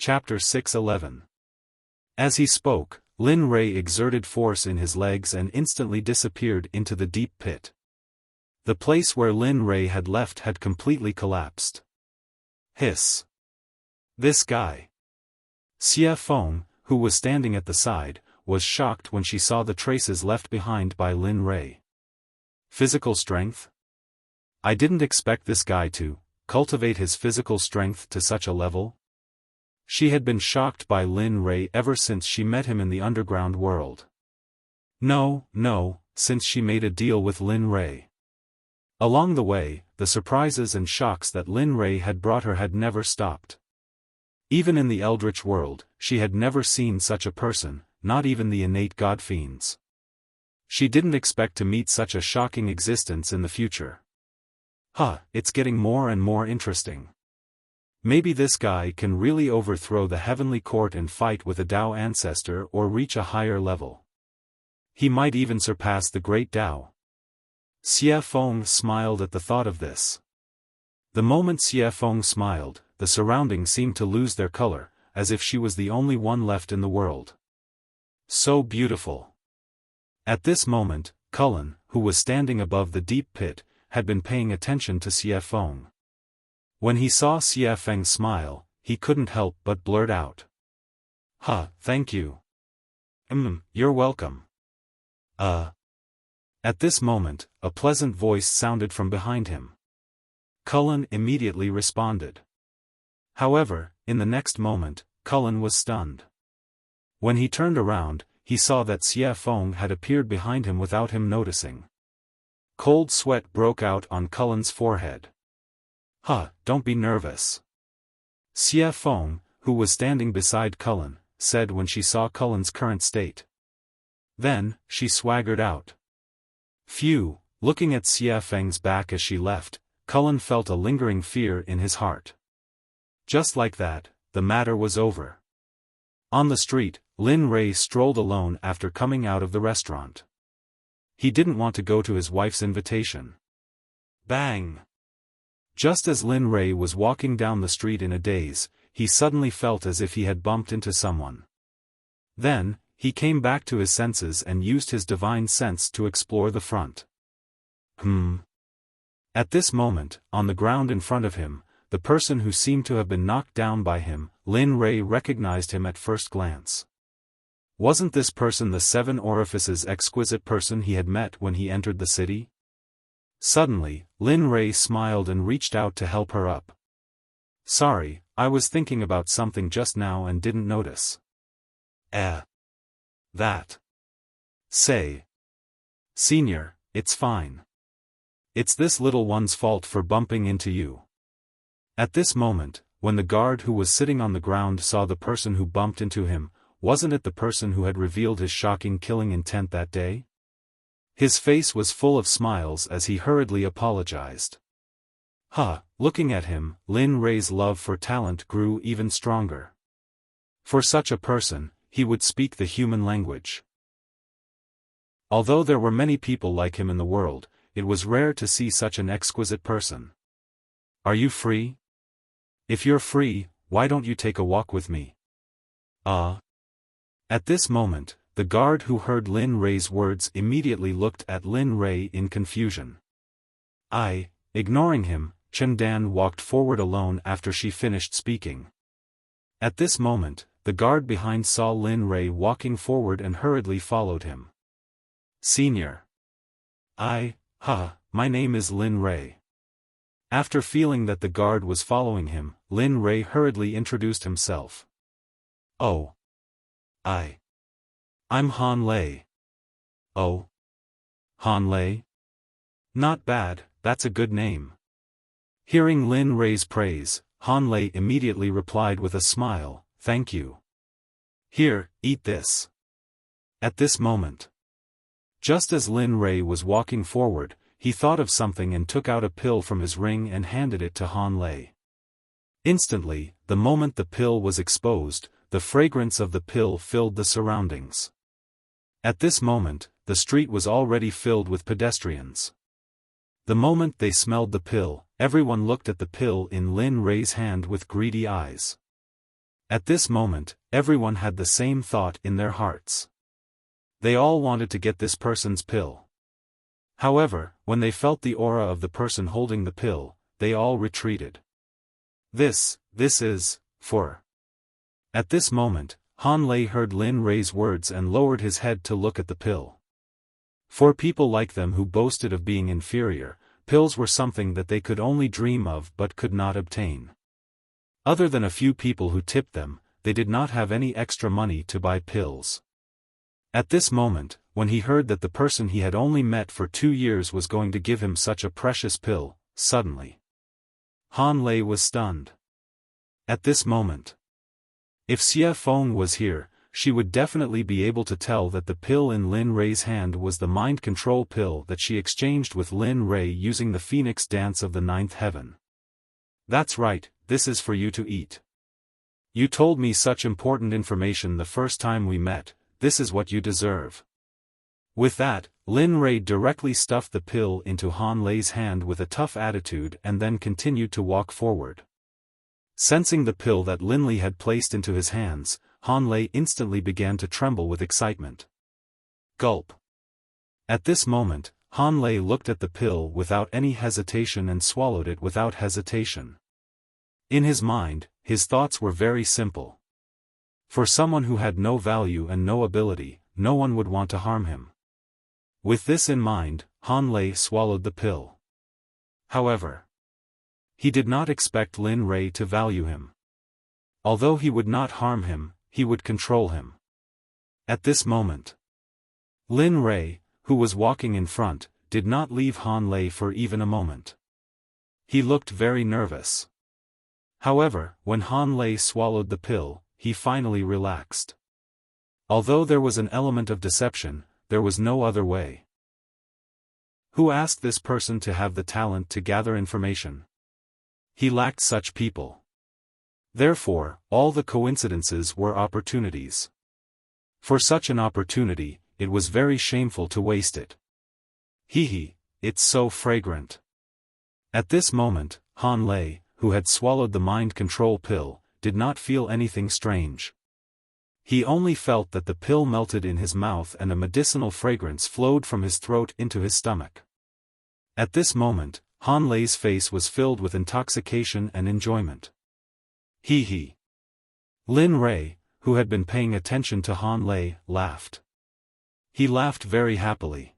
Chapter 611. As he spoke, Lin Rei exerted force in his legs and instantly disappeared into the deep pit. The place where Lin Rei had left had completely collapsed. Hiss. This guy. Xiaofan, who was standing at the side, was shocked when she saw the traces left behind by Lin Rei. Physical strength? I didn't expect this guy to cultivate his physical strength to such a level. She had been shocked by Lin Rei ever since she met him in the underground world. No, since she made a deal with Lin Rei. Along the way, the surprises and shocks that Lin Rei had brought her had never stopped. Even in the Eldritch world, she had never seen such a person, not even the innate god fiends. She didn't expect to meet such a shocking existence in the future. It's getting more and more interesting. Maybe this guy can really overthrow the heavenly court and fight with a Dao ancestor or reach a higher level. He might even surpass the great Dao. Xiaofan smiled at the thought of this. The moment Xiaofan smiled, the surroundings seemed to lose their color, as if she was the only one left in the world. So beautiful. At this moment, Cullen, who was standing above the deep pit, had been paying attention to Xiaofan. When he saw Xiaofan smile, he couldn't help but blurt out. Thank you. You're welcome. At this moment, a pleasant voice sounded from behind him. Cullen immediately responded. However, in the next moment, Cullen was stunned. When he turned around, he saw that Xiaofan had appeared behind him without him noticing. Cold sweat broke out on Cullen's forehead. Don't be nervous. Xiaofan, who was standing beside Cullen, said when she saw Cullen's current state. Then, she swaggered out. Phew, looking at Xiaofang's back as she left, Cullen felt a lingering fear in his heart. Just like that, the matter was over. On the street, Lin Rei strolled alone after coming out of the restaurant. He didn't want to go to his wife's invitation. Bang! Just as Lin Rei was walking down the street in a daze, he suddenly felt as if he had bumped into someone. Then, he came back to his senses and used his divine sense to explore the front. At this moment, on the ground in front of him, the person who seemed to have been knocked down by him, Lin Rei recognized him at first glance. Wasn't this person the seven orifices exquisite person he had met when he entered the city? Suddenly, Lin Rei smiled and reached out to help her up. Sorry, I was thinking about something just now and didn't notice. That. Say. Senior, it's fine. It's this little one's fault for bumping into you. At this moment, when the guard who was sitting on the ground saw the person who bumped into him, wasn't it the person who had revealed his shocking killing intent that day? His face was full of smiles as he hurriedly apologized. Looking at him, Lin Rei's love for talent grew even stronger. For such a person, he would speak the human language. Although there were many people like him in the world, it was rare to see such an exquisite person. Are you free? If you're free, why don't you take a walk with me? At this moment, the guard who heard Lin Rei's words immediately looked at Lin Rei in confusion. Ignoring him, Chen Dan walked forward alone after she finished speaking. At this moment, the guard behind saw Lin Rei walking forward and hurriedly followed him. Senior. My name is Lin Rei. After feeling that the guard was following him, Lin Rei hurriedly introduced himself. I'm Han Lei. Oh. Han Lei? Not bad, that's a good name. Hearing Lin Rei's praise, Han Lei immediately replied with a smile, thank you. Here, eat this. At this moment. Just as Lin Rei was walking forward, he thought of something and took out a pill from his ring and handed it to Han Lei. Instantly, the moment the pill was exposed, the fragrance of the pill filled the surroundings. At this moment, the street was already filled with pedestrians. The moment they smelled the pill, everyone looked at the pill in Lin Rei's hand with greedy eyes. At this moment, everyone had the same thought in their hearts. They all wanted to get this person's pill. However, when they felt the aura of the person holding the pill, they all retreated. This is, for. At this moment, Han Lei heard Lin Rei's words and lowered his head to look at the pill. For people like them who boasted of being inferior, pills were something that they could only dream of but could not obtain. Other than a few people who tipped them, they did not have any extra money to buy pills. At this moment, when he heard that the person he had only met for 2 years was going to give him such a precious pill, suddenly, Han Lei was stunned. At this moment, if Xiaofan was here, she would definitely be able to tell that the pill in Lin Rei's hand was the mind control pill that she exchanged with Lin Rei using the Phoenix Dance of the Ninth Heaven. That's right, this is for you to eat. You told me such important information the first time we met, this is what you deserve. With that, Lin Rei directly stuffed the pill into Han Lei's hand with a tough attitude and then continued to walk forward. Sensing the pill that Lin Li had placed into his hands, Han Lei instantly began to tremble with excitement. Gulp. At this moment, Han Lei looked at the pill without any hesitation and swallowed it without hesitation. In his mind, his thoughts were very simple. For someone who had no value and no ability, no one would want to harm him. With this in mind, Han Lei swallowed the pill. However, he did not expect Lin Rei to value him. Although he would not harm him, he would control him. At this moment, Lin Rei, who was walking in front, did not leave Han Lei for even a moment. He looked very nervous. However, when Han Lei swallowed the pill, he finally relaxed. Although there was an element of deception, there was no other way. Who asked this person to have the talent to gather information? He lacked such people. Therefore, all the coincidences were opportunities. For such an opportunity, it was very shameful to waste it. It's so fragrant. At this moment, Han Lei, who had swallowed the mind control pill, did not feel anything strange. He only felt that the pill melted in his mouth and a medicinal fragrance flowed from his throat into his stomach. At this moment, Han Lei's face was filled with intoxication and enjoyment. Lin Rei, who had been paying attention to Han Lei, laughed. He laughed very happily.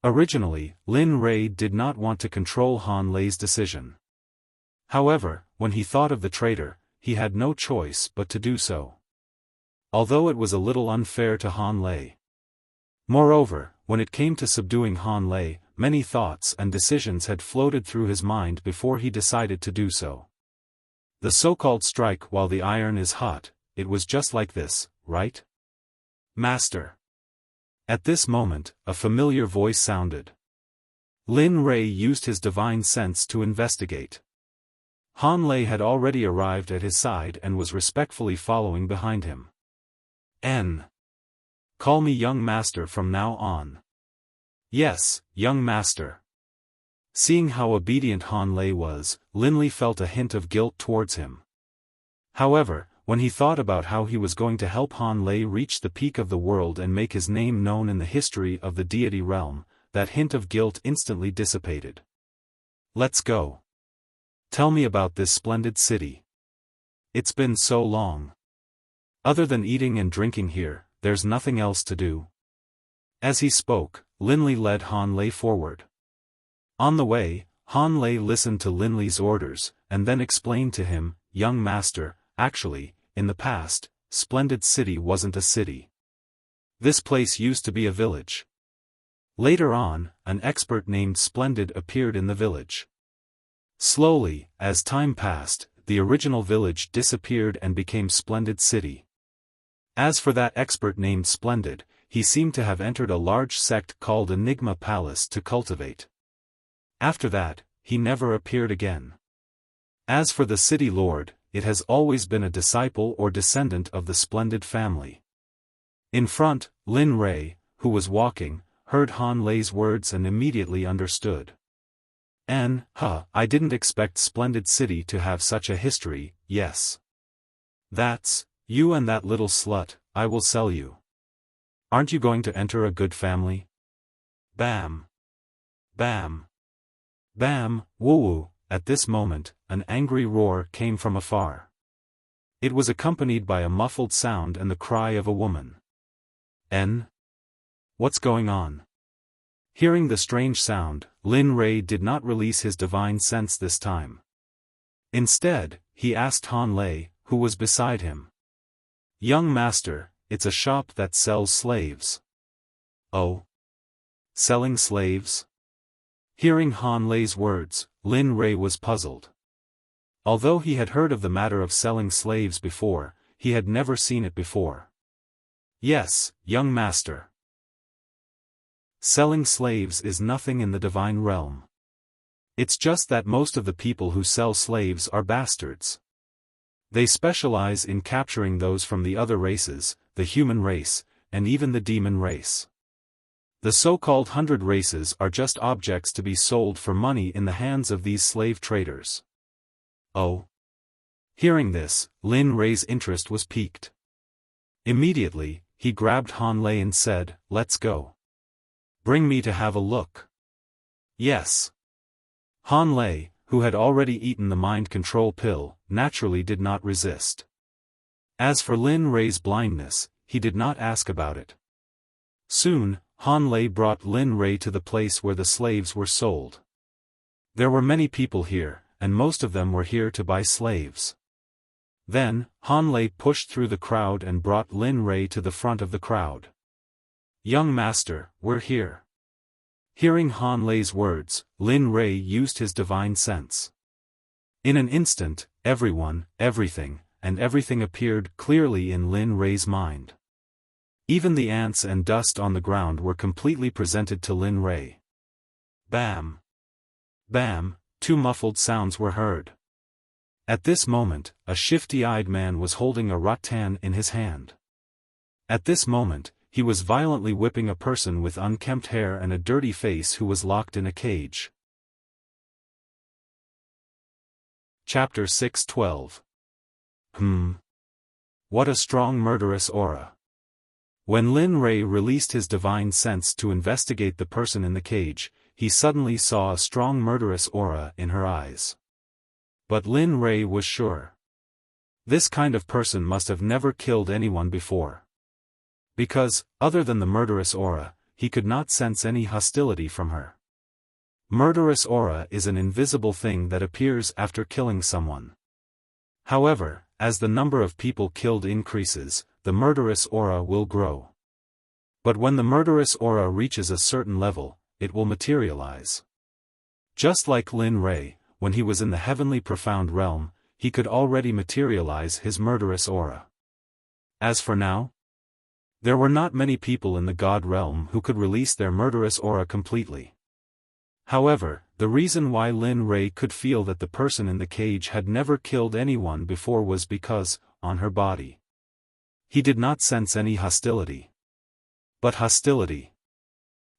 Originally, Lin Rei did not want to control Han Lei's decision. However, when he thought of the traitor, he had no choice but to do so. Although it was a little unfair to Han Lei. Moreover, when it came to subduing Han Lei, many thoughts and decisions had floated through his mind before he decided to do so. The so-called strike while the iron is hot, it was just like this, right? Master. At this moment, a familiar voice sounded. Lin Rei used his divine sense to investigate. Han Lei had already arrived at his side and was respectfully following behind him. Call me young master from now on. Yes, young master. Seeing how obedient Han Lei was, Lin Li felt a hint of guilt towards him. However, when he thought about how he was going to help Han Lei reach the peak of the world and make his name known in the history of the deity realm, that hint of guilt instantly dissipated. Let's go. Tell me about this splendid city. It's been so long. Other than eating and drinking here, there's nothing else to do. As he spoke, Lin Li led Han Lei forward. On the way, Han Lei listened to Lin Li's orders, and then explained to him, young master, actually, in the past, Splendid City wasn't a city. This place used to be a village. Later on, an expert named Splendid appeared in the village. Slowly, as time passed, the original village disappeared and became Splendid City. As for that expert named Splendid, he seemed to have entered a large sect called Enigma Palace to cultivate. After that, he never appeared again. As for the city lord, it has always been a disciple or descendant of the Splendid family. In front, Lin Rei, who was walking, heard Han Lei's words and immediately understood. I didn't expect Splendid City to have such a history, yes. That's, you and that little slut, I will sell you. Aren't you going to enter a good family? Bam. Bam. Bam, woo-woo. At this moment, an angry roar came from afar. It was accompanied by a muffled sound and the cry of a woman. N? What's going on? Hearing the strange sound, Lin Rei did not release his divine sense this time. Instead, he asked Han Lei, who was beside him. Young master, it's a shop that sells slaves. Oh? Selling slaves? Hearing Han Lei's words, Lin Rei was puzzled. Although he had heard of the matter of selling slaves before, he had never seen it before. Yes, young master. Selling slaves is nothing in the divine realm. It's just that most of the people who sell slaves are bastards. They specialize in capturing those from the other races, the human race, and even the demon race. The so-called 100 races are just objects to be sold for money in the hands of these slave traders. Oh. Hearing this, Lin Rei's interest was piqued. Immediately, he grabbed Han Lei and said, "Let's go. Bring me to have a look." Yes. Han Lei, who had already eaten the mind control pill, naturally did not resist. As for Lin Rei's blindness, he did not ask about it. Soon, Han Lei brought Lin Rei to the place where the slaves were sold. There were many people here, and most of them were here to buy slaves. Then, Han Lei pushed through the crowd and brought Lin Rei to the front of the crowd. "Young master, we're here." Hearing Han Lei's words, Lin Rei used his divine sense. In an instant, everyone, everything, and everything appeared clearly in Lin Rei's mind. Even the ants and dust on the ground were completely presented to Lin Rei. Bam! Bam! Two muffled sounds were heard. At this moment, a shifty-eyed man was holding a rattan in his hand. At this moment, he was violently whipping a person with unkempt hair and a dirty face who was locked in a cage. Chapter 6:12. What a strong murderous aura. When Lin Rei released his divine sense to investigate the person in the cage, he suddenly saw a strong murderous aura in her eyes. But Lin Rei was sure. This kind of person must have never killed anyone before. Because, other than the murderous aura, he could not sense any hostility from her. Murderous aura is an invisible thing that appears after killing someone. However, as the number of people killed increases, the murderous aura will grow. But when the murderous aura reaches a certain level, it will materialize. Just like Lin Rei, when he was in the heavenly profound realm, he could already materialize his murderous aura. As for now, there were not many people in the God realm who could release their murderous aura completely. However, the reason why Lin Rei could feel that the person in the cage had never killed anyone before was because, on her body, he did not sense any hostility. But hostility.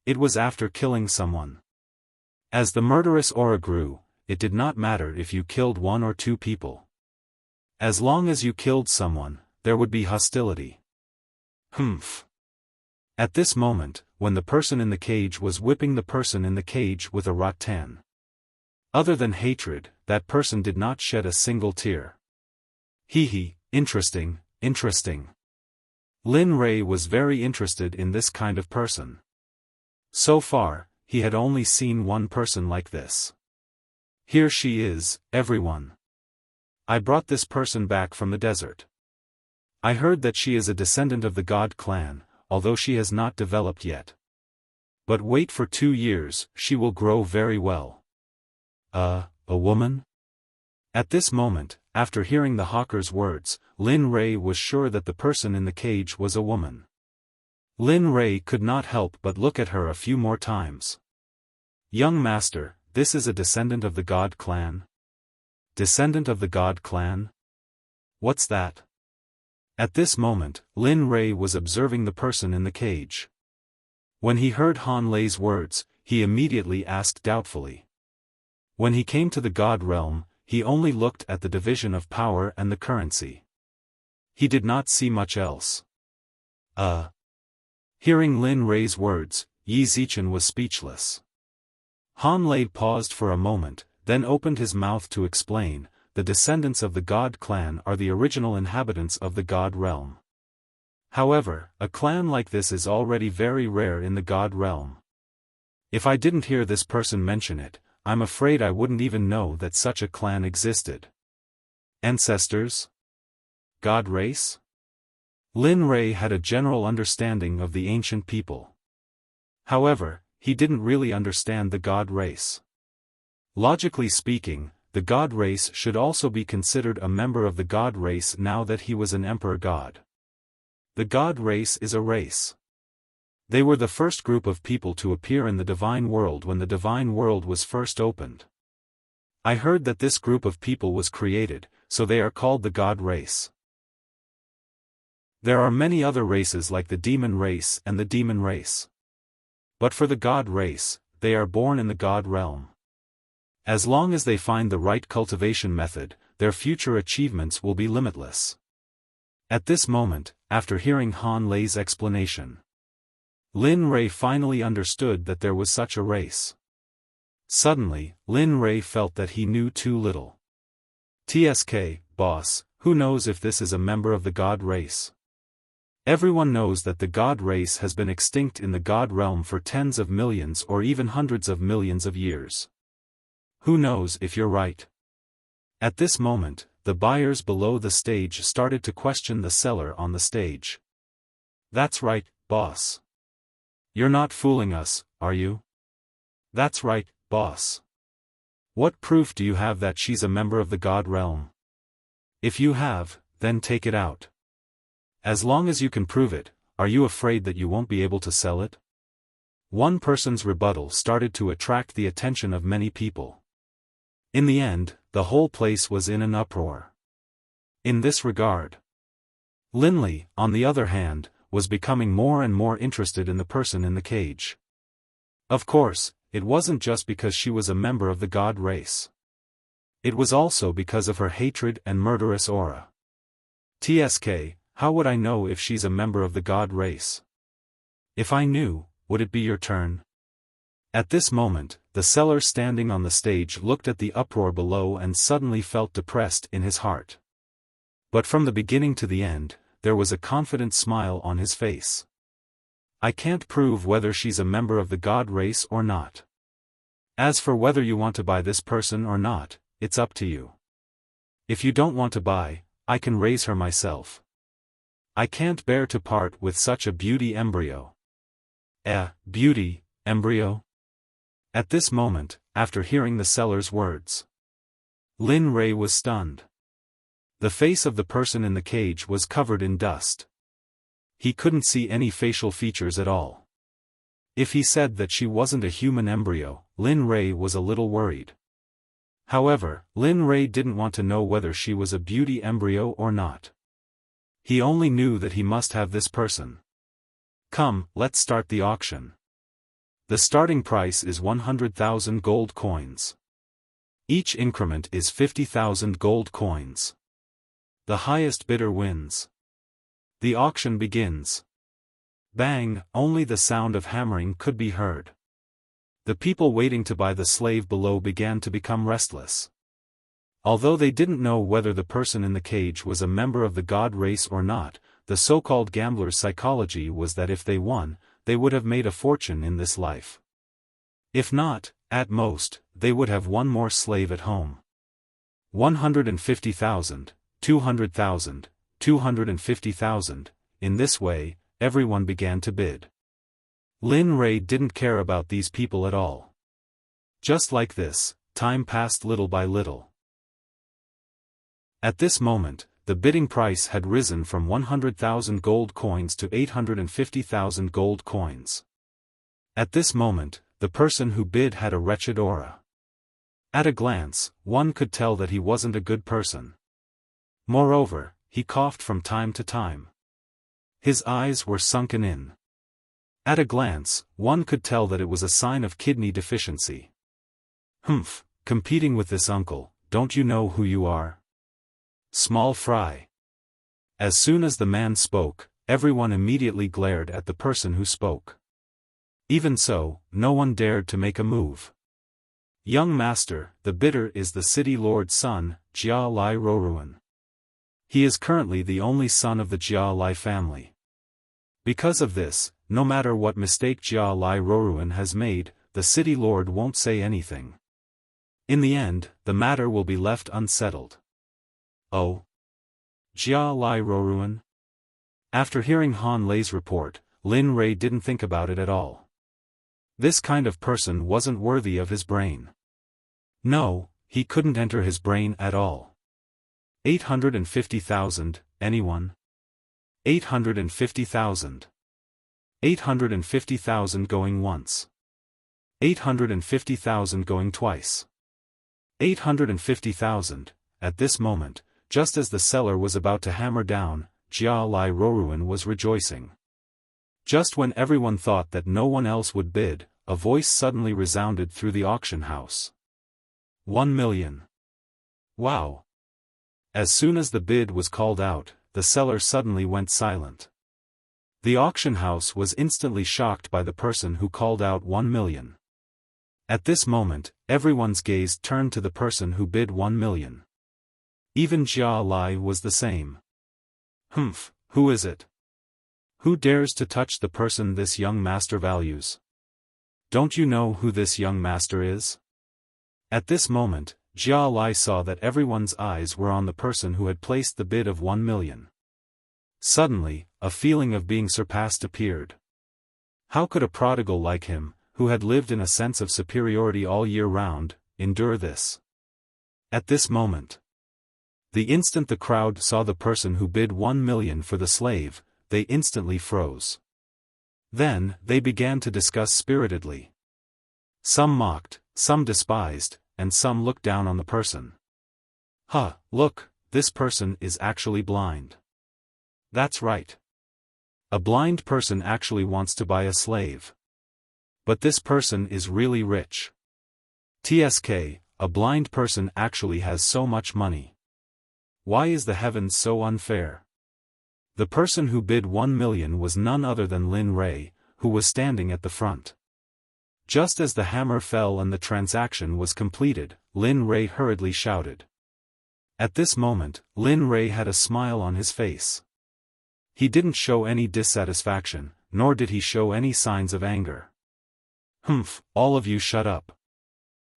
It was after killing someone. As the murderous aura grew, it did not matter if you killed one or two people. As long as you killed someone, there would be hostility. At this moment, when the person in the cage was whipping the person in the cage with a rattan. Other than hatred, that person did not shed a single tear. Interesting, interesting. Lin Rei was very interested in this kind of person. So far, he had only seen one person like this. Here she is, everyone. I brought this person back from the desert. I heard that she is a descendant of the God clan, although she has not developed yet. But wait for 2 years, she will grow very well. A woman? At this moment, after hearing the hawker's words, Lin Rei was sure that the person in the cage was a woman. Lin Rei could not help but look at her a few more times. Young master, this is a descendant of the God clan? Descendant of the God clan? What's that? At this moment, Lin Rei was observing the person in the cage. When he heard Han Lei's words, he immediately asked doubtfully. When he came to the God realm, he only looked at the division of power and the currency. He did not see much else. Hearing Lin Rei's words, Yi Zichen was speechless. Han Lei paused for a moment, then opened his mouth to explain, the descendants of the God clan are the original inhabitants of the God realm. However, a clan like this is already very rare in the God realm. If I didn't hear this person mention it, I'm afraid I wouldn't even know that such a clan existed. Ancestors? God race? Lin Rei had a general understanding of the ancient people. However, he didn't really understand the God race. Logically speaking, the God race should also be considered a member of the God race now that he was an emperor god. The God race is a race. They were the first group of people to appear in the divine world when the divine world was first opened. I heard that this group of people was created, so they are called the God race. There are many other races like the demon race and the demon race. But for the God race, they are born in the God realm. As long as they find the right cultivation method, their future achievements will be limitless. At this moment, after hearing Han Lei's explanation, Lin Rei finally understood that there was such a race. Suddenly, Lin Rei felt that he knew too little. TSK, boss, who knows if this is a member of the God race? Everyone knows that the God race has been extinct in the God realm for tens of millions or even hundreds of millions of years. Who knows if you're right? At this moment, the buyers below the stage started to question the seller on the stage. That's right, boss. You're not fooling us, are you? That's right, boss. What proof do you have that she's a member of the God realm? If you have, then take it out. As long as you can prove it, are you afraid that you won't be able to sell it? One person's rebuttal started to attract the attention of many people. In the end, the whole place was in an uproar. In this regard, Linley, on the other hand, was becoming more and more interested in the person in the cage. Of course, it wasn't just because she was a member of the God race. It was also because of her hatred and murderous aura. TSK, how would I know if she's a member of the God race? If I knew, would it be your turn? At this moment, the seller standing on the stage looked at the uproar below and suddenly felt depressed in his heart. But from the beginning to the end, there was a confident smile on his face. I can't prove whether she's a member of the God race or not. As for whether you want to buy this person or not, it's up to you. If you don't want to buy, I can raise her myself. I can't bear to part with such a beauty embryo. Beauty, embryo? At this moment, after hearing the seller's words, Lin Rei was stunned. The face of the person in the cage was covered in dust. He couldn't see any facial features at all. If he said that she wasn't a human embryo, Lin Rei was a little worried. However, Lin Rei didn't want to know whether she was a beauty embryo or not. He only knew that he must have this person. Come, let's start the auction. The starting price is 100,000 gold coins. Each increment is 50,000 gold coins. The highest bidder wins. The auction begins. Bang, only the sound of hammering could be heard. The people waiting to buy the slave below began to become restless. Although they didn't know whether the person in the cage was a member of the God race or not, the so-called gambler's psychology was that if they won, they would have made a fortune in this life. If not, at most, they would have one more slave at home. 150,000, 200,000, 250,000, in this way, everyone began to bid. Lin Rei didn't care about these people at all. Just like this, time passed little by little. At this moment, the bidding price had risen from 100,000 gold coins to 850,000 gold coins. At this moment, the person who bid had a wretched aura. At a glance, one could tell that he wasn't a good person. Moreover, he coughed from time to time. His eyes were sunken in. At a glance, one could tell that it was a sign of kidney deficiency. Humph, competing with this uncle, don't you know who you are? Small fry. As soon as the man spoke, everyone immediately glared at the person who spoke. Even so, no one dared to make a move. Young master, the bidder is the city lord's son, Jia Lai Roruan. He is currently the only son of the Jia Lai family. Because of this, no matter what mistake Jia Lai Roruan has made, the city lord won't say anything. In the end, the matter will be left unsettled. Oh? Jia Lai Roruan? After hearing Han Lei's report, Lin Rei didn't think about it at all. This kind of person wasn't worthy of his brain. No, he couldn't enter his brain at all. 850,000, anyone? 850,000. 850,000 going once. 850,000 going twice. 850,000. At this moment, just as the seller was about to hammer down, Jia Lai Roruan was rejoicing. Just when everyone thought that no one else would bid, a voice suddenly resounded through the auction house. 1 million. Wow. As soon as the bid was called out, the seller suddenly went silent. The auction house was instantly shocked by the person who called out 1 million. At this moment, everyone's gaze turned to the person who bid 1 million. Even Jia Lai was the same. Humph, who is it? Who dares to touch the person this young master values? Don't you know who this young master is? At this moment, Jia Lai saw that everyone's eyes were on the person who had placed the bid of 1 million. Suddenly, a feeling of being surpassed appeared. How could a prodigal like him, who had lived in a sense of superiority all year round, endure this? At this moment, the instant the crowd saw the person who bid 1 million for the slave, they instantly froze. Then, they began to discuss spiritedly. Some mocked, some despised, and some looked down on the person. Huh, look, this person is actually blind. That's right. A blind person actually wants to buy a slave. But this person is really rich. TSK, a blind person actually has so much money. Why is the heavens so unfair? The person who bid 1 million was none other than Lin Rei, who was standing at the front. Just as the hammer fell and the transaction was completed, Lin Rei hurriedly shouted. At this moment, Lin Rei had a smile on his face. He didn't show any dissatisfaction, nor did he show any signs of anger. Humph, all of you shut up.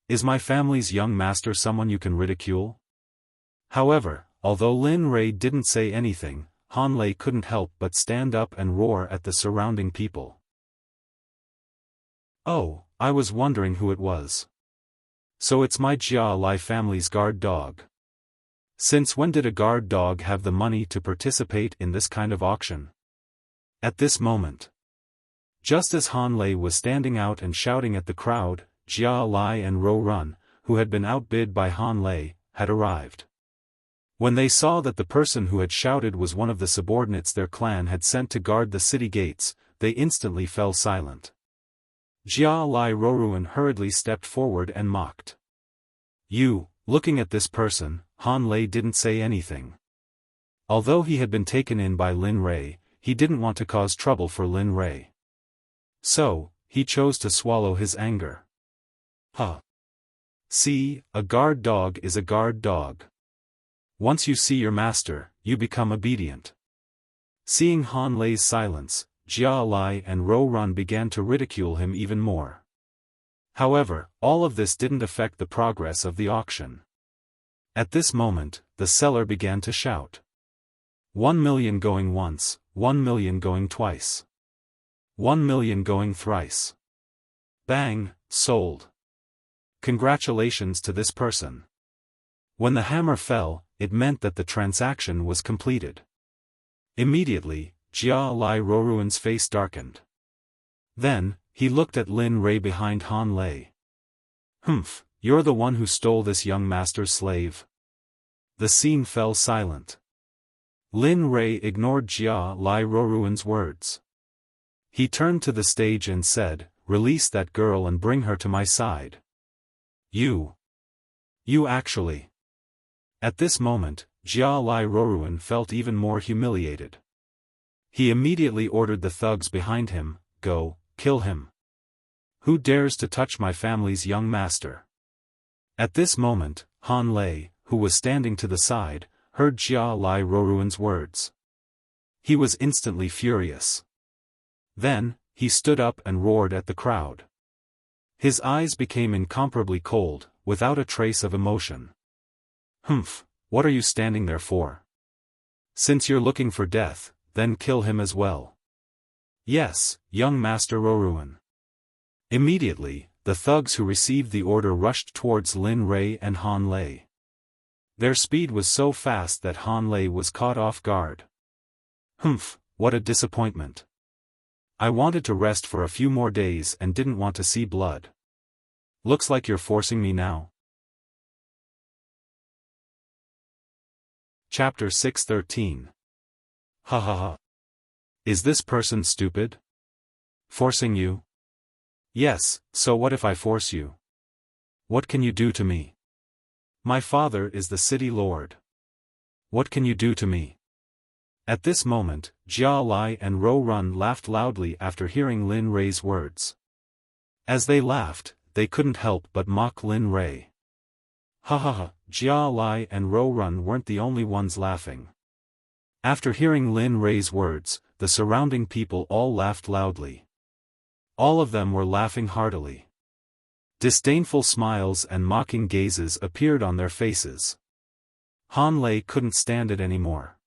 Is my family's young master someone you can ridicule? However, although Lin Rei didn't say anything, Han Lei couldn't help but stand up and roar at the surrounding people. Oh, I was wondering who it was. So it's my Jia Lai family's guard dog. Since when did a guard dog have the money to participate in this kind of auction? At this moment, just as Han Lei was standing out and shouting at the crowd, Jia Lai and Ro Run, who had been outbid by Han Lei, had arrived. When they saw that the person who had shouted was one of the subordinates their clan had sent to guard the city gates, they instantly fell silent. Jia Lai Roruan hurriedly stepped forward and mocked. You, looking at this person, Han Lei didn't say anything. Although he had been taken in by Lin Rei, he didn't want to cause trouble for Lin Rei. So, he chose to swallow his anger. Huh. See, a guard dog is a guard dog. Once you see your master, you become obedient. Seeing Han Lei's silence, Jia Lai and Ro Run began to ridicule him even more. However, all of this didn't affect the progress of the auction. At this moment, the seller began to shout. 1 million going once, 1 million going twice. 1 million going thrice. Bang, sold. Congratulations to this person. When the hammer fell, it meant that the transaction was completed. Immediately, Jia Lai Roruan's face darkened. Then, he looked at Lin Rei behind Han Lei. Humph, you're the one who stole this young master's slave. The scene fell silent. Lin Rei ignored Jia Lai Roruan's words. He turned to the stage and said, "Release that girl and bring her to my side." You actually. At this moment, Jia Lai Roruan felt even more humiliated. He immediately ordered the thugs behind him, "Go, kill him. Who dares to touch my family's young master?" At this moment, Han Lei, who was standing to the side, heard Jia Lai Roruan's words. He was instantly furious. Then, he stood up and roared at the crowd. His eyes became incomparably cold, without a trace of emotion. "Humph, what are you standing there for? Since you're looking for death, then kill him as well." "Yes, young Master Roruan." Immediately, the thugs who received the order rushed towards Lin Rei and Han Lei. Their speed was so fast that Han Lei was caught off guard. "Humph, what a disappointment. I wanted to rest for a few more days and didn't want to see blood. Looks like you're forcing me now." Chapter 613. Ha ha ha. Is this person stupid? Forcing you? Yes, so what if I force you? What can you do to me? My father is the city lord. What can you do to me? At this moment, Jia Lai and Ro Run laughed loudly after hearing Lin Rei's words. As they laughed, they couldn't help but mock Lin Rei. Ha ha ha, Jia Lai and Ro Run weren't the only ones laughing. After hearing Lin Rei's words, the surrounding people all laughed loudly. All of them were laughing heartily. Disdainful smiles and mocking gazes appeared on their faces. Han Lei couldn't stand it anymore.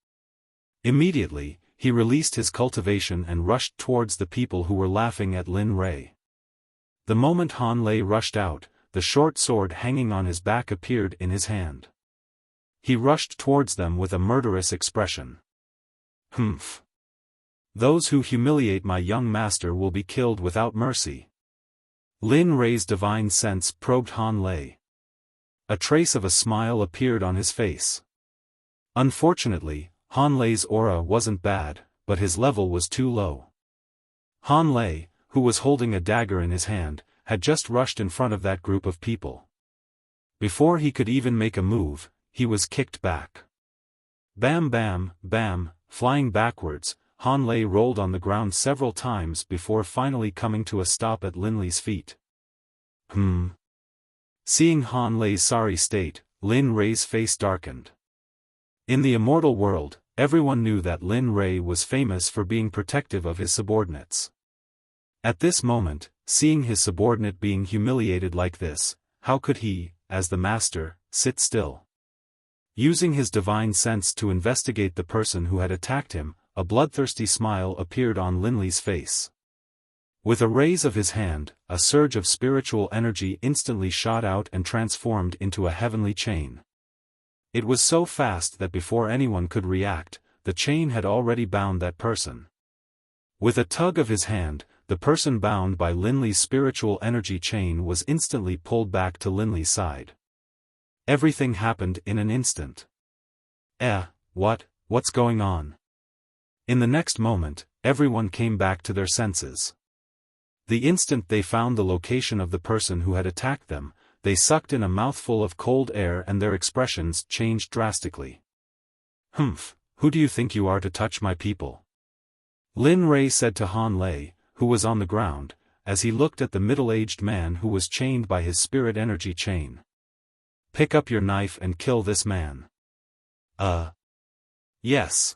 Immediately, he released his cultivation and rushed towards the people who were laughing at Lin Rei. The moment Han Lei rushed out, the short sword hanging on his back appeared in his hand. He rushed towards them with a murderous expression. "Humph. Those who humiliate my young master will be killed without mercy." Lin Rei's divine sense probed Han Lei. A trace of a smile appeared on his face. Unfortunately, Han Lei's aura wasn't bad, but his level was too low. Han Lei, who was holding a dagger in his hand, had just rushed in front of that group of people. Before he could even make a move, he was kicked back. Bam bam, bam, flying backwards, Han Lei rolled on the ground several times before finally coming to a stop at Lin Lei's feet. Seeing Han Lei's sorry state, Lin Rei's face darkened. In the immortal world, everyone knew that Lin Rei was famous for being protective of his subordinates. At this moment, seeing his subordinate being humiliated like this, how could he, as the master, sit still? Using his divine sense to investigate the person who had attacked him, a bloodthirsty smile appeared on Lin Lei's face. With a raise of his hand, a surge of spiritual energy instantly shot out and transformed into a heavenly chain. It was so fast that before anyone could react, the chain had already bound that person. With a tug of his hand, the person bound by Lin Lei's spiritual energy chain was instantly pulled back to Lin Lei's side. Everything happened in an instant. What's going on? In the next moment, everyone came back to their senses. The instant they found the location of the person who had attacked them, they sucked in a mouthful of cold air and their expressions changed drastically. "Humph, who do you think you are to touch my people?" Lin Rei said to Han Lei, who was on the ground, as he looked at the middle-aged man who was chained by his spirit energy chain. "Pick up your knife and kill this man." Yes."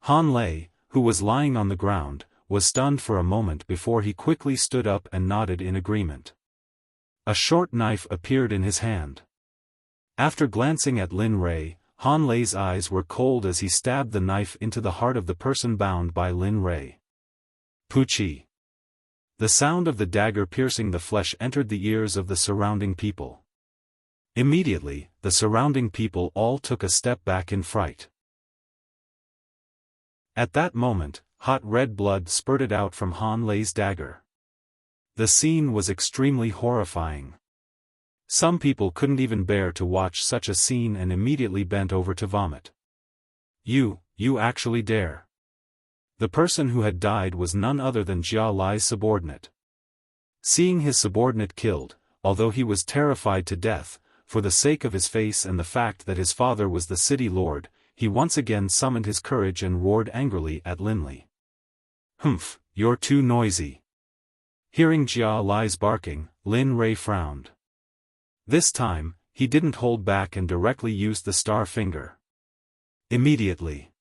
Han Lei, who was lying on the ground, was stunned for a moment before he quickly stood up and nodded in agreement. A short knife appeared in his hand. After glancing at Lin Rei, Han Lei's eyes were cold as he stabbed the knife into the heart of the person bound by Lin Rei. Puchi. The sound of the dagger piercing the flesh entered the ears of the surrounding people. Immediately, the surrounding people all took a step back in fright. At that moment, hot red blood spurted out from Han Lei's dagger. The scene was extremely horrifying. Some people couldn't even bear to watch such a scene and immediately bent over to vomit. You actually dare." The person who had died was none other than Jia Lai's subordinate. Seeing his subordinate killed, although he was terrified to death, for the sake of his face and the fact that his father was the city lord, he once again summoned his courage and roared angrily at Linley. "Humph, you're too noisy." Hearing Jia Lai's barking, Lin Rei frowned. This time, he didn't hold back and directly used the star finger. Immediately,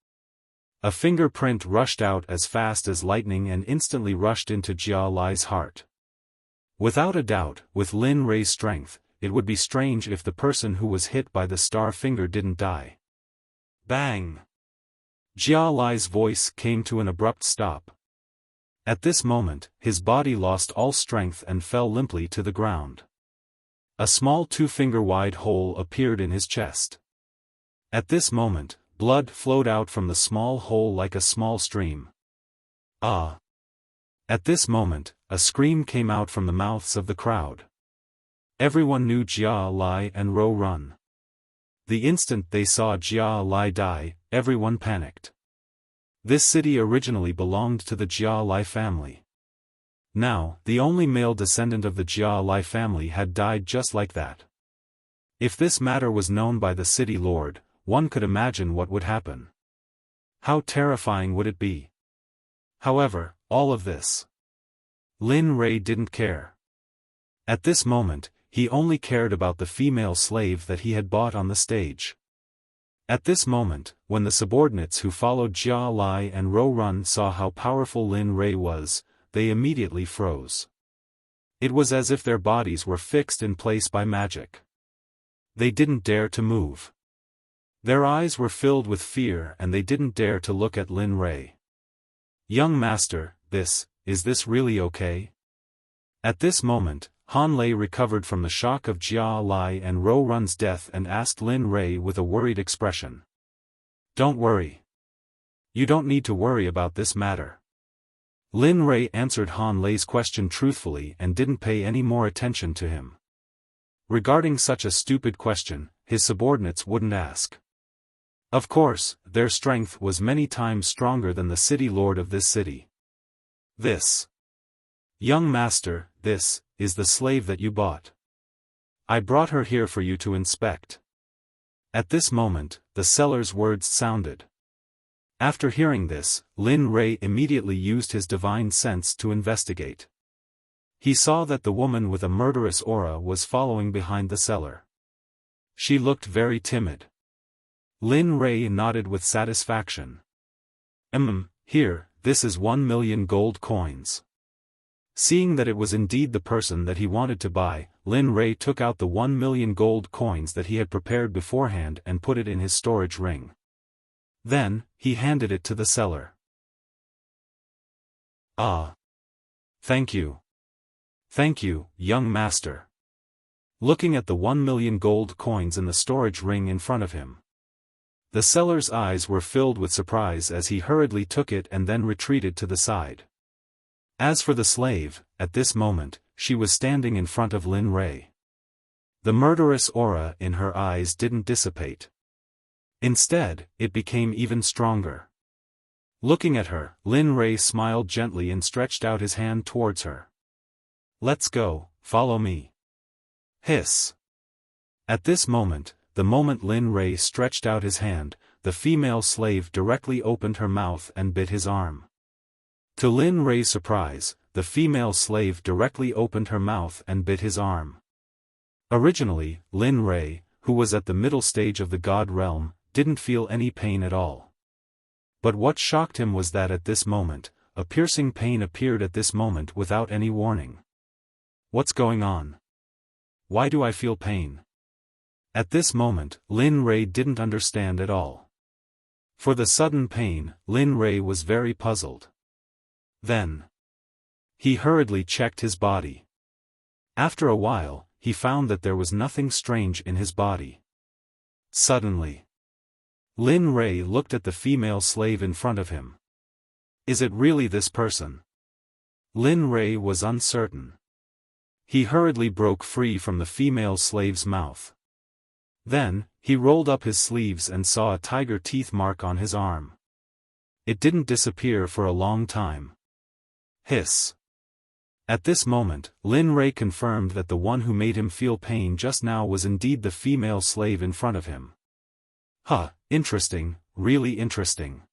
a fingerprint rushed out as fast as lightning and instantly rushed into Jia Lai's heart. Without a doubt, with Lin Rei's strength, it would be strange if the person who was hit by the star finger didn't die. Bang! Jia Lai's voice came to an abrupt stop. At this moment, his body lost all strength and fell limply to the ground. A small 2-finger-wide hole appeared in his chest. At this moment, blood flowed out from the small hole like a small stream. Ah! At this moment, a scream came out from the mouths of the crowd. Everyone knew Jia Lai and Ro run. The instant they saw Jia Lai die, everyone panicked. This city originally belonged to the Jia Lai family. Now, the only male descendant of the Jia Lai family had died just like that. If this matter was known by the city lord, one could imagine what would happen. How terrifying would it be? However, all of this, Lin Rei didn't care. At this moment, he only cared about the female slave that he had bought on the stage. At this moment, when the subordinates who followed Jia Lai and Ro Run saw how powerful Lin Rei was, they immediately froze. It was as if their bodies were fixed in place by magic. They didn't dare to move. Their eyes were filled with fear and they didn't dare to look at Lin Rei. "Young master, is this really okay?" At this moment, Han Lei recovered from the shock of Jia Lai and Ro Run's death and asked Lin Rei with a worried expression. "Don't worry. You don't need to worry about this matter." Lin Rei answered Han Lei's question truthfully and didn't pay any more attention to him. Regarding such a stupid question, his subordinates wouldn't ask. Of course, their strength was many times stronger than the city lord of this city. "Young master, this is the slave that you bought. I brought her here for you to inspect." At this moment, the seller's words sounded. After hearing this, Lin Rei immediately used his divine sense to investigate. He saw that the woman with a murderous aura was following behind the seller. She looked very timid. Lin Rei nodded with satisfaction. Here, this is 1 million gold coins." Seeing that it was indeed the person that he wanted to buy, Lin Rei took out the 1 million gold coins that he had prepared beforehand and put it in his storage ring. Then, he handed it to the seller. "Ah. Thank you. Thank you, young master." Looking at the 1 million gold coins in the storage ring in front of him, the seller's eyes were filled with surprise as he hurriedly took it and then retreated to the side. As for the slave, at this moment, she was standing in front of Lin Rei. The murderous aura in her eyes didn't dissipate. Instead, it became even stronger. Looking at her, Lin Rei smiled gently and stretched out his hand towards her. "Let's go, follow me." Hiss. At this moment, the moment Lin Rei stretched out his hand, the female slave directly opened her mouth and bit his arm. To Lin Rei's surprise, the female slave directly opened her mouth and bit his arm. Originally, Lin Rei, who was at the middle stage of the god realm, didn't feel any pain at all. But what shocked him was that at this moment, a piercing pain appeared at this moment without any warning. What's going on? Why do I feel pain? At this moment, Lin Rei didn't understand at all. For the sudden pain, Lin Rei was very puzzled. Then, he hurriedly checked his body. After a while, he found that there was nothing strange in his body. Suddenly, Lin Rei looked at the female slave in front of him. Is it really this person? Lin Rei was uncertain. He hurriedly broke free from the female slave's mouth. Then, he rolled up his sleeves and saw a tiger teeth mark on his arm. It didn't disappear for a long time. Hiss. At this moment, Lin Rei confirmed that the one who made him feel pain just now was indeed the female slave in front of him. Huh, interesting, really interesting.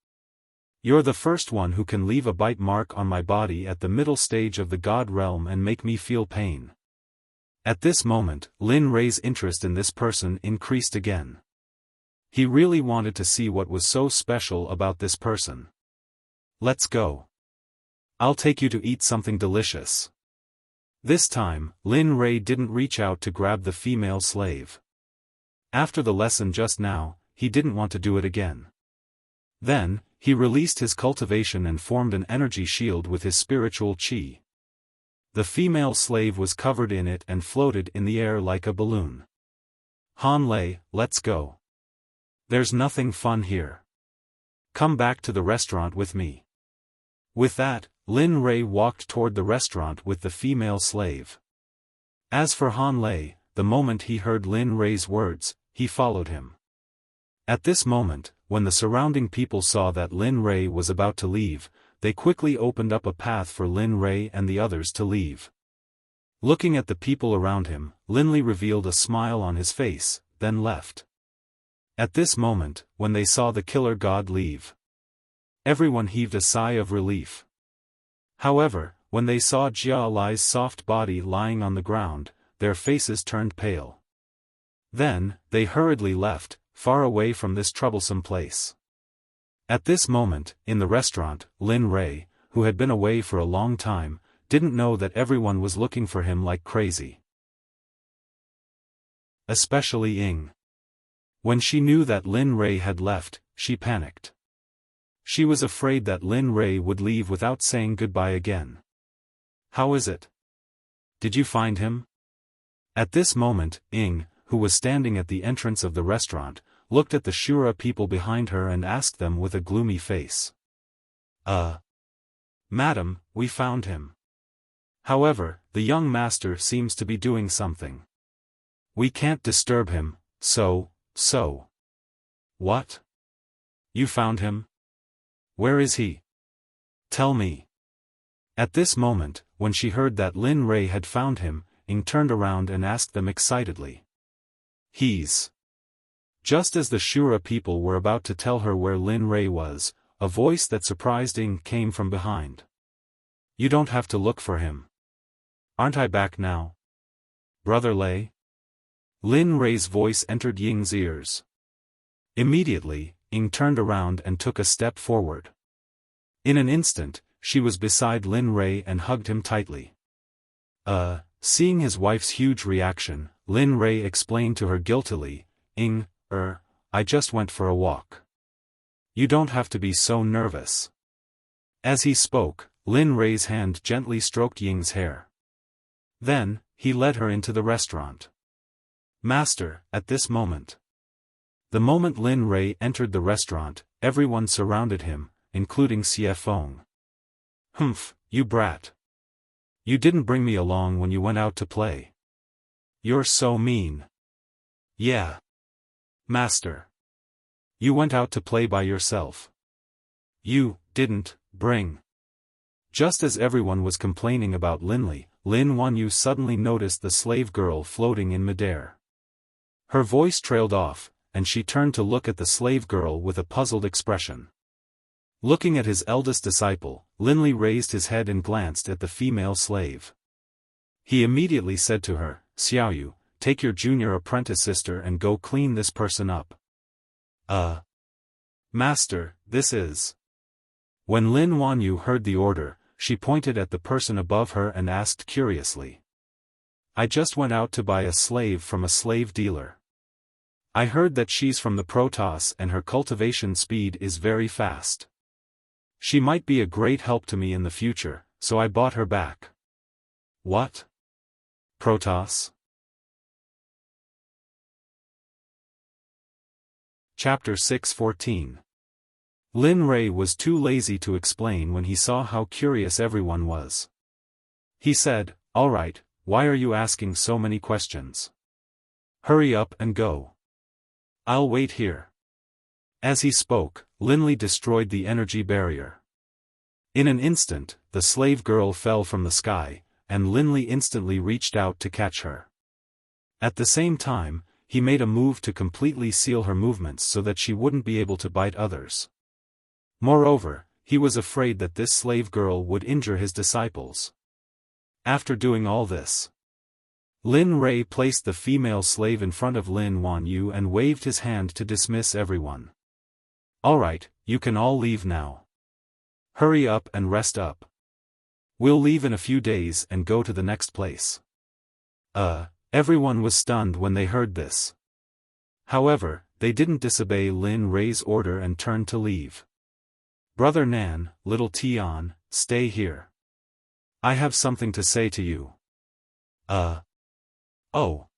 You're the first one who can leave a bite mark on my body at the middle stage of the God realm and make me feel pain. At this moment, Lin Rei's interest in this person increased again. He really wanted to see what was so special about this person. Let's go. I'll take you to eat something delicious. This time, Lin Rei didn't reach out to grab the female slave. After the lesson just now, he didn't want to do it again. Then, he released his cultivation and formed an energy shield with his spiritual qi. The female slave was covered in it and floated in the air like a balloon. Han Lei, let's go. There's nothing fun here. Come back to the restaurant with me. With that, Lin Rei walked toward the restaurant with the female slave. As for Han Lei, the moment he heard Lin Rei's words, he followed him. At this moment, when the surrounding people saw that Lin Rei was about to leave, they quickly opened up a path for Lin Rei and the others to leave. Looking at the people around him, Lin Li revealed a smile on his face, then left. At this moment, when they saw the killer god leave, everyone heaved a sigh of relief. However, when they saw Jia Lai's soft body lying on the ground, their faces turned pale. Then, they hurriedly left, far away from this troublesome place. At this moment, in the restaurant, Lin Rei, who had been away for a long time, didn't know that everyone was looking for him like crazy. Especially Ying. When she knew that Lin Rei had left, she panicked. She was afraid that Lin Rei would leave without saying goodbye again. How is it? Did you find him? At this moment, Ying, who was standing at the entrance of the restaurant, looked at the Shura people behind her and asked them with a gloomy face. Madam, we found him. However, the young master seems to be doing something. We can't disturb him, so. What? You found him? Where is he? Tell me. At this moment, when she heard that Lin Rei had found him, Ying turned around and asked them excitedly. He's. Just as the Shura people were about to tell her where Lin Rei was, a voice that surprised Ying came from behind. You don't have to look for him. Aren't I back now? Brother Lei? Lin Rei's voice entered Ying's ears. Immediately, Ying turned around and took a step forward. In an instant, she was beside Lin Rei and hugged him tightly. Seeing his wife's huge reaction, Lin Rei explained to her guiltily, Ying, I just went for a walk. You don't have to be so nervous. As he spoke, Lin Rei's hand gently stroked Ying's hair. Then, he led her into the restaurant. Master, at this moment. The moment Lin Rei entered the restaurant, everyone surrounded him, including Xiaofan. Humph, you brat. You didn't bring me along when you went out to play. You're so mean. Yeah. Master. You went out to play by yourself. You didn't bring. Just as everyone was complaining about Lin Li, Lin Wanyu suddenly noticed the slave girl floating in midair. Her voice trailed off, and she turned to look at the slave girl with a puzzled expression. Looking at his eldest disciple, Lin Li raised his head and glanced at the female slave. He immediately said to her, Xiaoyu, take your junior apprentice sister and go clean this person up. Master, this is. When Lin Wanyu heard the order, she pointed at the person above her and asked curiously. I just went out to buy a slave from a slave dealer. I heard that she's from the Protoss and her cultivation speed is very fast. She might be a great help to me in the future, so I bought her back. What? Protoss? Chapter 6:14. Lin Rei was too lazy to explain when he saw how curious everyone was. He said, All right, why are you asking so many questions? Hurry up and go. I'll wait here. As he spoke, Lin Li destroyed the energy barrier. In an instant, the slave girl fell from the sky, and Lin Li instantly reached out to catch her. At the same time, he made a move to completely seal her movements so that she wouldn't be able to bite others. Moreover, he was afraid that this slave girl would injure his disciples. After doing all this, Lin Rui placed the female slave in front of Lin Wanyu and waved his hand to dismiss everyone. "Alright, you can all leave now. Hurry up and rest up. We'll leave in a few days and go to the next place." Everyone was stunned when they heard this. However, they didn't disobey Lin Rui's order and turned to leave. "Brother Nan, little Tian, stay here. I have something to say to you." Oh.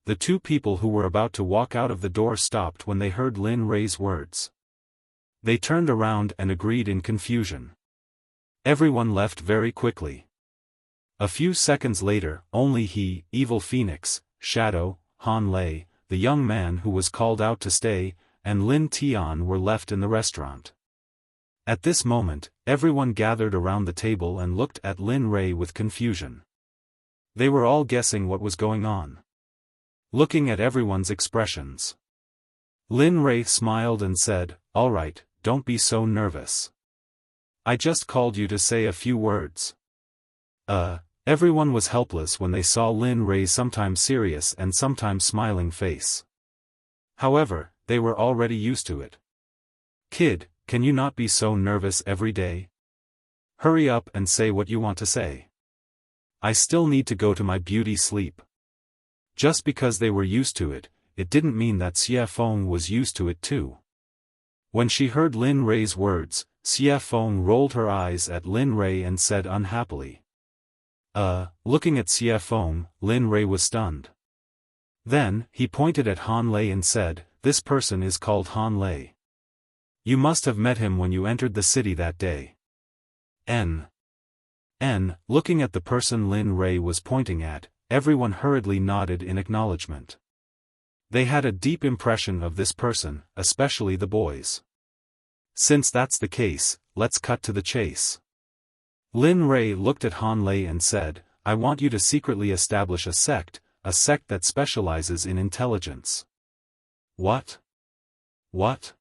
The two people who were about to walk out of the door stopped when they heard Lin Rui's words. They turned around and agreed in confusion. Everyone left very quickly. A few seconds later, only he, Evil Phoenix, Shadow, Han Lei, the young man who was called out to stay, and Lin Tian were left in the restaurant. At this moment, everyone gathered around the table and looked at Lin Rui with confusion. They were all guessing what was going on. Looking at everyone's expressions, Lin Rui smiled and said, "All right, don't be so nervous. I just called you to say a few words." Everyone was helpless when they saw Lin Rui's sometimes serious and sometimes smiling face. However, they were already used to it. "Kid, can you not be so nervous every day? Hurry up and say what you want to say. I still need to go to my beauty sleep." Just because they were used to it, it didn't mean that Xiaofan was used to it too. When she heard Lin Rui's words, Xiaofan rolled her eyes at Lin Rui and said unhappily. Looking at Xiaofan, Lin Rui was stunned. Then, he pointed at Han Lei and said, "This person is called Han Lei. You must have met him when you entered the city that day." Looking at the person Lin Rui was pointing at, everyone hurriedly nodded in acknowledgement. They had a deep impression of this person, especially the boys. Since that's the case, let's cut to the chase. Lin Rui looked at Han Lei and said, "I want you to secretly establish a sect that specializes in intelligence." What? What?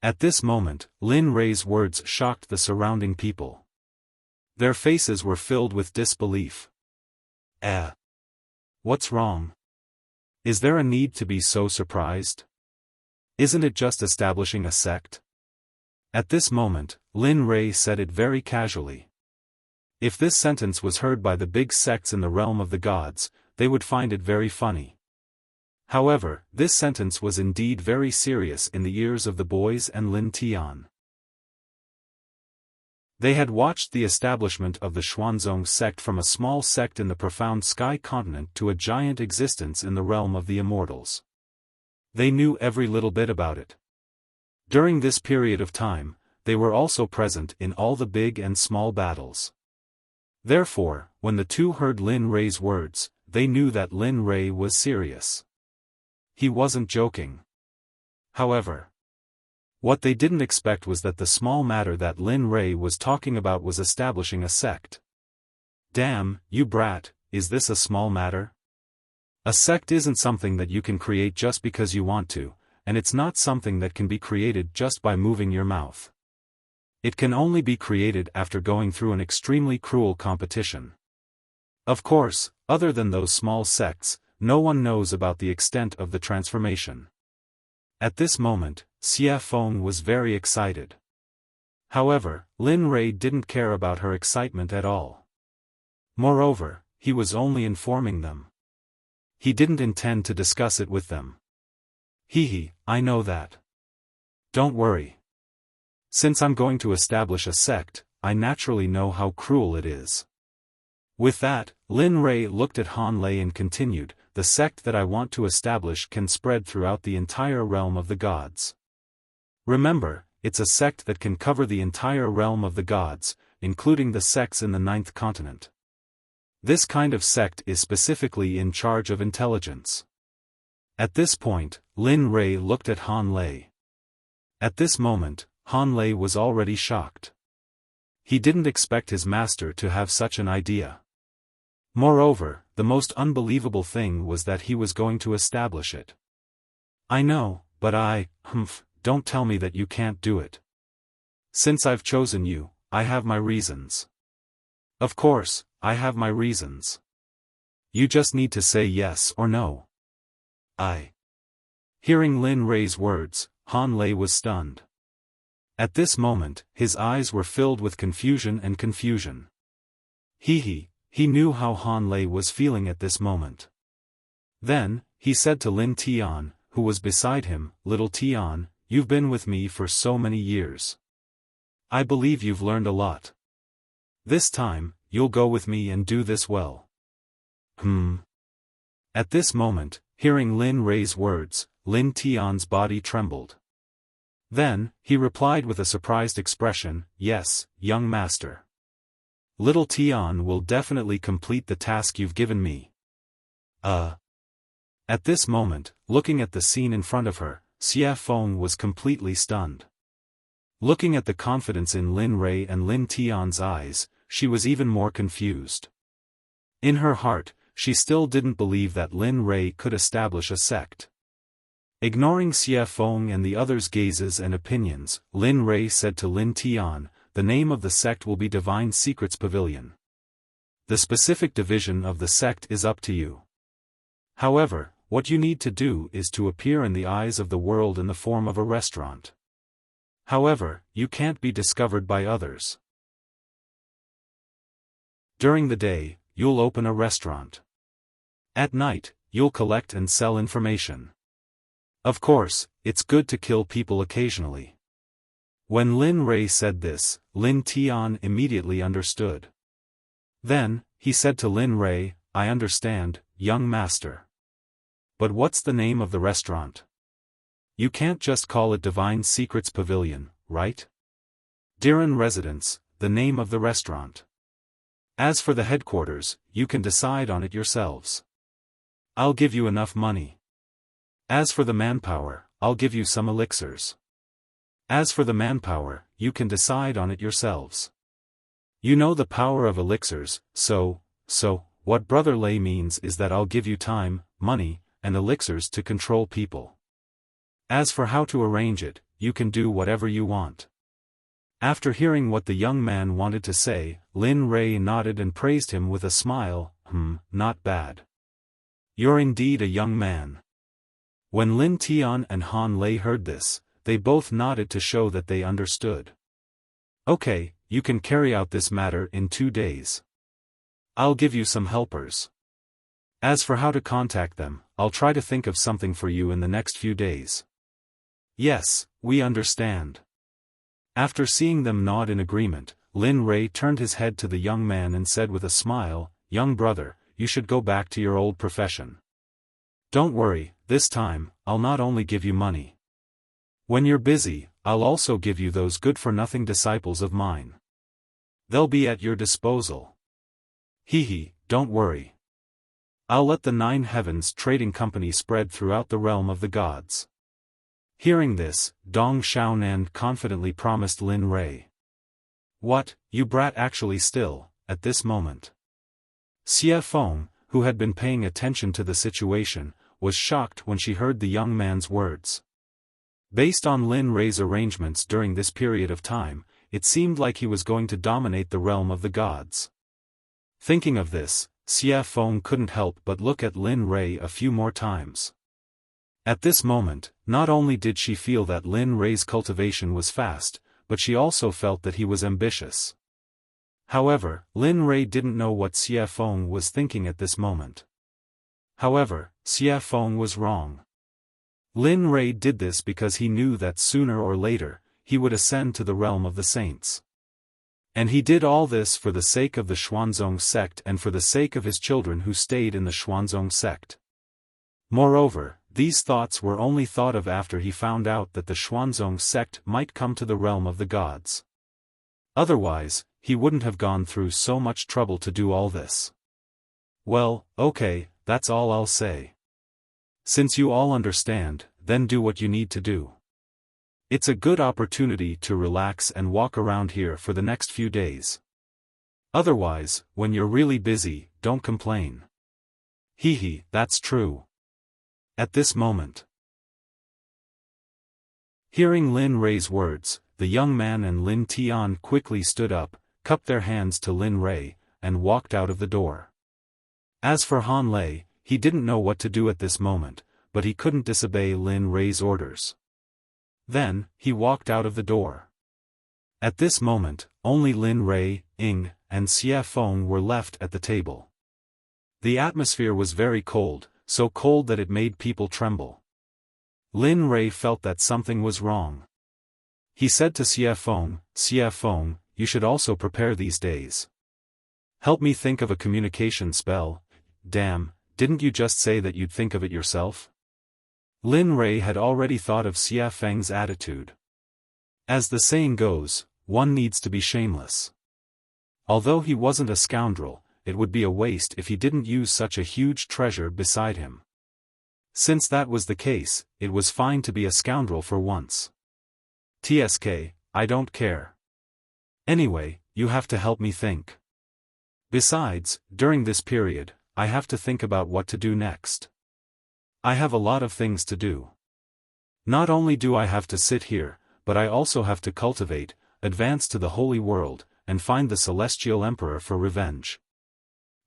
At this moment, Lin Rui's words shocked the surrounding people. Their faces were filled with disbelief. What's wrong? Is there a need to be so surprised? Isn't it just establishing a sect? At this moment, Lin Rui said it very casually. If this sentence was heard by the big sects in the realm of the gods, they would find it very funny. However, this sentence was indeed very serious in the ears of the boys and Lin Tian. They had watched the establishment of the Xuanzong sect from a small sect in the profound sky continent to a giant existence in the realm of the immortals. They knew every little bit about it. During this period of time, they were also present in all the big and small battles. Therefore, when the two heard Lin Rui's words, they knew that Lin Rui was serious. He wasn't joking. However, what they didn't expect was that the small matter that Lin Rui was talking about was establishing a sect. "Damn, you brat, is this a small matter? A sect isn't something that you can create just because you want to, and it's not something that can be created just by moving your mouth. It can only be created after going through an extremely cruel competition. Of course, other than those small sects, no one knows about the extent of the transformation." At this moment, Xiaofan was very excited. However, Lin Rui didn't care about her excitement at all. Moreover, he was only informing them. He didn't intend to discuss it with them. I know that. Don't worry. Since I'm going to establish a sect, I naturally know how cruel it is." With that, Lin Rui looked at Han Lei and continued, "The sect that I want to establish can spread throughout the entire realm of the gods. Remember, it's a sect that can cover the entire realm of the gods, including the sects in the 9th continent. This kind of sect is specifically in charge of intelligence." At this point, Lin Rui looked at Han Lei. At this moment, Han Lei was already shocked. He didn't expect his master to have such an idea. Moreover, the most unbelievable thing was that he was going to establish it. I know, but don't tell me that you can't do it. Since I've chosen you, I have my reasons. Of course, I have my reasons. You just need to say yes or no. Hearing Lin Rei's words, Han Lei was stunned. At this moment, his eyes were filled with confusion and confusion. He knew how Han Lei was feeling at this moment. Then, he said to Lin Tian, who was beside him, "Little Tian, you've been with me for so many years. I believe you've learned a lot. This time, you'll go with me and do this well." At this moment, hearing Lin Rei's words, Lin Tian's body trembled. Then, he replied with a surprised expression, "Yes, young master. Little Tian will definitely complete the task you've given me." At this moment, looking at the scene in front of her, Xiaofan was completely stunned. Looking at the confidence in Lin Rei and Lin Tian's eyes, she was even more confused. In her heart, she still didn't believe that Lin Rei could establish a sect. Ignoring Xiaofan and the others' gazes and opinions, Lin Rei said to Lin Tian, "The name of the sect will be Divine Secrets Pavilion. The specific division of the sect is up to you. However, what you need to do is to appear in the eyes of the world in the form of a restaurant. However, you can't be discovered by others. During the day, you'll open a restaurant. At night, you'll collect and sell information. Of course, it's good to kill people occasionally." When Lin Rei said this, Lin Tian immediately understood. Then, he said to Lin Rei, "I understand, young master. But what's the name of the restaurant? You can't just call it Divine Secrets Pavilion, right? Diran Residence, the name of the restaurant. As for the headquarters, you can decide on it yourselves. I'll give you enough money. As for the manpower, I'll give you some elixirs. As for the manpower, you can decide on it yourselves. You know the power of elixirs, so, what Brother Lei means is that I'll give you time, money, and elixirs to control people. As for how to arrange it, you can do whatever you want." After hearing what the young man wanted to say, Lin Rei nodded and praised him with a smile. Not bad. You're indeed a young man." When Lin Tian and Han Lei heard this, they both nodded to show that they understood. "Okay, you can carry out this matter in 2 days. I'll give you some helpers. As for how to contact them, I'll try to think of something for you in the next few days." "Yes, we understand." After seeing them nod in agreement, Lin Rei turned his head to the young man and said with a smile, "Young brother, you should go back to your old profession. Don't worry, this time, I'll not only give you money. When you're busy, I'll also give you those good-for-nothing disciples of mine. They'll be at your disposal. Don't worry. I'll let the 9 Heavens Trading Company spread throughout the realm of the gods." Hearing this, Dong Xiaonan confidently promised Lin Rei. "What, you brat actually still, at this moment?" Xiaofan, who had been paying attention to the situation, was shocked when she heard the young man's words. Based on Lin Rei's arrangements during this period of time, it seemed like he was going to dominate the realm of the gods. Thinking of this, Xiaofan couldn't help but look at Lin Rei a few more times. At this moment, not only did she feel that Lin Rei's cultivation was fast, but she also felt that he was ambitious. However, Lin Rei didn't know what Xiaofan was thinking at this moment. However, Xiaofan was wrong. Lin Rei did this because he knew that sooner or later, he would ascend to the realm of the saints. And he did all this for the sake of the Xuanzong sect and for the sake of his children who stayed in the Xuanzong sect. Moreover, these thoughts were only thought of after he found out that the Xuanzong sect might come to the realm of the gods. Otherwise, he wouldn't have gone through so much trouble to do all this. Well, okay, that's all I'll say. Since you all understand, then do what you need to do. It's a good opportunity to relax and walk around here for the next few days. Otherwise, when you're really busy, don't complain. Hee, that's true. At this moment. Hearing Lin Rei's words, the young man and Lin Tian quickly stood up, cupped their hands to Lin Rei, and walked out of the door. As for Han Lei, he didn't know what to do at this moment, but he couldn't disobey Lin Rei's orders. Then, he walked out of the door. At this moment, only Lin Rei, Ying, and Xiaofan were left at the table. The atmosphere was very cold, so cold that it made people tremble. Lin Rei felt that something was wrong. He said to Xiaofan, you should also prepare these days. Help me think of a communication spell. Damn, didn't you just say that you'd think of it yourself? Lin Rei had already thought of Xiaofang's attitude. As the saying goes, one needs to be shameless. Although he wasn't a scoundrel, it would be a waste if he didn't use such a huge treasure beside him. Since that was the case, it was fine to be a scoundrel for once. TSK, I don't care. Anyway, you have to help me think. Besides, during this period, I have to think about what to do next. I have a lot of things to do. Not only do I have to sit here, but I also have to cultivate, advance to the holy world, and find the celestial emperor for revenge.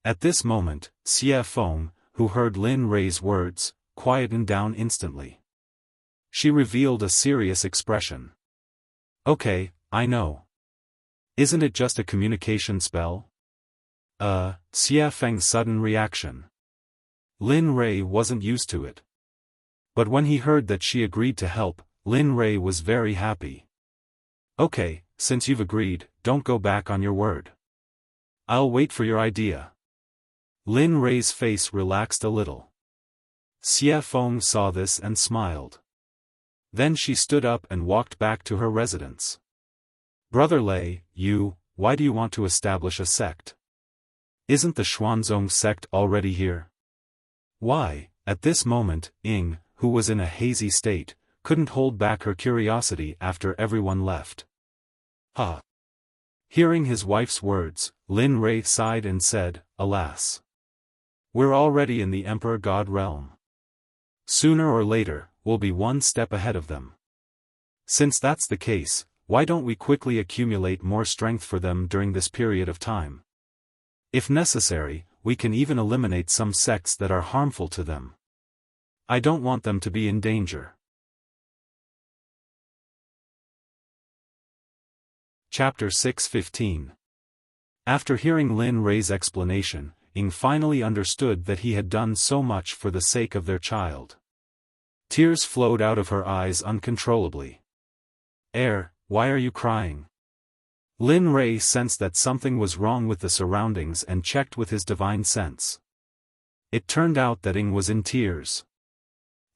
At this moment, Xiaofan, who heard Lin Rei's words, quietened down instantly. She revealed a serious expression. Okay, I know. Isn't it just a communication spell? Xiaofang's sudden reaction. Lin Rei wasn't used to it. But when he heard that she agreed to help, Lin Rei was very happy. Okay, since you've agreed, don't go back on your word. I'll wait for your idea. Lin Rei's face relaxed a little. Xiaofan saw this and smiled. Then she stood up and walked back to her residence. Brother Lei, why do you want to establish a sect? Isn't the Xuanzong sect already here? Why? At this moment, Ying, who was in a hazy state, couldn't hold back her curiosity after everyone left. Hearing his wife's words, Lin Rei sighed and said, alas. We're already in the Emperor God realm. Sooner or later, we'll be one step ahead of them. Since that's the case, why don't we quickly accumulate more strength for them during this period of time? If necessary, we can even eliminate some sects that are harmful to them. I don't want them to be in danger. Chapter 6:15. After hearing Lin Rei's explanation, Ying finally understood that he had done so much for the sake of their child. Tears flowed out of her eyes uncontrollably. Why are you crying? Lin Rei sensed that something was wrong with the surroundings and checked with his divine sense. It turned out that Ying was in tears.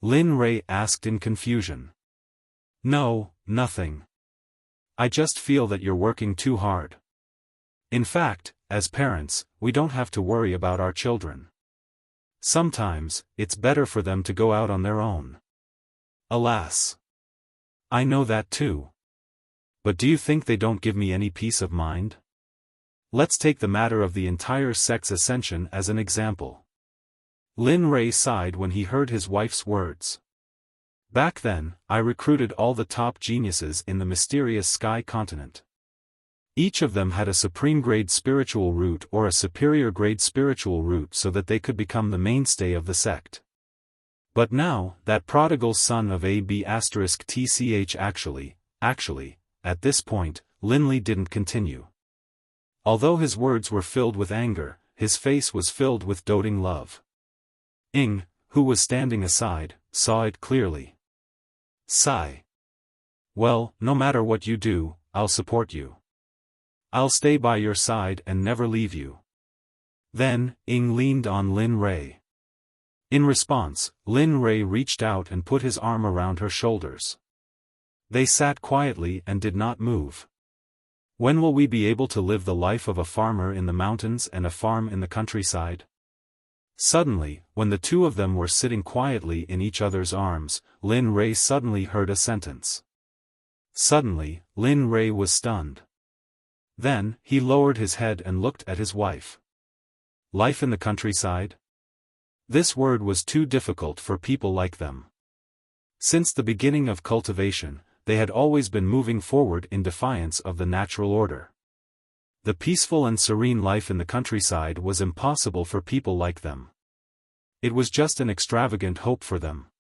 Lin Rei asked in confusion. No, nothing. I just feel that you're working too hard. In fact, as parents, we don't have to worry about our children. Sometimes, it's better for them to go out on their own. Alas. I know that too. But do you think they don't give me any peace of mind? Let's take the matter of the entire sect's ascension as an example. Lin Rei sighed when he heard his wife's words. Back then, I recruited all the top geniuses in the mysterious Sky Continent. Each of them had a supreme grade spiritual root or a superior grade spiritual root so that they could become the mainstay of the sect. But now, that prodigal son of AB*TCH actually, at this point, Lin Li didn't continue. Although his words were filled with anger, his face was filled with doting love. Ying, who was standing aside, saw it clearly. Sigh. Well, no matter what you do, I'll support you. I'll stay by your side and never leave you. Then, Ying leaned on Lin Rei. In response, Lin Rei reached out and put his arm around her shoulders. They sat quietly and did not move. When will we be able to live the life of a farmer in the mountains and a farm in the countryside? Suddenly, when the two of them were sitting quietly in each other's arms, Lin Rei suddenly heard a sentence. Suddenly, Lin Rei was stunned. Then, he lowered his head and looked at his wife. Life in the countryside? This word was too difficult for people like them. Since the beginning of cultivation, they had always been moving forward in defiance of the natural order. The peaceful and serene life in the countryside was impossible for people like them. It was just an extravagant hope for them.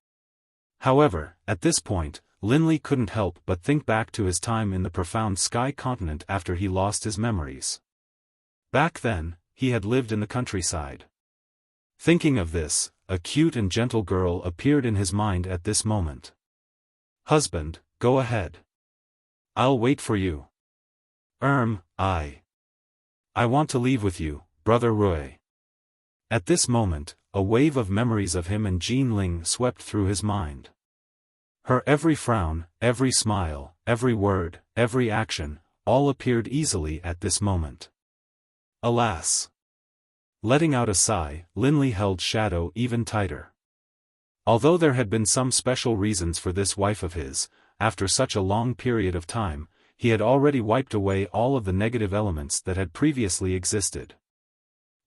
However, at this point, Linley couldn't help but think back to his time in the profound sky continent after he lost his memories. Back then, he had lived in the countryside. Thinking of this, a cute and gentle girl appeared in his mind at this moment. "Husband, go ahead. I'll wait for you." I want to leave with you, Brother Rui." At this moment, a wave of memories of him and Jean Ling swept through his mind. Her every frown, every smile, every word, every action, all appeared easily at this moment. Alas! Letting out a sigh, Linley held Shadow even tighter. Although there had been some special reasons for this wife of his, after such a long period of time, he had already wiped away all of the negative elements that had previously existed.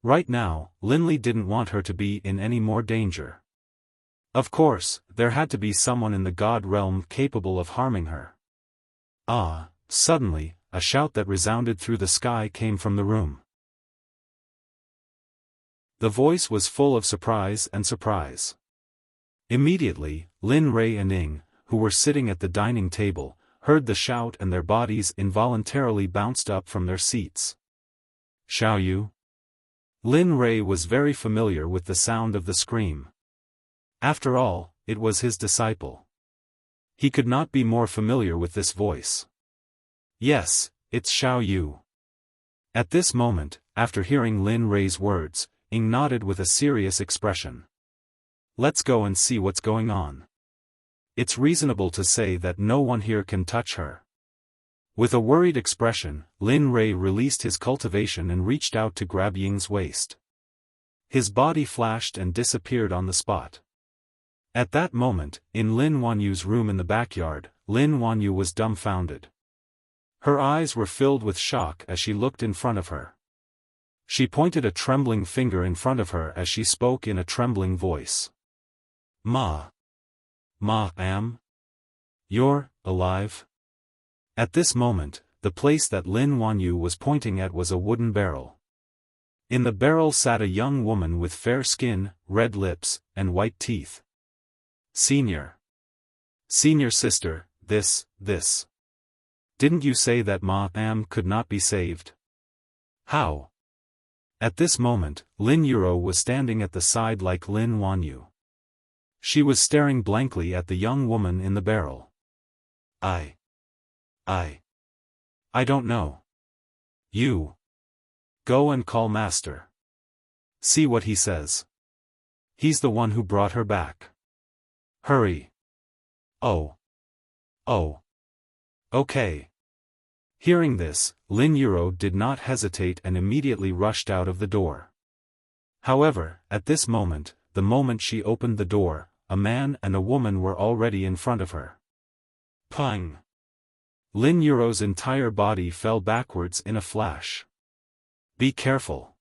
Right now, Linley didn't want her to be in any more danger. Of course, there had to be someone in the god realm capable of harming her. Suddenly, a shout that resounded through the sky came from the room. The voice was full of surprise and surprise. Immediately, Lin Rui and Ing, who were sitting at the dining table, heard the shout and their bodies involuntarily bounced up from their seats. "Xiao Yu?" Lin Rui was very familiar with the sound of the scream. After all, it was his disciple. He could not be more familiar with this voice. "Yes, it's Xiao Yu." At this moment, after hearing Lin Rui's words, Ing nodded with a serious expression. "Let's go and see what's going on. It's reasonable to say that no one here can touch her." With a worried expression, Lin Rui released his cultivation and reached out to grab Ying's waist. His body flashed and disappeared on the spot. At that moment, in Lin Wanyu's room in the backyard, Lin Wanyu was dumbfounded. Her eyes were filled with shock as she looked in front of her. She pointed a trembling finger in front of her as she spoke in a trembling voice. Am? You're alive?" At this moment, the place that Lin Wanyu was pointing at was a wooden barrel. In the barrel sat a young woman with fair skin, red lips, and white teeth. Senior sister, this. Didn't you say that Am could not be saved? How? At this moment, Lin Yuro was standing at the side like Lin Wanyu. She was staring blankly at the young woman in the barrel. I don't know. You. Go and call Master. See what he says. He's the one who brought her back. Hurry. Oh. Okay. Hearing this, Lin Yuro did not hesitate and immediately rushed out of the door. However, at this moment, the moment she opened the door, a man and a woman were already in front of her. Pang! Lin Yuro's entire body fell backwards in a flash. Be careful.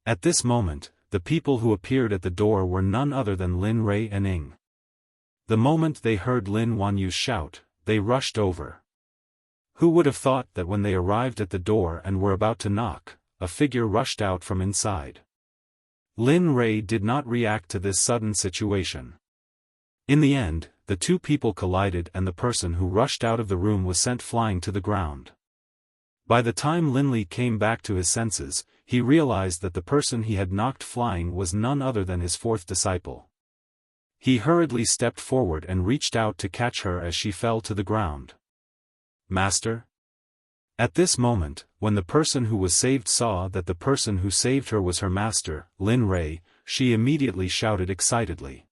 At this moment, the people who appeared at the door were none other than Lin Rui and Ing. The moment they heard Lin Wanyu's shout, they rushed over. Who would have thought that when they arrived at the door and were about to knock, a figure rushed out from inside. Lin Rui did not react to this sudden situation. In the end, the two people collided and the person who rushed out of the room was sent flying to the ground. By the time Linley came back to his senses, he realized that the person he had knocked flying was none other than his fourth disciple. He hurriedly stepped forward and reached out to catch her as she fell to the ground. Master? At this moment, when the person who was saved saw that the person who saved her was her master, Lin Rui, she immediately shouted excitedly.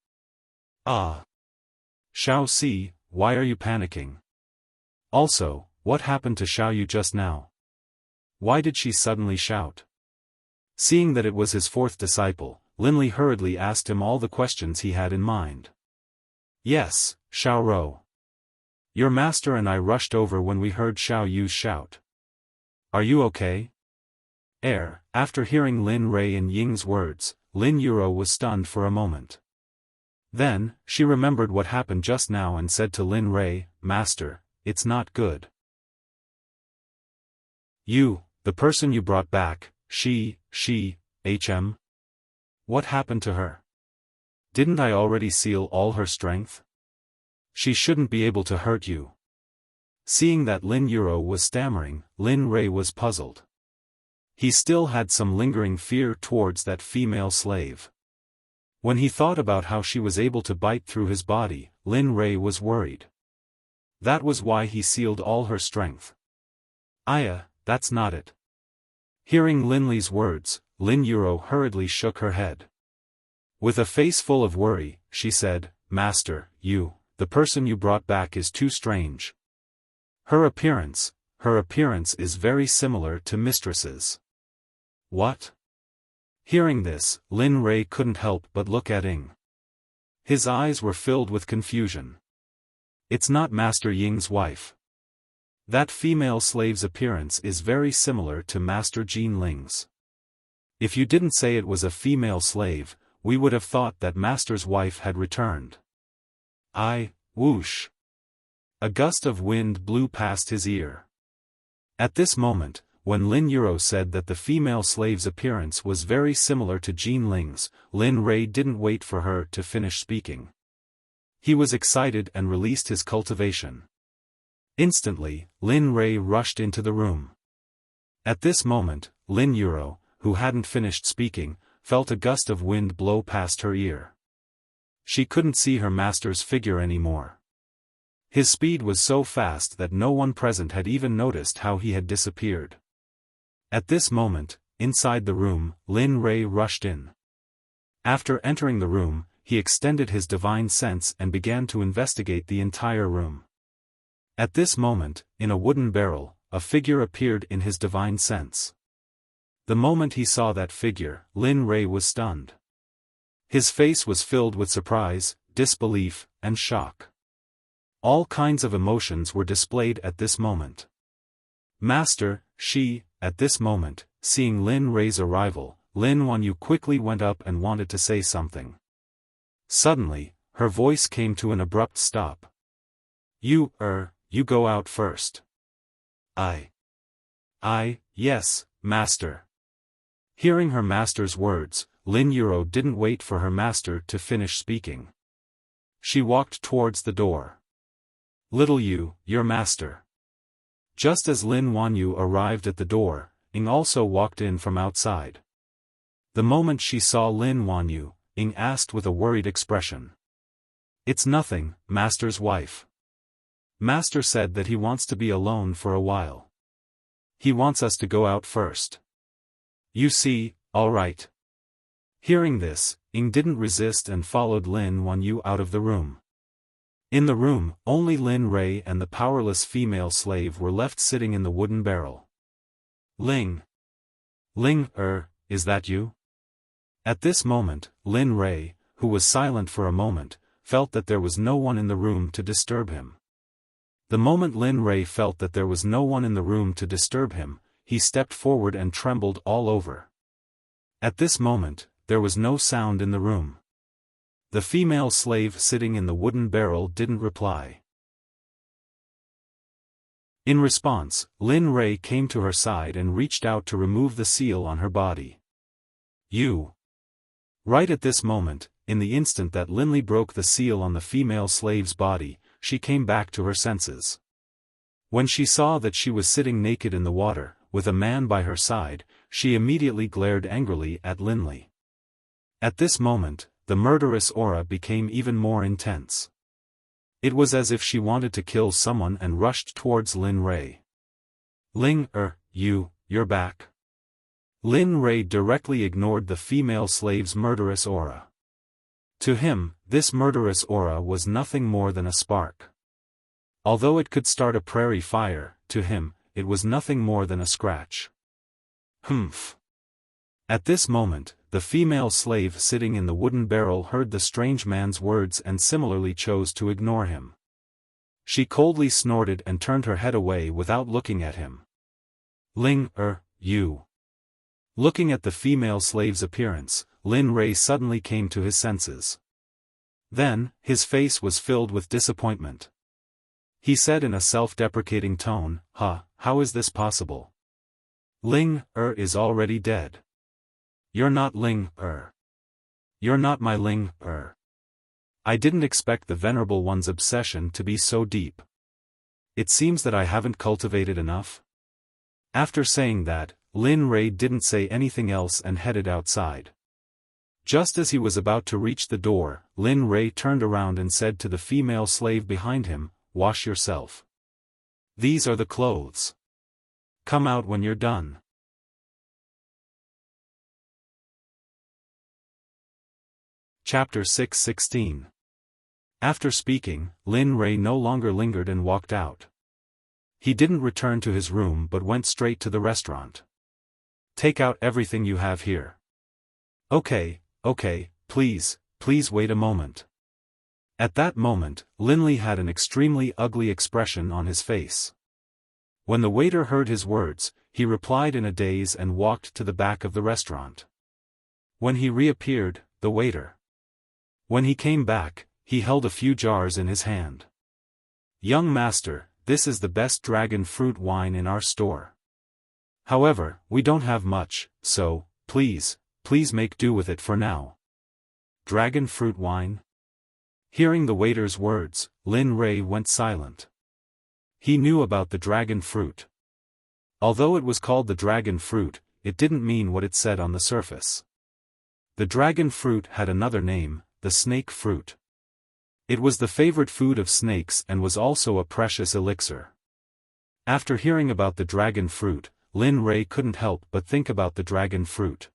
Xiao Si, why are you panicking? Also, what happened to Xiao Yu just now? Why did she suddenly shout? Seeing that it was his fourth disciple, Linley hurriedly asked him all the questions he had in mind. Yes, Xiao Rou. Your master and I rushed over when we heard Xiao Yu's shout. Are you okay? After hearing Lin Rei and Ying's words, Lin Yuro was stunned for a moment. Then, she remembered what happened just now and said to Lin Rei, "Master, it's not good. The person you brought back, hm? What happened to her? Didn't I already seal all her strength? She shouldn't be able to hurt you." Seeing that Lin Yuro was stammering, Lin Rei was puzzled. He still had some lingering fear towards that female slave. When he thought about how she was able to bite through his body, Lin Rei was worried. That was why he sealed all her strength. That's not it. Hearing Lin Li's words, Lin Yuro hurriedly shook her head. With a face full of worry, she said, "Master, the person you brought back is too strange. Her appearance is very similar to mistress's." What? Hearing this, Lin Rei couldn't help but look at Ying. His eyes were filled with confusion. It's not Master Ying's wife. That female slave's appearance is very similar to Master Jin Ling's. If you didn't say it was a female slave, we would have thought that Master's wife had returned. Whoosh! A gust of wind blew past his ear. At this moment, when Lin Yuro said that the female slave's appearance was very similar to Jin Ling's, Lin Rei didn't wait for her to finish speaking. He was excited and released his cultivation. Instantly, Lin Rei rushed into the room. At this moment, Lin Yuro, who hadn't finished speaking, felt a gust of wind blow past her ear. She couldn't see her master's figure anymore. His speed was so fast that no one present had even noticed how he had disappeared. At this moment, inside the room, Lin Rei rushed in. After entering the room, he extended his divine sense and began to investigate the entire room. At this moment, in a wooden barrel, a figure appeared in his divine sense. The moment he saw that figure, Lin Rei was stunned. His face was filled with surprise, disbelief, and shock. All kinds of emotions were displayed at this moment. "Master, at this moment, seeing Lin Rei's arrival, Lin Wanyu quickly went up and wanted to say something. Suddenly, her voice came to an abrupt stop. You go out first." Yes, master." Hearing her master's words, Lin Yuro didn't wait for her master to finish speaking. She walked towards the door. "Little your master." Just as Lin Wanyu arrived at the door, Ying also walked in from outside. The moment she saw Lin Wanyu, Ying asked with a worried expression. "It's nothing, master's wife. Master said that he wants to be alone for a while. He wants us to go out first. You see, all right." Hearing this, Ying didn't resist and followed Lin Wanyu out of the room. In the room, only Lin Rei and the powerless female slave were left sitting in the wooden barrel. Ling, is that you?" At this moment, Lin Rei, who was silent for a moment, felt that there was no one in the room to disturb him. The moment Lin Rei felt that there was no one in the room to disturb him, he stepped forward and trembled all over. At this moment, there was no sound in the room. The female slave sitting in the wooden barrel didn't reply. In response, Lin Rei came to her side and reached out to remove the seal on her body. Right at this moment, in the instant that Lin Li broke the seal on the female slave's body, she came back to her senses. When she saw that she was sitting naked in the water, with a man by her side, she immediately glared angrily at Lin Li. At this moment, the murderous aura became even more intense. It was as if she wanted to kill someone and rushed towards Lin Rei. You're back. Lin Rei directly ignored the female slave's murderous aura. To him, this murderous aura was nothing more than a spark. Although it could start a prairie fire, to him, it was nothing more than a scratch. Humph. At this moment, the female slave sitting in the wooden barrel heard the strange man's words and similarly chose to ignore him. She coldly snorted and turned her head away without looking at him. You. Looking at the female slave's appearance, Lin Rei suddenly came to his senses. Then, his face was filled with disappointment. He said in a self-deprecating tone, how is this possible? Ling is already dead. You're not Ling You're not my Ling I didn't expect the Venerable One's obsession to be so deep. It seems that I haven't cultivated enough. After saying that, Lin Rei didn't say anything else and headed outside. Just as he was about to reach the door, Lin Rei turned around and said to the female slave behind him, "Wash yourself. These are the clothes. Come out when you're done." Chapter 6:16. After speaking, Lin Rei no longer lingered and walked out. He didn't return to his room but went straight to the restaurant. "Take out everything you have here." Okay, please wait a moment." At that moment, Linley had an extremely ugly expression on his face. When the waiter heard his words, he replied in a daze and walked to the back of the restaurant. When he reappeared, when he came back, he held a few jars in his hand. "Young master, this is the best dragon fruit wine in our store. However, we don't have much, so, please make do with it for now." Dragon fruit wine? Hearing the waiter's words, Lin Rei went silent. He knew about the dragon fruit. Although it was called the dragon fruit, it didn't mean what it said on the surface. The dragon fruit had another name, the snake fruit. It was the favorite food of snakes and was also a precious elixir. After hearing about the dragon fruit, Lin Rei couldn't help but think about the dragon fruit.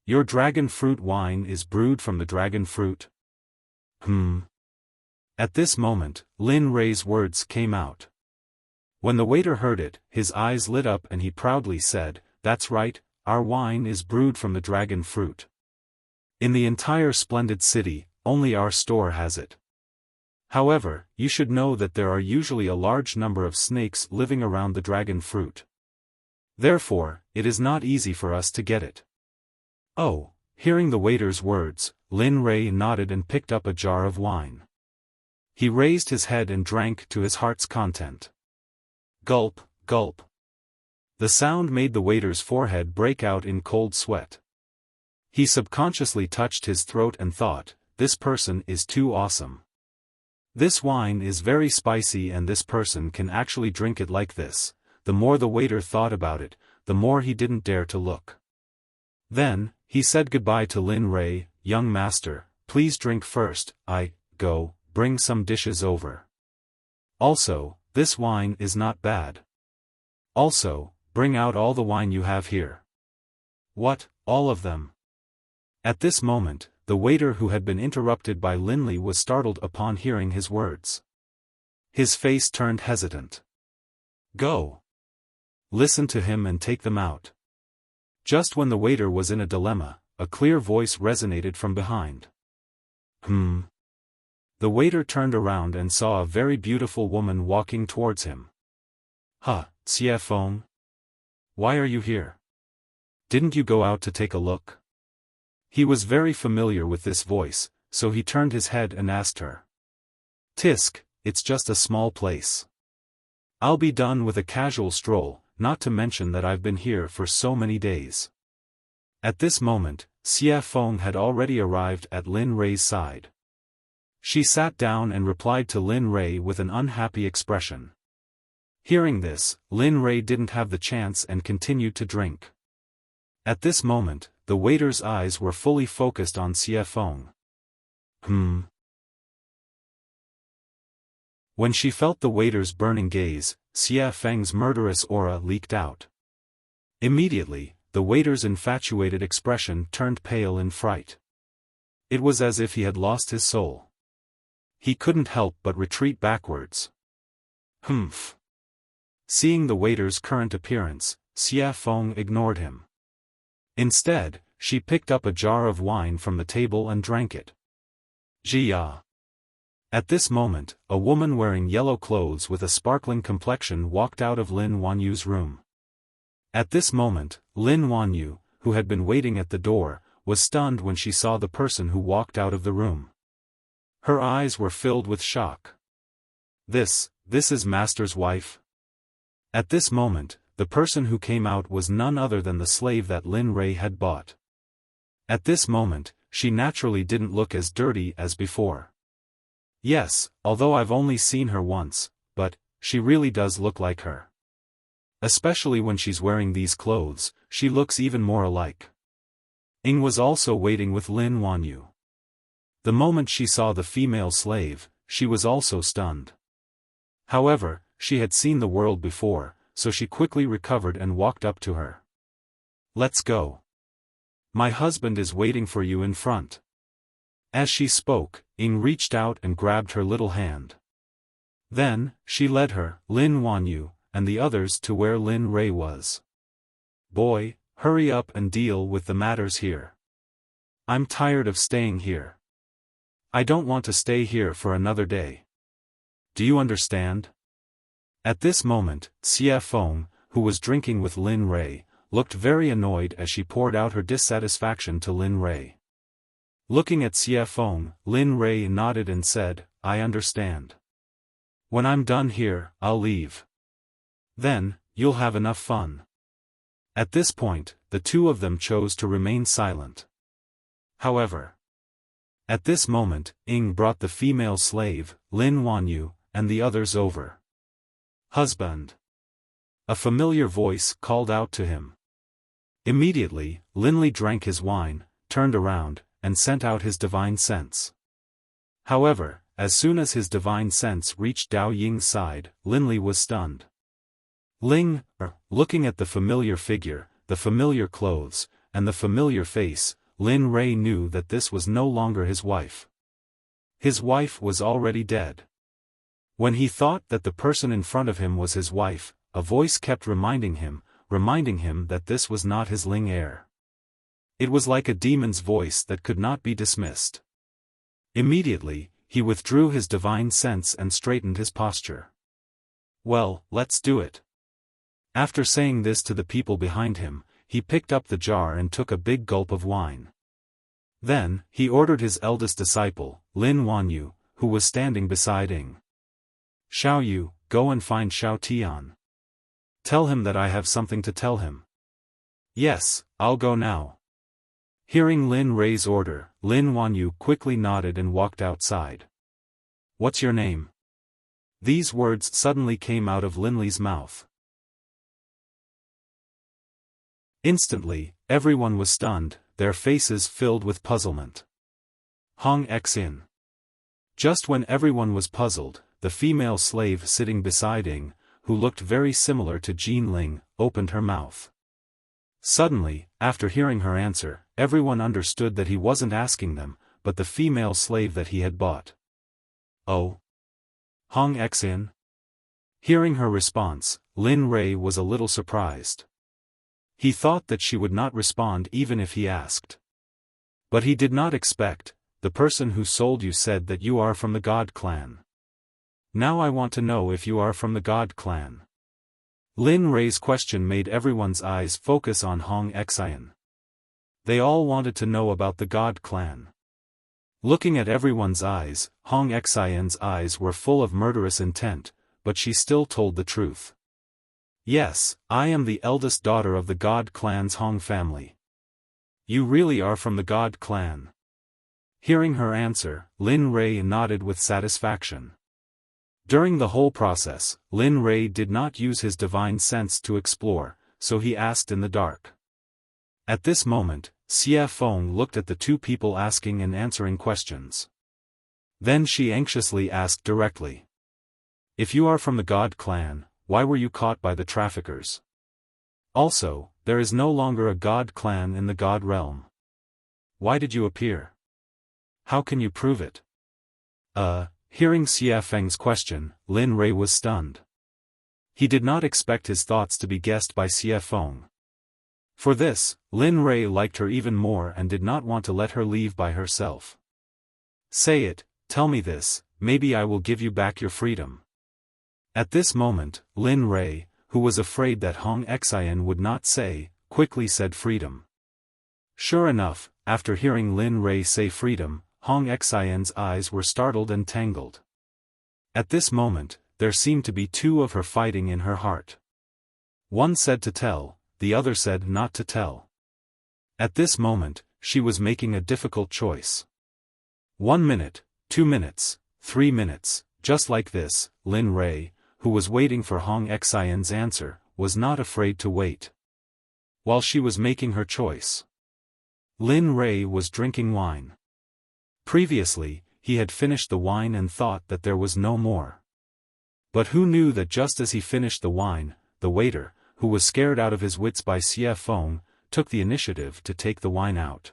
"Your dragon fruit wine is brewed from the dragon fruit?" At this moment, Lin Rei's words came out. When the waiter heard it, his eyes lit up and he proudly said, "That's right, our wine is brewed from the dragon fruit. In the entire splendid city, only our store has it. However, you should know that there are usually a large number of snakes living around the dragon fruit. Therefore, it is not easy for us to get it." Oh, hearing the waiter's words, Lin Rei nodded and picked up a jar of wine. He raised his head and drank to his heart's content. Gulp, gulp. The sound made the waiter's forehead break out in cold sweat. He subconsciously touched his throat and thought, "This person is too awesome. This wine is very spicy and this person can actually drink it like this." The more the waiter thought about it, the more he didn't dare to look. Then, he said goodbye to Lin Rei. "Young master, please drink first, go, bring some dishes over. Also, this wine is not bad. Also, bring out all the wine you have here." "What, all of them?" At this moment, the waiter who had been interrupted by Linley was startled upon hearing his words. His face turned hesitant. "Go. Listen to him and take them out." Just when the waiter was in a dilemma, a clear voice resonated from behind. The waiter turned around and saw a very beautiful woman walking towards him. Xiaofan? Why are you here? Didn't you go out to take a look?" He was very familiar with this voice, so he turned his head and asked her. "Tisk, it's just a small place. I'll be done with a casual stroll, not to mention that I've been here for so many days." At this moment, Xiaofan had already arrived at Lin Rei's side. She sat down and replied to Lin Rei with an unhappy expression. Hearing this, Lin Rei didn't have the chance and continued to drink. At this moment, the waiter's eyes were fully focused on Xiaofan. When she felt the waiter's burning gaze, Xiaofang's murderous aura leaked out. Immediately, the waiter's infatuated expression turned pale in fright. It was as if he had lost his soul. He couldn't help but retreat backwards. Seeing the waiter's current appearance, Xiaofan ignored him. Instead, she picked up a jar of wine from the table and drank it. Jia. At this moment, a woman wearing yellow clothes with a sparkling complexion walked out of Lin Wanyu's room. At this moment, Lin Wanyu, who had been waiting at the door, was stunned when she saw the person who walked out of the room. Her eyes were filled with shock. This is Master's wife? At this moment, the person who came out was none other than the slave that Lin Rei had bought. At this moment, she naturally didn't look as dirty as before. Yes, although I've only seen her once, but she really does look like her. Especially when she's wearing these clothes, she looks even more alike. Ying was also waiting with Lin Wanyu. The moment she saw the female slave, she was also stunned. However, she had seen the world before, so she quickly recovered and walked up to her. "Let's go. My husband is waiting for you in front." As she spoke, Ying reached out and grabbed her little hand. Then, she led her, Lin Wanyu, and the others to where Lin Rei was. "Boy, hurry up and deal with the matters here. I'm tired of staying here. I don't want to stay here for another day. Do you understand?" At this moment, Xiaofan, who was drinking with Lin Rei, looked very annoyed as she poured out her dissatisfaction to Lin Rei. Looking at Xiaofan, Lin Rei nodded and said, "I understand. When I'm done here, I'll leave. Then, you'll have enough fun." At this point, the two of them chose to remain silent. However, at this moment, Ying brought the female slave, Lin Wanyu, and the others over. "Husband." A familiar voice called out to him. Immediately, Linli drank his wine, turned around, and sent out his divine sense. However, as soon as his divine sense reached Dao Ying's side, Linli was stunned. Looking at the familiar figure, the familiar clothes, and the familiar face, Lin Rei knew that this was no longer his wife. His wife was already dead. When he thought that the person in front of him was his wife, a voice kept reminding him that this was not his Ling heir. It was like a demon's voice that could not be dismissed. Immediately, he withdrew his divine sense and straightened his posture. "Well, let's do it." After saying this to the people behind him, he picked up the jar and took a big gulp of wine. Then, he ordered his eldest disciple, Lin Wanyu, who was standing beside Ying. "Xiao Yu, go and find Xiao Tian. Tell him that I have something to tell him." "Yes, I'll go now." Hearing Lin Rei's order, Lin Wanyu quickly nodded and walked outside. "What's your name?" These words suddenly came out of Linli's mouth. Instantly, everyone was stunned, their faces filled with puzzlement. Hong Xin. Just when everyone was puzzled, the female slave sitting beside Ying, who looked very similar to Jean Ling, opened her mouth. Suddenly, after hearing her answer, everyone understood that he wasn't asking them, but the female slave that he had bought. "Oh? Hong Xin?" Hearing her response, Lin Rei was a little surprised. He thought that she would not respond even if he asked. But he did not expect, "The person who sold you said that you are from the God clan. Now I want to know if you are from the God clan." Lin Rei's question made everyone's eyes focus on Hong Xin. They all wanted to know about the God clan. Looking at everyone's eyes, Hong Xin's eyes were full of murderous intent, but she still told the truth. "Yes, I am the eldest daughter of the God clan's Hong family." "You really are from the God clan?" Hearing her answer, Lin Rei nodded with satisfaction. During the whole process, Lin Rei did not use his divine sense to explore, so he asked in the dark. At this moment, Xiaofan looked at the two people asking and answering questions. Then she anxiously asked directly. "If you are from the God clan, why were you caught by the traffickers? Also, there is no longer a God clan in the God realm. Why did you appear? How can you prove it?" Hearing Xiaofeng's question, Lin Rei was stunned. He did not expect his thoughts to be guessed by Xiaofeng. For this, Lin Rei liked her even more and did not want to let her leave by herself. "Say it, tell me this, maybe I will give you back your freedom." At this moment, Lin Rei, who was afraid that Hong Xin would not say, quickly said freedom. Sure enough, after hearing Lin Rei say freedom, Hong Xian's eyes were startled and tangled. At this moment, there seemed to be two of her fighting in her heart. One said to tell, the other said not to tell. At this moment, she was making a difficult choice. 1 minute, 2 minutes, 3 minutes, just like this. Lin Rei, who was waiting for Hong Xian's answer, was not afraid to wait. While she was making her choice, Lin Rei was drinking wine. Previously, he had finished the wine and thought that there was no more. But who knew that just as he finished the wine, the waiter, who was scared out of his wits by Xiaofan, took the initiative to take the wine out.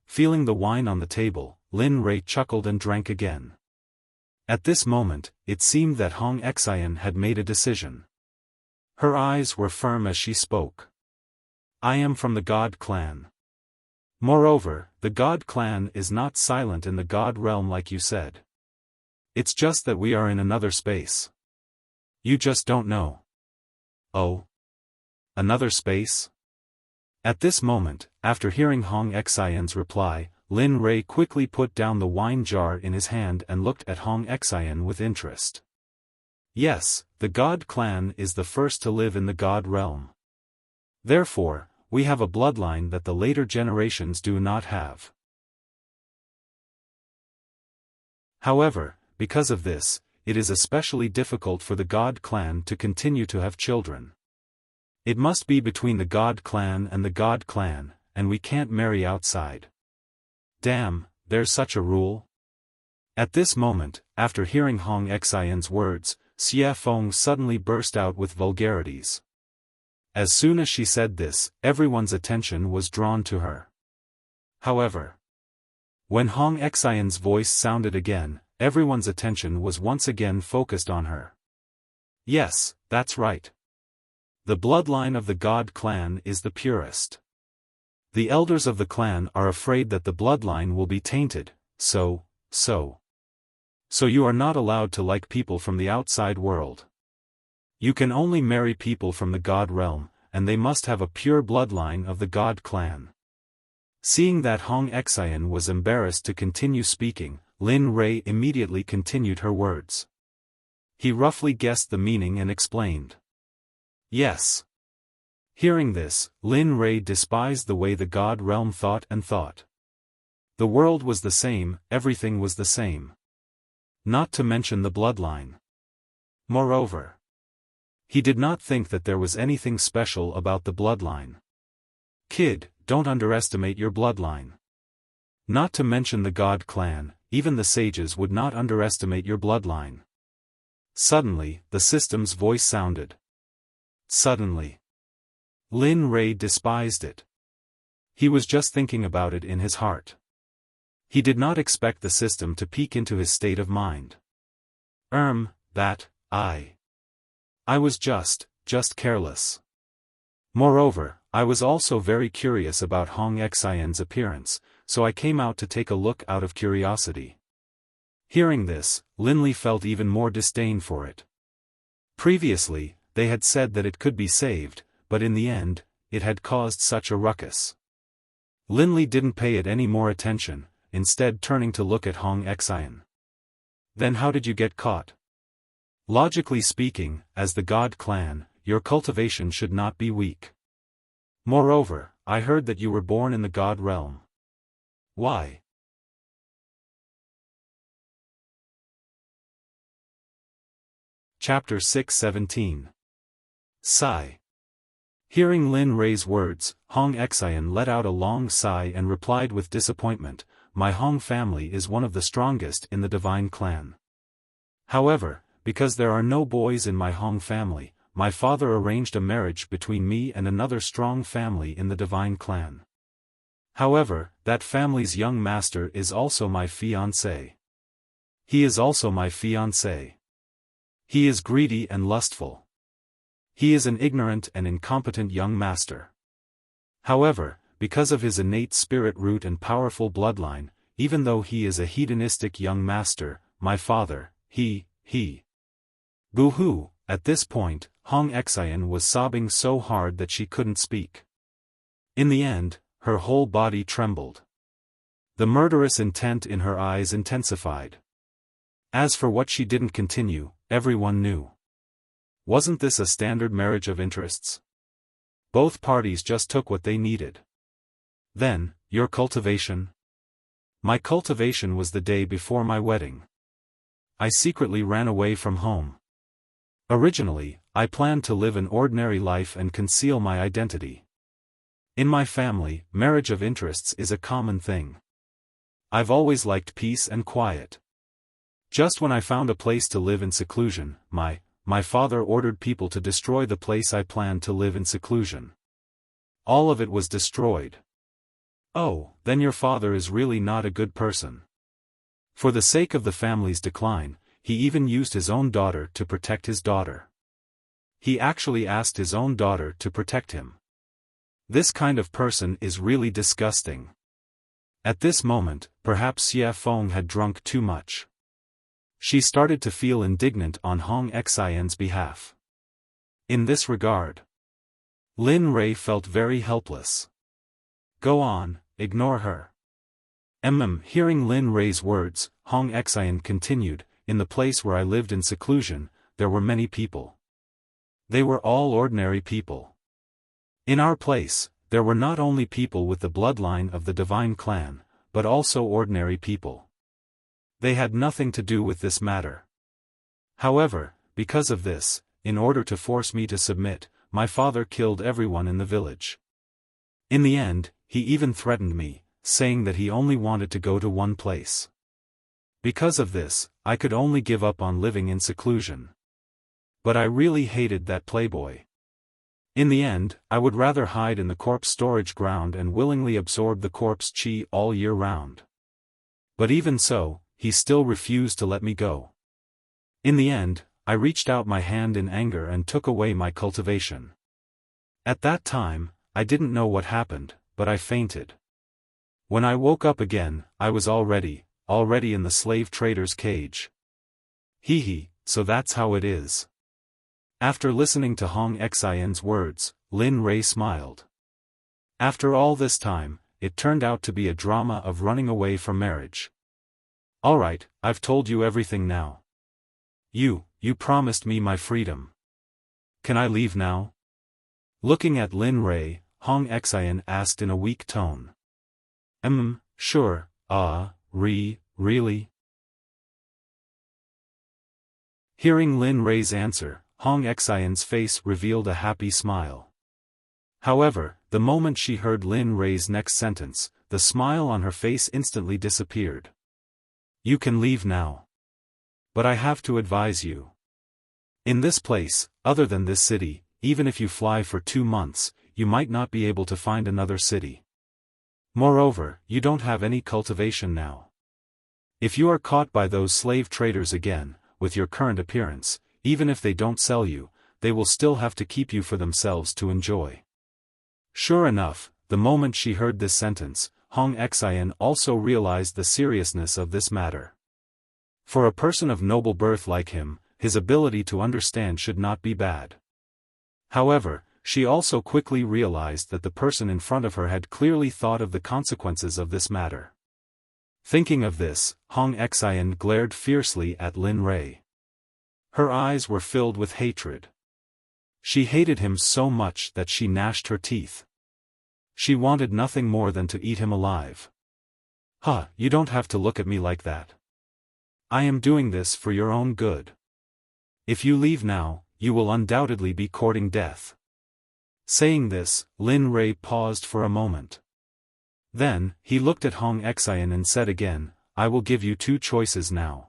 Feeling the wine on the table, Lin Rei chuckled and drank again. At this moment, it seemed that Hong Xian had made a decision. Her eyes were firm as she spoke. I am from the God clan. Moreover, the God clan is not silent in the God realm like you said. It's just that we are in another space. You just don't know. Oh? Another space? At this moment, after hearing Hong Xian's reply, Lin Rei quickly put down the wine jar in his hand and looked at Hong Xian with interest. Yes, the God clan is the first to live in the God realm. Therefore, we have a bloodline that the later generations do not have. However, because of this, it is especially difficult for the God clan to continue to have children. It must be between the God clan and the God clan, and we can't marry outside. Damn, there's such a rule? At this moment, after hearing Hong Xian's words, Xiaofan suddenly burst out with vulgarities. As soon as she said this, everyone's attention was drawn to her. However, when Hong Xian's voice sounded again, everyone's attention was once again focused on her. Yes, that's right. The bloodline of the God clan is the purest. The elders of the clan are afraid that the bloodline will be tainted, so you are not allowed to like people from the outside world. You can only marry people from the God realm, and they must have a pure bloodline of the God clan. Seeing that Hong Xian was embarrassed to continue speaking, Lin Rei immediately continued her words. He roughly guessed the meaning and explained. Yes. Hearing this, Lin Rei despised the way the God realm thought. The world was the same, everything was the same. Not to mention the bloodline. Moreover, he did not think that there was anything special about the bloodline. Kid, don't underestimate your bloodline. Not to mention the God clan, even the sages would not underestimate your bloodline. Suddenly, the system's voice sounded. Suddenly. Lin Rei despised it. He was just thinking about it in his heart. He did not expect the system to peek into his state of mind. I was just careless. Moreover, I was also very curious about Hong Xian's appearance, so I came out to take a look out of curiosity. Hearing this, Lin Li felt even more disdain for it. Previously, they had said that it could be saved, but in the end, it had caused such a ruckus. Lin Li didn't pay it any more attention, instead turning to look at Hong Xian. Then how did you get caught? Logically speaking, as the God clan, your cultivation should not be weak. Moreover, I heard that you were born in the God realm. Why? Chapter 6:17. Sigh. Hearing Lin Rei's words, Hong Xian let out a long sigh and replied with disappointment, my Hong family is one of the strongest in the divine clan. However, because there are no boys in my Hong family, my father arranged a marriage between me and another strong family in the divine clan. However, that family's young master is also my fiancé. He is also my fiancé. He is greedy and lustful. He is an ignorant and incompetent young master. However, because of his innate spirit root and powerful bloodline, even though he is a hedonistic young master, my father, he. Boo-hoo, at this point, Hong Xian was sobbing so hard that she couldn't speak. In the end, her whole body trembled. The murderous intent in her eyes intensified. As for what she didn't continue, everyone knew. Wasn't this a standard marriage of interests? Both parties just took what they needed. Then, your cultivation? My cultivation was the day before my wedding. I secretly ran away from home. Originally, I planned to live an ordinary life and conceal my identity. In my family, marriage of interests is a common thing. I've always liked peace and quiet. Just when I found a place to live in seclusion, my father ordered people to destroy the place I planned to live in seclusion. All of it was destroyed. Oh, then your father is really not a good person. For the sake of the family's decline, he even used his own daughter to protect his daughter. He actually asked his own daughter to protect him. This kind of person is really disgusting. At this moment, perhaps Xiaofan had drunk too much. She started to feel indignant on Hong Xian's behalf. In this regard, Lin Rei felt very helpless. Go on, ignore her. Hearing Lin Rei's words, Hong Xian continued, in the place where I lived in seclusion, there were many people. They were all ordinary people. In our place, there were not only people with the bloodline of the divine clan, but also ordinary people. They had nothing to do with this matter. However, because of this, in order to force me to submit, my father killed everyone in the village. In the end, he even threatened me, saying that he only wanted to go to one place. Because of this, I could only give up on living in seclusion. But I really hated that playboy. In the end, I would rather hide in the corpse storage ground and willingly absorb the corpse chi all year round. But even so, he still refused to let me go. In the end, I reached out my hand in anger and took away my cultivation. At that time, I didn't know what happened, but I fainted. When I woke up again, I was already in the slave trader's cage. So that's how it is. After listening to Hong Xian's words, Lin Rei smiled. After all this time, it turned out to be a drama of running away from marriage. Alright, I've told you everything now. You promised me my freedom. Can I leave now? Looking at Lin Rei, Hong Xian asked in a weak tone. Sure, really? Hearing Lin Rei's answer, Hong Xian's face revealed a happy smile. However, the moment she heard Lin Rei's next sentence, the smile on her face instantly disappeared. You can leave now. But I have to advise you. In this place, other than this city, even if you fly for 2 months, you might not be able to find another city. Moreover, you don't have any cultivation now. If you are caught by those slave traders again, with your current appearance, even if they don't sell you, they will still have to keep you for themselves to enjoy. Sure enough, the moment she heard this sentence, Hong Xian also realized the seriousness of this matter. For a person of noble birth like him, his ability to understand should not be bad. However, she also quickly realized that the person in front of her had clearly thought of the consequences of this matter. Thinking of this, Hong Xian glared fiercely at Lin Rei. Her eyes were filled with hatred. She hated him so much that she gnashed her teeth. She wanted nothing more than to eat him alive. You don't have to look at me like that. I am doing this for your own good. If you leave now, you will undoubtedly be courting death. Saying this, Lin Rei paused for a moment. Then, he looked at Hong Xian and said again, I will give you 2 choices now.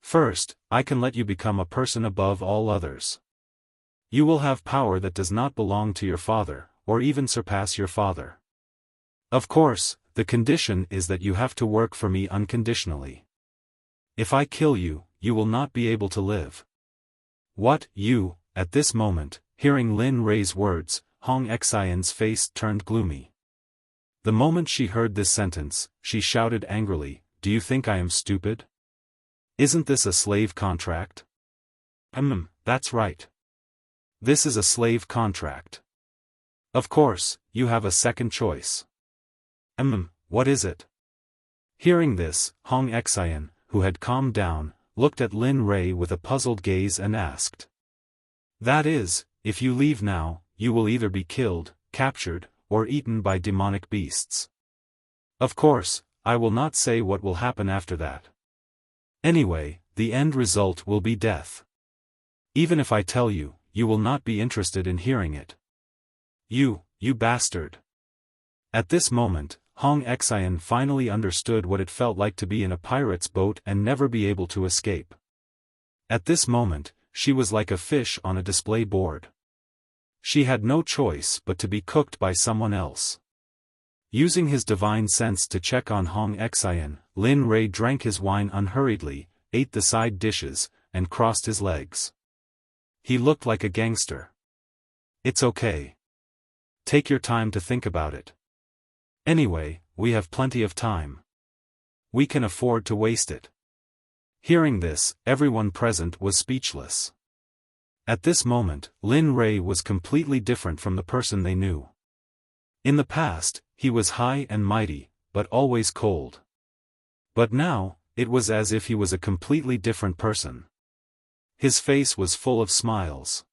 First, I can let you become a person above all others. You will have power that does not belong to your father, or even surpass your father. Of course, the condition is that you have to work for me unconditionally. If I kill you, you will not be able to live. What, you? At this moment, hearing Lin Rei's words, Hong Xian's face turned gloomy. The moment she heard this sentence, she shouted angrily, Do you think I am stupid? Isn't this a slave contract? That's right. This is a slave contract. Of course, you have a second choice. What is it? Hearing this, Hong Xian, who had calmed down, looked at Lin Rei with a puzzled gaze and asked. That is, if you leave now, you will either be killed, captured, or eaten by demonic beasts. Of course, I will not say what will happen after that. Anyway, the end result will be death. Even if I tell you, you will not be interested in hearing it. You bastard. At this moment, Hong Xian finally understood what it felt like to be in a pirate's boat and never be able to escape. At this moment, she was like a fish on a display board. She had no choice but to be cooked by someone else. Using his divine sense to check on Hong Xian, Lin Rei drank his wine unhurriedly, ate the side dishes, and crossed his legs. He looked like a gangster. It's okay. Take your time to think about it. Anyway, we have plenty of time. We can afford to waste it. Hearing this, everyone present was speechless. At this moment, Lin Rei was completely different from the person they knew. In the past, he was high and mighty, but always cold. But now, it was as if he was a completely different person. His face was full of smiles.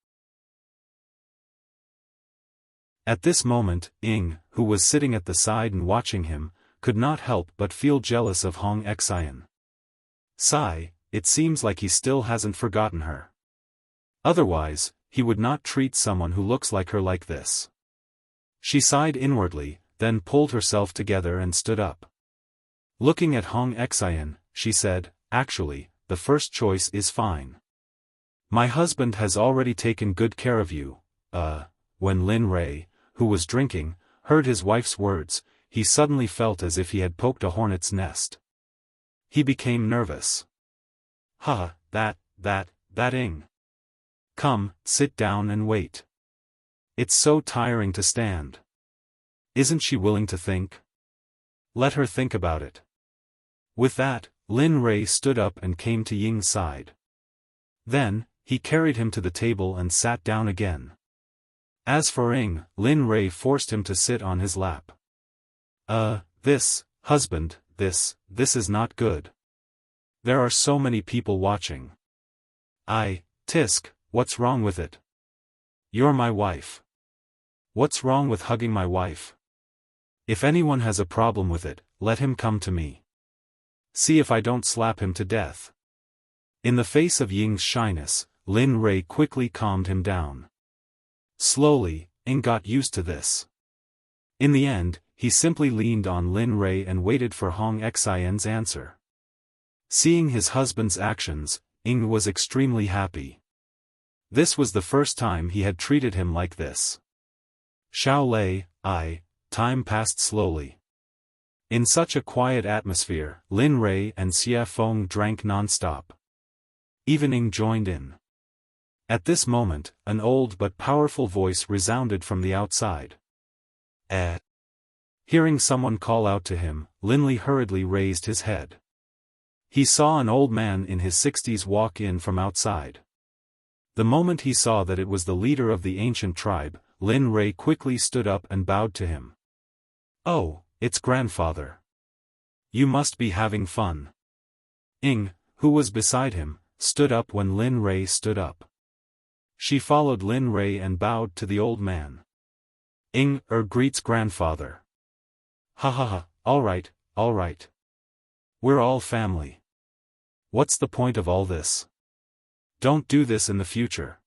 At this moment, Ying, who was sitting at the side and watching him, could not help but feel jealous of Hong Xian. Sigh, it seems like he still hasn't forgotten her. Otherwise, he would not treat someone who looks like her like this. She sighed inwardly, then pulled herself together and stood up. Looking at Hong Xian, she said, actually, the first choice is fine. My husband has already taken good care of you. When Lin Rei, who was drinking, heard his wife's words, he suddenly felt as if he had poked a hornet's nest. He became nervous. That Ying. Come, sit down and wait. It's so tiring to stand. Isn't she willing to think? Let her think about it. With that, Lin Rei stood up and came to Ying's side. Then, he carried him to the table and sat down again. As for Ying, Lin Rei forced him to sit on his lap. Husband, this is not good. There are so many people watching. Tisk, what's wrong with it? You're my wife. What's wrong with hugging my wife? If anyone has a problem with it, let him come to me. See if I don't slap him to death. In the face of Ying's shyness, Lin Rei quickly calmed him down. Slowly, Ying got used to this. In the end, he simply leaned on Lin Rei and waited for Hong Xian's answer. Seeing his husband's actions, Ying was extremely happy. This was the first time he had treated him like this. Time passed slowly. In such a quiet atmosphere, Lin Rei and Xiaofan drank non-stop. Even Ying joined in. At this moment, an old but powerful voice resounded from the outside. Hearing someone call out to him, Linley hurriedly raised his head. He saw an old man in his 60s walk in from outside. The moment he saw that it was the leader of the ancient tribe, Lin Rei quickly stood up and bowed to him. Oh, it's grandfather. You must be having fun. Ying, who was beside him, stood up when Lin Rei stood up. She followed Lin Rei and bowed to the old man. Ying greets grandfather. All right. We're all family. What's the point of all this? Don't do this in the future.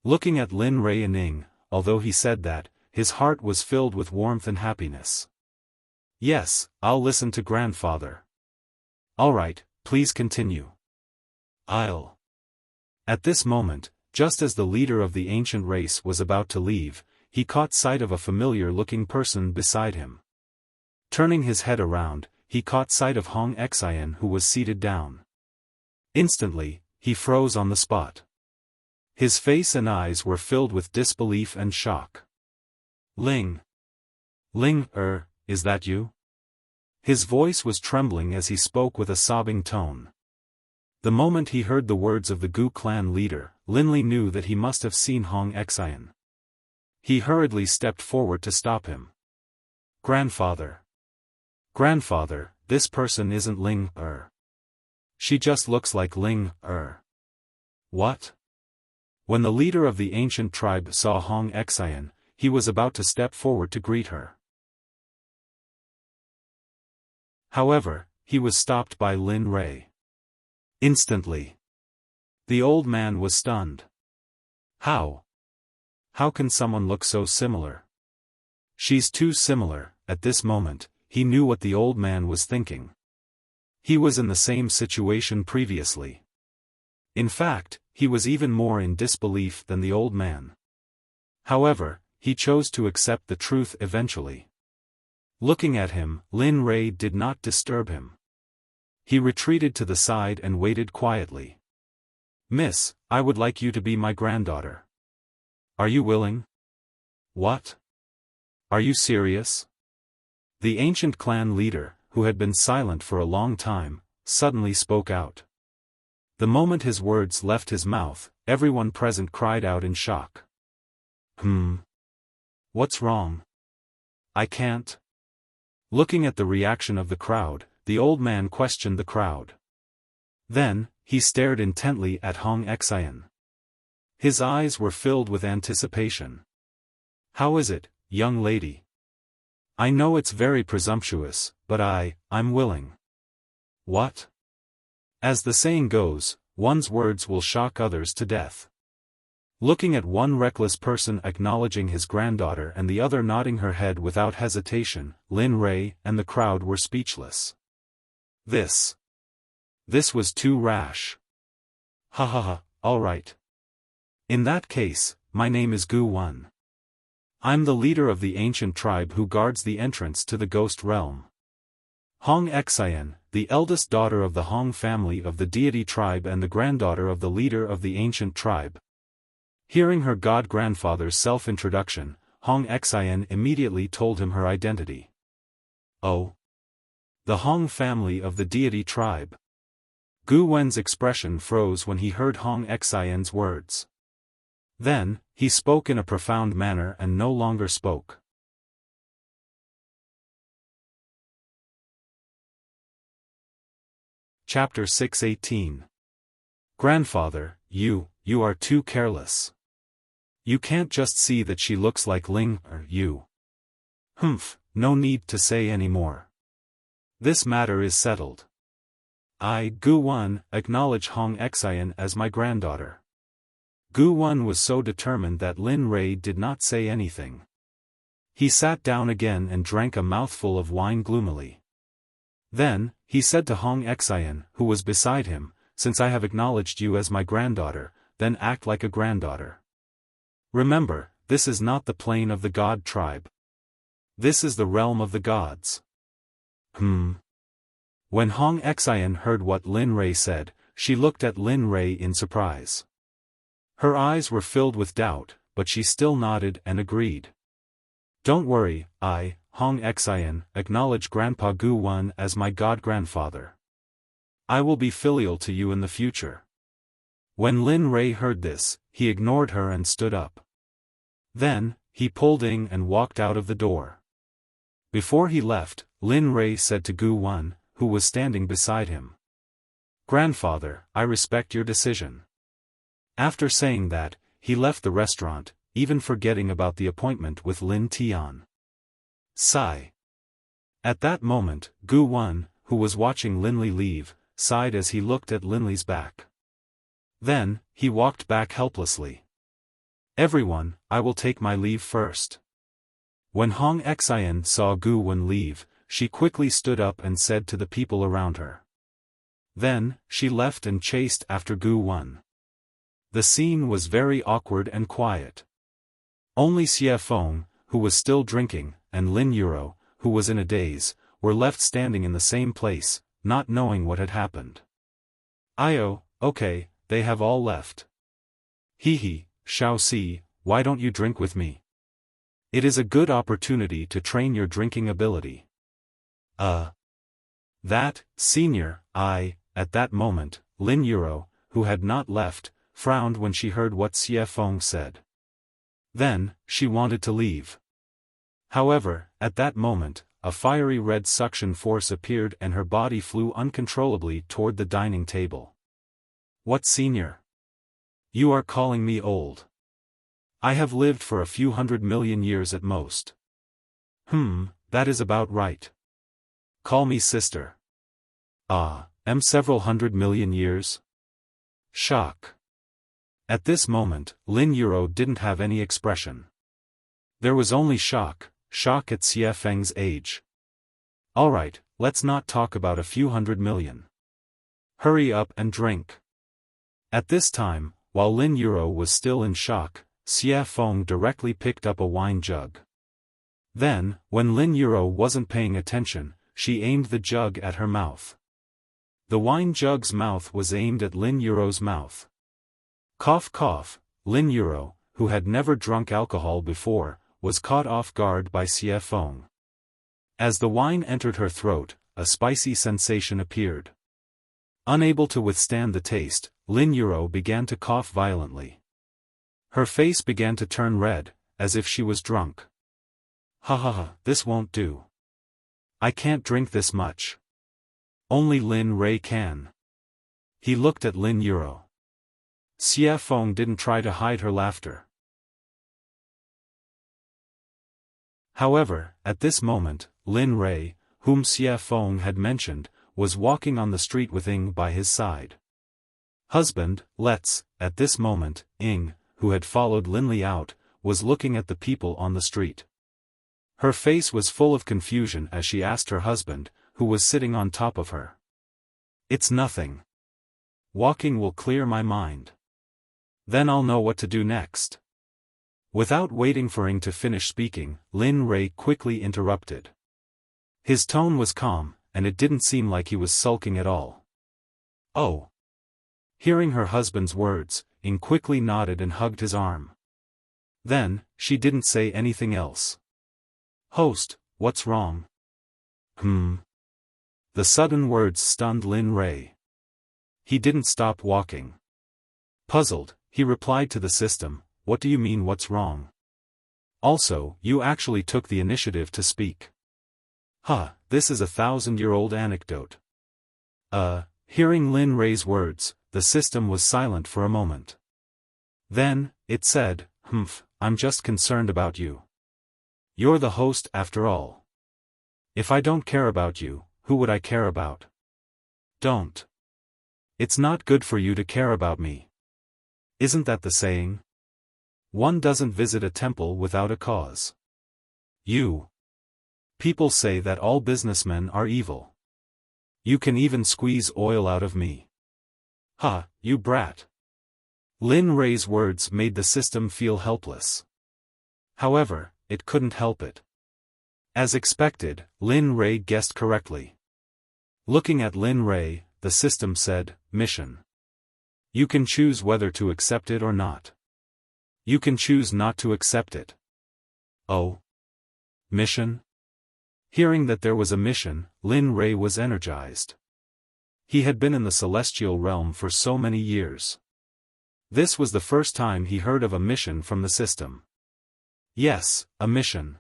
Looking at Lin Rei and Ying, although he said that, his heart was filled with warmth and happiness. Yes, I'll listen to grandfather. All right, please continue. I'll. At this moment, just as the leader of the ancient race was about to leave, he caught sight of a familiar-looking person beside him. Turning his head around, he caught sight of Hong Xian who was seated down. Instantly, he froze on the spot. His face and eyes were filled with disbelief and shock. Ling, is that you? His voice was trembling as he spoke with a sobbing tone. The moment he heard the words of the Gu clan leader, Linley knew that he must have seen Hong Xian. He hurriedly stepped forward to stop him. Grandfather. Grandfather, this person isn't Ling Er. She just looks like Ling Er. What? When the leader of the ancient tribe saw Hong Xian, he was about to step forward to greet her. However, he was stopped by Lin Rei. Instantly. The old man was stunned. How? How can someone look so similar? She's too similar. At this moment, he knew what the old man was thinking. He was in the same situation previously. In fact, he was even more in disbelief than the old man. However, he chose to accept the truth eventually. Looking at him, Lin Rei did not disturb him. He retreated to the side and waited quietly. Miss, I would like you to be my granddaughter. Are you willing? What? Are you serious? The ancient clan leader, who had been silent for a long time, suddenly spoke out. The moment his words left his mouth, everyone present cried out in shock. What's wrong? I can't. Looking at the reaction of the crowd, the old man questioned the crowd. Then, he stared intently at Hong Xian. His eyes were filled with anticipation. How is it, young lady? I know it's very presumptuous, but I'm willing. What? As the saying goes, one's words will shock others to death. Looking at one reckless person acknowledging his granddaughter and the other nodding her head without hesitation, Lin Rei and the crowd were speechless. This was too rash. Ha ha ha, all right. In that case, my name is Gu Wan. I'm the leader of the ancient tribe who guards the entrance to the ghost realm. Hong Xian, the eldest daughter of the Hong family of the deity tribe and the granddaughter of the leader of the ancient tribe. Hearing her god-grandfather's self-introduction, Hong Xian immediately told him her identity. Oh. The Hong family of the deity tribe. Gu Wen's expression froze when he heard Hong Xian's words. Then, he spoke in a profound manner and no longer spoke. Chapter 6:18. Grandfather, you are too careless. You can't just see that she looks like Ling Er, you. No need to say any more. This matter is settled. I, Gu Wan, acknowledge Hong Xian as my granddaughter. Gu Wan was so determined that Lin Rei did not say anything. He sat down again and drank a mouthful of wine gloomily. Then, he said to Hong Xian, who was beside him, since I have acknowledged you as my granddaughter, then act like a granddaughter. Remember, this is not the plane of the god tribe. This is the realm of the gods. When Hong Xian heard what Lin Rei said, she looked at Lin Rei in surprise. Her eyes were filled with doubt, but she still nodded and agreed. Don't worry, I, Hong Xian, acknowledge Grandpa Gu Wan as my god-grandfather. I will be filial to you in the future. When Lin Rei heard this, he ignored her and stood up. Then, he pulled in and walked out of the door. Before he left, Lin Rei said to Gu Wan, who was standing beside him. Grandfather, I respect your decision. After saying that, he left the restaurant, even forgetting about the appointment with Lin Tian. Sigh. At that moment, Gu Wan, who was watching Linli leave, sighed as he looked at Linli's back. Then, he walked back helplessly. Everyone, I will take my leave first. When Hong Xian saw Gu Wan leave, she quickly stood up and said to the people around her. Then, she left and chased after Gu Wan. The scene was very awkward and quiet. Only Xiaofan, who was still drinking, and Lin Yuro, who was in a daze, were left standing in the same place, not knowing what had happened. Okay, they have all left. Hee, Xiaoxi, why don't you drink with me? It is a good opportunity to train your drinking ability. That, senior, at that moment, Lin Yuro, who had not left, frowned when she heard what Xiaofan said. Then, she wanted to leave. However, at that moment, a fiery red suction force appeared and her body flew uncontrollably toward the dining table. What, senior? You are calling me old? I have lived for a few 100 million years at most. That is about right. Call me sister. Am several 100 million years? Shock. At this moment, Lin Yuro didn't have any expression. There was only shock at Xiaofang's age. Alright, let's not talk about a few 100 million. Hurry up and drink. At this time, while Lin Yuro was still in shock, Xiaofan directly picked up a wine jug. Then, when Lin Yuro wasn't paying attention, she aimed the jug at her mouth. The wine jug's mouth was aimed at Lin Yuro's mouth. Cough cough, Lin Yuro, who had never drunk alcohol before, was caught off guard by Xiaofan. As the wine entered her throat, a spicy sensation appeared. Unable to withstand the taste, Lin Yuro began to cough violently. Her face began to turn red, as if she was drunk. Ha, this won't do. I can't drink this much. Only Lin Rei can. He looked at Lin Yuro. Xiaofan didn't try to hide her laughter. However, at this moment, Lin Rei, whom Xiaofan had mentioned, was walking on the street with Ying by his side. Husband, at this moment, Ying, who had followed Lin Li out, was looking at the people on the street. Her face was full of confusion as she asked her husband, who was sitting on top of her. It's nothing. Walking will clear my mind. Then I'll know what to do next. Without waiting for Ying to finish speaking, Lin Rei quickly interrupted. His tone was calm, and it didn't seem like he was sulking at all. Oh. Hearing her husband's words, Ying quickly nodded and hugged his arm. Then, she didn't say anything else. Host, what's wrong? The sudden words stunned Lin Rei. He didn't stop walking. Puzzled, he replied to the system, what do you mean what's wrong? Also, you actually took the initiative to speak. This is a 1,000-year-old anecdote. Hearing Lin Rei's words, the system was silent for a moment. Then, it said, I'm just concerned about you. You're the host after all. If I don't care about you, who would I care about? Don't. It's not good for you to care about me. Isn't that the saying? One doesn't visit a temple without a cause. You. People say that all businessmen are evil. You can even squeeze oil out of me. You brat. Lin Rei's words made the system feel helpless. However, it couldn't help it. As expected, Lin Rei guessed correctly. Looking at Lin Rei, the system said, mission. You can choose whether to accept it or not. You can choose not to accept it. Oh? Mission? Hearing that there was a mission, Lin Rei was energized. He had been in the celestial realm for so many years. This was the first time he heard of a mission from the system. Yes, a mission.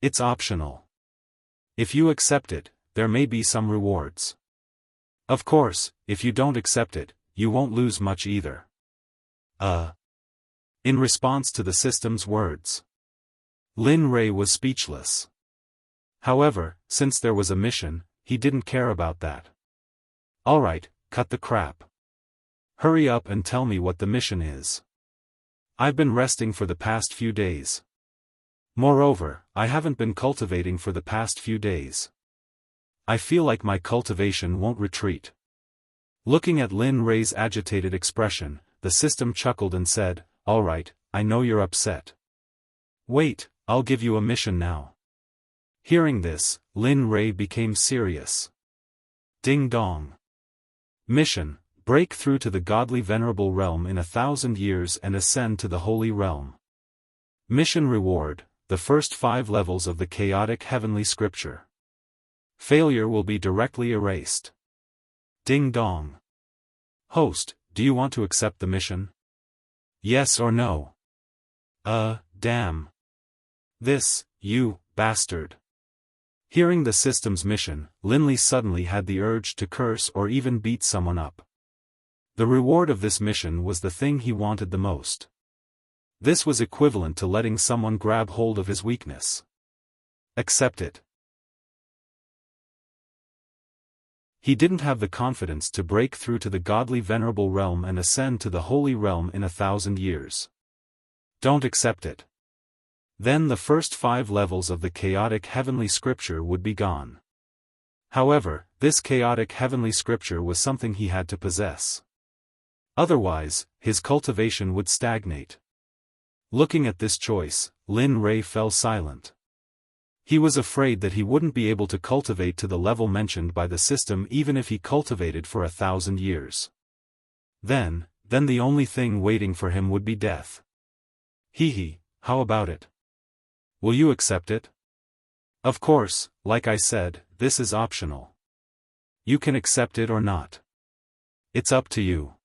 It's optional. If you accept it, there may be some rewards. Of course, if you don't accept it, you won't lose much either. In response to the system's words, Lin Rei was speechless. However, since there was a mission, he didn't care about that. Alright, cut the crap. Hurry up and tell me what the mission is. I've been resting for the past few days. Moreover, I haven't been cultivating for the past few days. I feel like my cultivation won't retreat. Looking at Lin Rei's agitated expression, the system chuckled and said, Alright, I know you're upset. Wait, I'll give you a mission now. Hearing this, Lin Rei became serious. Ding dong. Mission, break through to the godly venerable realm in 1,000 years and ascend to the holy realm. Mission reward, the first 5 levels of the chaotic heavenly scripture. Failure will be directly erased. Ding dong. Host, do you want to accept the mission? Yes or no? Damn. This, you, bastard. Hearing the system's mission, Linley suddenly had the urge to curse or even beat someone up. The reward of this mission was the thing he wanted the most. This was equivalent to letting someone grab hold of his weakness. Accept it. He didn't have the confidence to break through to the godly venerable realm and ascend to the holy realm in 1,000 years. Don't accept it. Then the first 5 levels of the chaotic heavenly scripture would be gone. However, this chaotic heavenly scripture was something he had to possess. Otherwise, his cultivation would stagnate. Looking at this choice, Lin Rei fell silent. He was afraid that he wouldn't be able to cultivate to the level mentioned by the system even if he cultivated for 1,000 years. Then the only thing waiting for him would be death. How about it? Will you accept it? Of course, like I said, this is optional. You can accept it or not. It's up to you.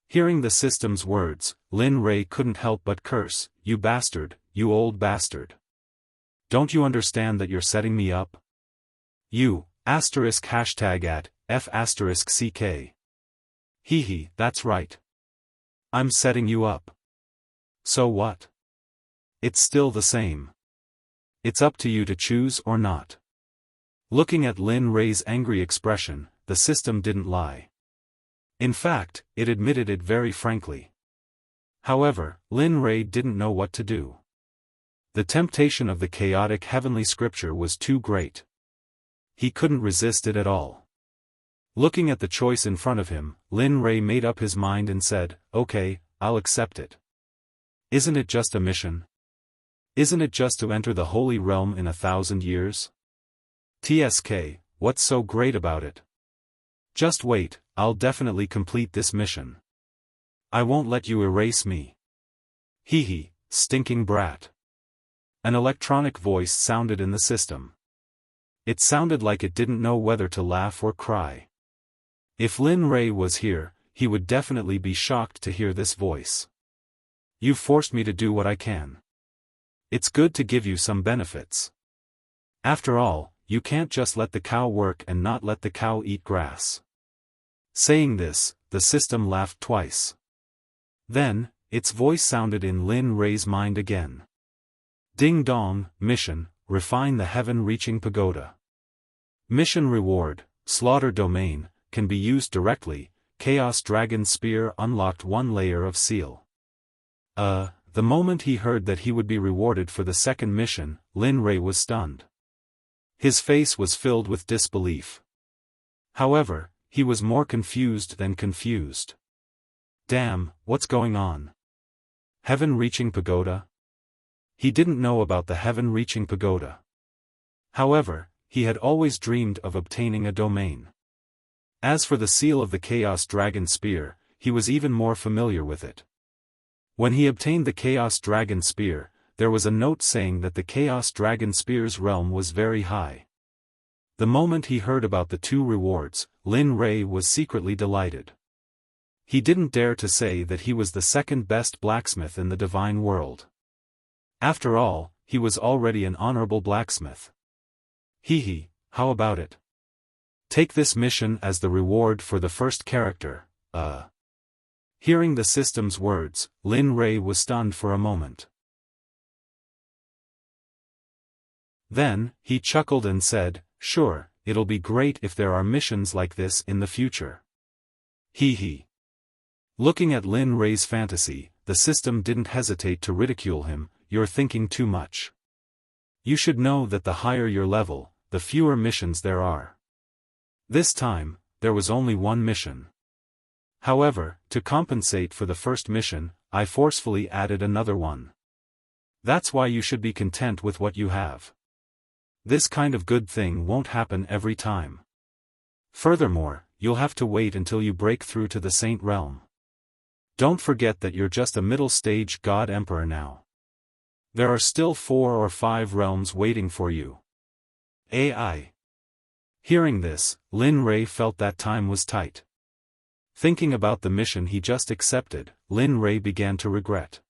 Hearing the system's words, Lin Rei couldn't help but curse, "You bastard, you old bastard. Don't you understand that you're setting me up? You, ##@F***CK. That's right. I'm setting you up. So what? It's still the same. It's up to you to choose or not." Looking at Lin Rei's angry expression, the system didn't lie. In fact, it admitted it very frankly. However, Lin Rei didn't know what to do. The temptation of the chaotic heavenly scripture was too great. He couldn't resist it at all. Looking at the choice in front of him, Lin Rei made up his mind and said, "Okay, I'll accept it. Isn't it just a mission? Isn't it just to enter the holy realm in 1,000 years? TSK, what's so great about it? Just wait, I'll definitely complete this mission. I won't let you erase me. Stinking brat." An electronic voice sounded in the system. It sounded like it didn't know whether to laugh or cry. If Lin Rei was here, he would definitely be shocked to hear this voice. "You've forced me to do what I can. It's good to give you some benefits. After all, you can't just let the cow work and not let the cow eat grass." Saying this, the system laughed twice. Then, its voice sounded in Lin Rei's mind again. "Ding dong, mission, refine the heaven-reaching pagoda. Mission reward, slaughter domain, can be used directly, Chaos Dragon Spear unlocked 1 layer of seal." The moment he heard that he would be rewarded for the second mission, Lin Rei was stunned. His face was filled with disbelief. However, he was more confused than confused. Damn, what's going on? Heaven-reaching pagoda? He didn't know about the heaven-reaching pagoda. However, he had always dreamed of obtaining a domain. As for the seal of the Chaos Dragon Spear, he was even more familiar with it. When he obtained the Chaos Dragon Spear, there was a note saying that the Chaos Dragon Spear's realm was very high. The moment he heard about the 2 rewards, Lin Rei was secretly delighted. He didn't dare to say that he was the second best blacksmith in the divine world. After all, he was already an honorable blacksmith. How about it? Take this mission as the reward for the first character. Hearing the system's words, Lin Rei was stunned for a moment. Then, he chuckled and said, "Sure, it'll be great if there are missions like this in the future." Looking at Lin Rei's fantasy, the system didn't hesitate to ridicule him. "You're thinking too much. You should know that the higher your level, the fewer missions there are." This time, there was only 1 mission. However, to compensate for the first mission, I forcefully added another one. That's why you should be content with what you have. This kind of good thing won't happen every time. Furthermore, you'll have to wait until you break through to the Saint Realm. Don't forget that you're just a middle-stage God Emperor now. There are still 4 or 5 realms waiting for you. AI. Hearing this, Lin Rei felt that time was tight. Thinking about the mission he just accepted, Lin Rei began to regret.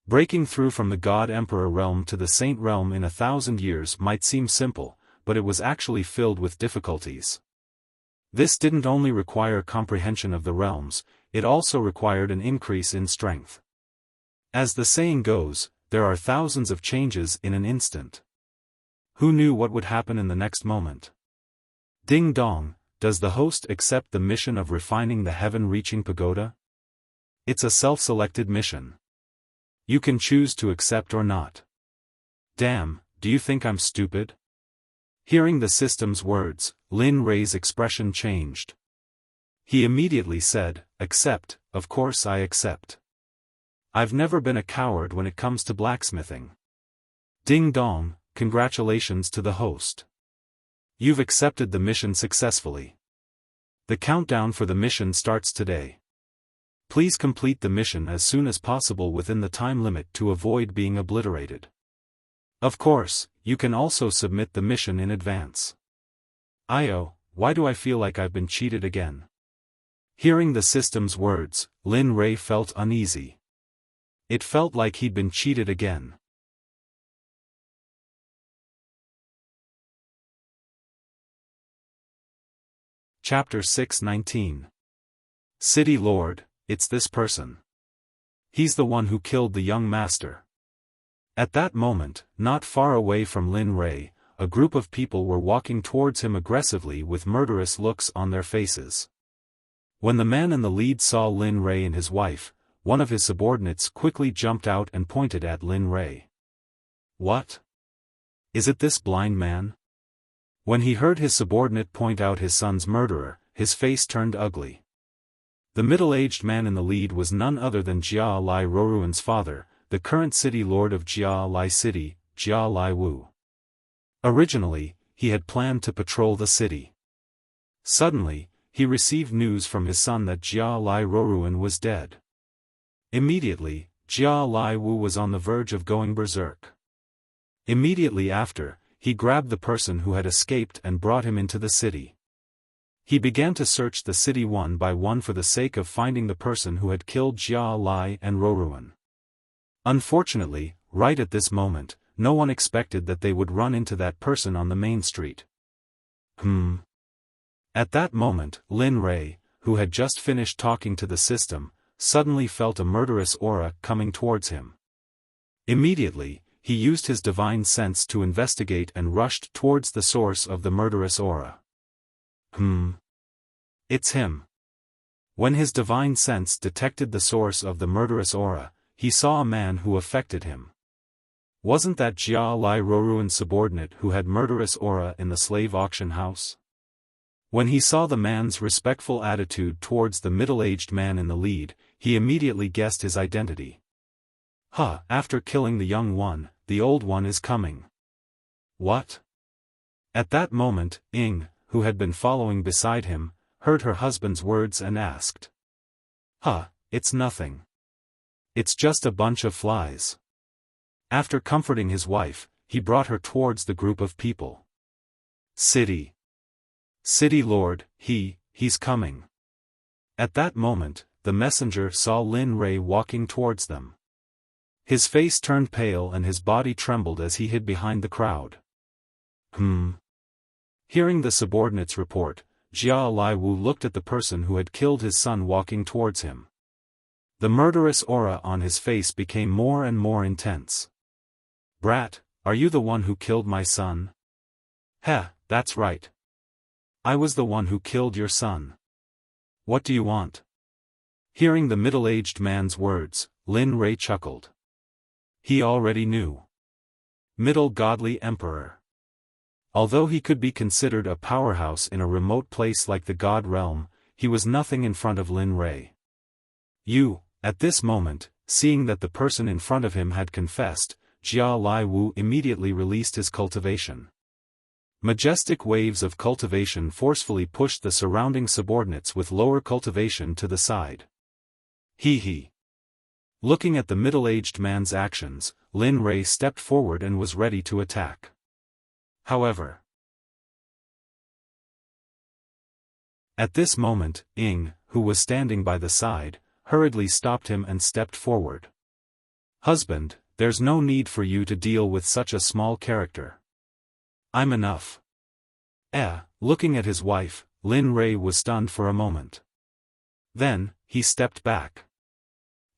Breaking through from the God Emperor realm to the Saint realm in 1,000 years might seem simple, but it was actually filled with difficulties. This didn't only require comprehension of the realms, it also required an increase in strength. As the saying goes, there are thousands of changes in an instant. Who knew what would happen in the next moment? Ding dong, does the host accept the mission of refining the heaven-reaching pagoda? It's a self-selected mission. You can choose to accept or not. Damn, do you think I'm stupid? Hearing the system's words, Lin Rei's expression changed. He immediately said, "Accept, of course I accept. I've never been a coward when it comes to blacksmithing." Ding dong, congratulations to the host. You've accepted the mission successfully. The countdown for the mission starts today. Please complete the mission as soon as possible within the time limit to avoid being obliterated. Of course, you can also submit the mission in advance. Why do I feel like I've been cheated again? Hearing the system's words, Lin Rei felt uneasy. It felt like he'd been cheated again. Chapter 619. City Lord, it's this person. He's the one who killed the young master. At that moment, not far away from Lin Rei, a group of people were walking towards him aggressively with murderous looks on their faces. When the man in the lead saw Lin Rei and his wife, one of his subordinates quickly jumped out and pointed at Lin Rei. What? Is it this blind man? When he heard his subordinate point out his son's murderer, his face turned ugly. The middle-aged man in the lead was none other than Jia Lai Roruan's father, the current city lord of Jia Lai City, Jia Lai Wu. Originally, he had planned to patrol the city. Suddenly, he received news from his son that Jia Lai Roruan was dead. Immediately, Jia Lai Wu was on the verge of going berserk. Immediately after, he grabbed the person who had escaped and brought him into the city. He began to search the city one by one for the sake of finding the person who had killed Jia Lai and Roruan. Unfortunately, right at this moment, no one expected that they would run into that person on the main street. At that moment, Lin Rei, who had just finished talking to the system, suddenly felt a murderous aura coming towards him. Immediately, he used his divine sense to investigate and rushed towards the source of the murderous aura. It's him. When his divine sense detected the source of the murderous aura, he saw a man who affected him. Wasn't that Jia Lai Roruan's subordinate who had murderous aura in the slave auction house? When he saw the man's respectful attitude towards the middle-aged man in the lead, he immediately guessed his identity. After killing the young one, the old one is coming. What? At that moment, Ying, who had been following beside him, heard her husband's words and asked. It's nothing. It's just a bunch of flies. After comforting his wife, he brought her towards the group of people. City Lord, he's coming. At that moment, the messenger saw Lin Rei walking towards them. His face turned pale and his body trembled as he hid behind the crowd. Hearing the subordinate's report, Jia Lai Wu looked at the person who had killed his son walking towards him. The murderous aura on his face became more and more intense. Brat, are you the one who killed my son? That's right. I was the one who killed your son. What do you want? Hearing the middle-aged man's words, Lin Rei chuckled. He already knew. Middle Godly Emperor. Although he could be considered a powerhouse in a remote place like the God Realm, he was nothing in front of Lin Rei. At this moment, seeing that the person in front of him had confessed, Jia Lai Wu immediately released his cultivation. Majestic waves of cultivation forcefully pushed the surrounding subordinates with lower cultivation to the side. Looking at the middle-aged man's actions, Lin Rei stepped forward and was ready to attack. However, at this moment, Ying, who was standing by the side, hurriedly stopped him and stepped forward. Husband, there's no need for you to deal with such a small character. I'm enough. Looking at his wife, Lin Rei was stunned for a moment. Then, he stepped back.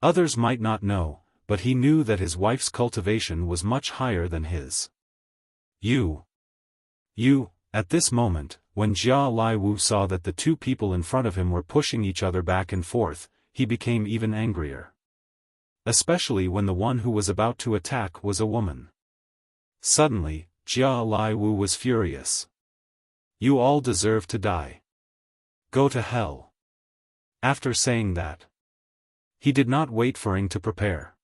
Others might not know, but he knew that his wife's cultivation was much higher than his. You. At this moment, when Jia Lai Wu saw that the two people in front of him were pushing each other back and forth, he became even angrier. Especially when the one who was about to attack was a woman. Suddenly, Jia Lai Wu was furious. You all deserve to die. Go to hell. After saying that, he did not wait for Ying to prepare.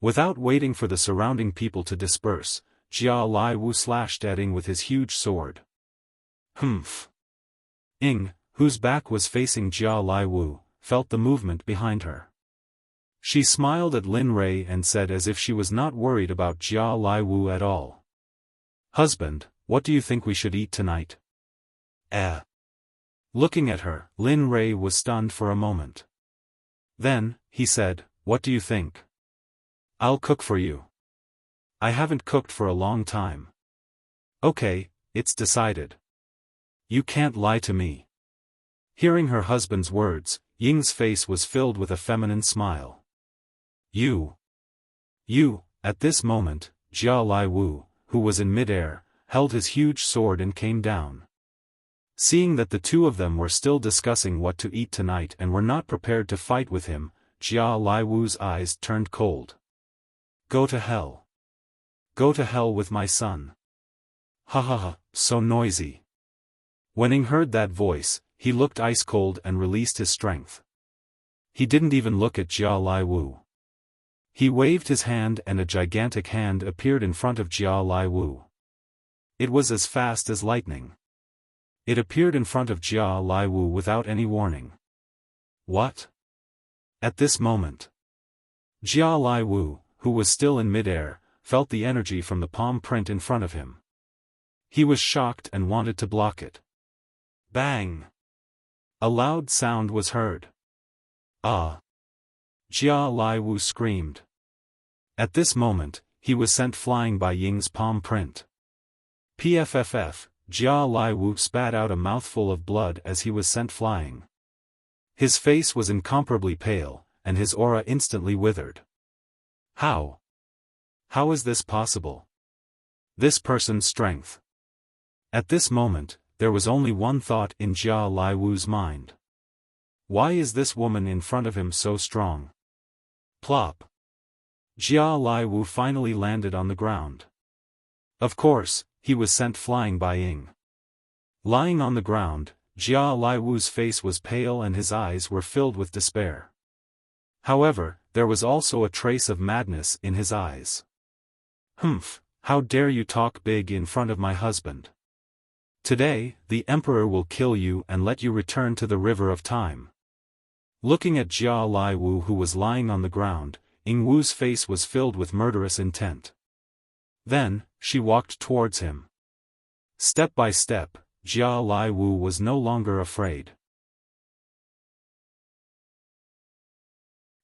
Without waiting for the surrounding people to disperse, Jia Lai Wu slashed at Ying with his huge sword. Humph. Ying, whose back was facing Jia Lai Wu, felt the movement behind her. She smiled at Lin Rei and said as if she was not worried about Jia Lai Wu at all. Husband, what do you think we should eat tonight? Looking at her, Lin Rei was stunned for a moment. Then, he said, what do you think? I'll cook for you. I haven't cooked for a long time. Okay, it's decided. You can't lie to me. Hearing her husband's words, Ying's face was filled with a feminine smile. You. At this moment, Jia Lai Wu, who was in mid-air, held his huge sword and came down. Seeing that the two of them were still discussing what to eat tonight and were not prepared to fight with him, Jia Lai Wu's eyes turned cold. Go to hell. Go to hell with my son. Ha ha ha, so noisy. When Ying heard that voice, he looked ice cold and released his strength. He didn't even look at Jia Lai Wu. He waved his hand and a gigantic hand appeared in front of Jia Lai Wu. It was as fast as lightning. It appeared in front of Jia Lai Wu without any warning. What? At this moment, Jia Lai Wu, who was still in mid-air, felt the energy from the palm print in front of him. He was shocked and wanted to block it. Bang! A loud sound was heard. Ah! Jia Lai Wu screamed. At this moment, he was sent flying by Ying's palm print. Pfff, Jia Lai Wu spat out a mouthful of blood as he was sent flying. His face was incomparably pale, and his aura instantly withered. How? How is this possible? This person's strength. At this moment, there was only one thought in Jia Lai Wu's mind. Why is this woman in front of him so strong? Plop. Jia Lai Wu finally landed on the ground. Of course, he was sent flying by Ying. Lying on the ground, Jia Lai Wu's face was pale and his eyes were filled with despair. However, there was also a trace of madness in his eyes. Humph, how dare you talk big in front of my husband? Today, the emperor will kill you and let you return to the river of time. Looking at Jia Lai Wu who was lying on the ground, Ying Wu's face was filled with murderous intent. Then, she walked towards him. Step by step, Jia Lai Wu was no longer afraid.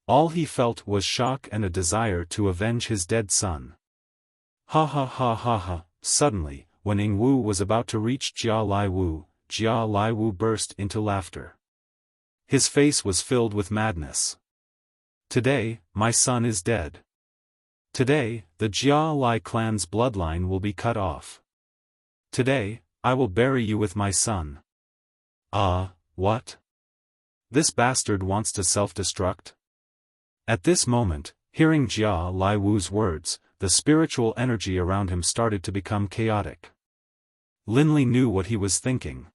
All he felt was shock and a desire to avenge his dead son. Ha ha ha ha ha, suddenly, when Ying Wu was about to reach Jia Lai Wu burst into laughter. His face was filled with madness. Today, my son is dead. Today, the Jia Lai clan's bloodline will be cut off. Today, I will bury you with my son. What? This bastard wants to self-destruct? At this moment, hearing Jia Lai Wu's words, the spiritual energy around him started to become chaotic. Lin Li knew what he was thinking.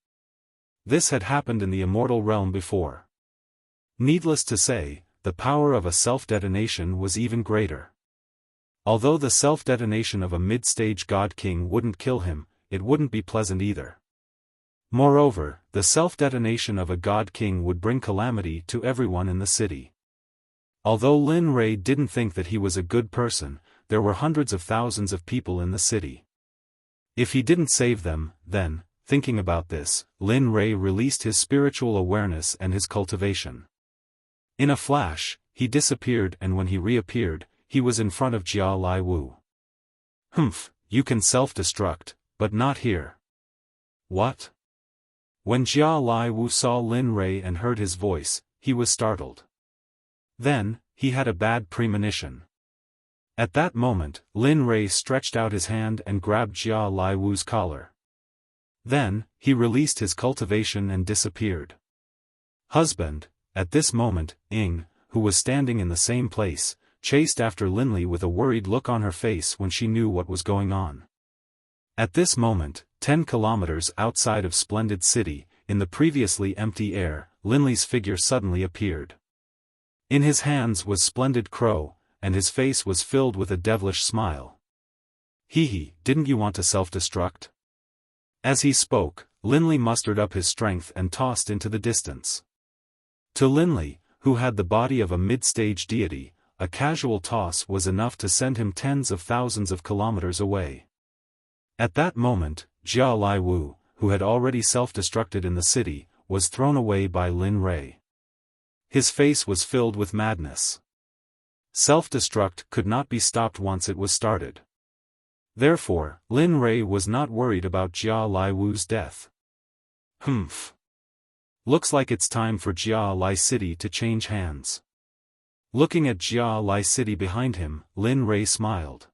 This had happened in the immortal realm before. Needless to say, the power of a self-detonation was even greater. Although the self-detonation of a mid-stage god king wouldn't kill him, it wouldn't be pleasant either. Moreover, the self-detonation of a god king would bring calamity to everyone in the city. Although Lin Rei didn't think that he was a good person, there were hundreds of thousands of people in the city. If he didn't save them, then, thinking about this, Lin Rei released his spiritual awareness and his cultivation. In a flash, he disappeared and when he reappeared, he was in front of Jia Lai Wu. Humph, you can self-destruct, but not here. What? When Jia Lai Wu saw Lin Rei and heard his voice, he was startled. Then, he had a bad premonition. At that moment, Lin Rei stretched out his hand and grabbed Jia Lai Wu's collar. Then, he released his cultivation and disappeared. Husband, at this moment, Ying, who was standing in the same place, chased after Linli with a worried look on her face when she knew what was going on. At this moment, 10 kilometers outside of Splendid City, in the previously empty air, Linli's figure suddenly appeared. In his hands was Splendid Crow, and his face was filled with a devilish smile. Hee, didn't you want to self-destruct? As he spoke, Linli mustered up his strength and tossed into the distance. To Linli, who had the body of a mid-stage deity, a casual toss was enough to send him tens of thousands of kilometers away. At that moment, Jia Lai Wu, who had already self-destructed in the city, was thrown away by Lin Rei. His face was filled with madness. Self-destruct could not be stopped once it was started. Therefore, Lin Rei was not worried about Jia Lai Wu's death. Humph. Looks like it's time for Jia Lai City to change hands. Looking at Jia Lai City behind him, Lin Rei smiled.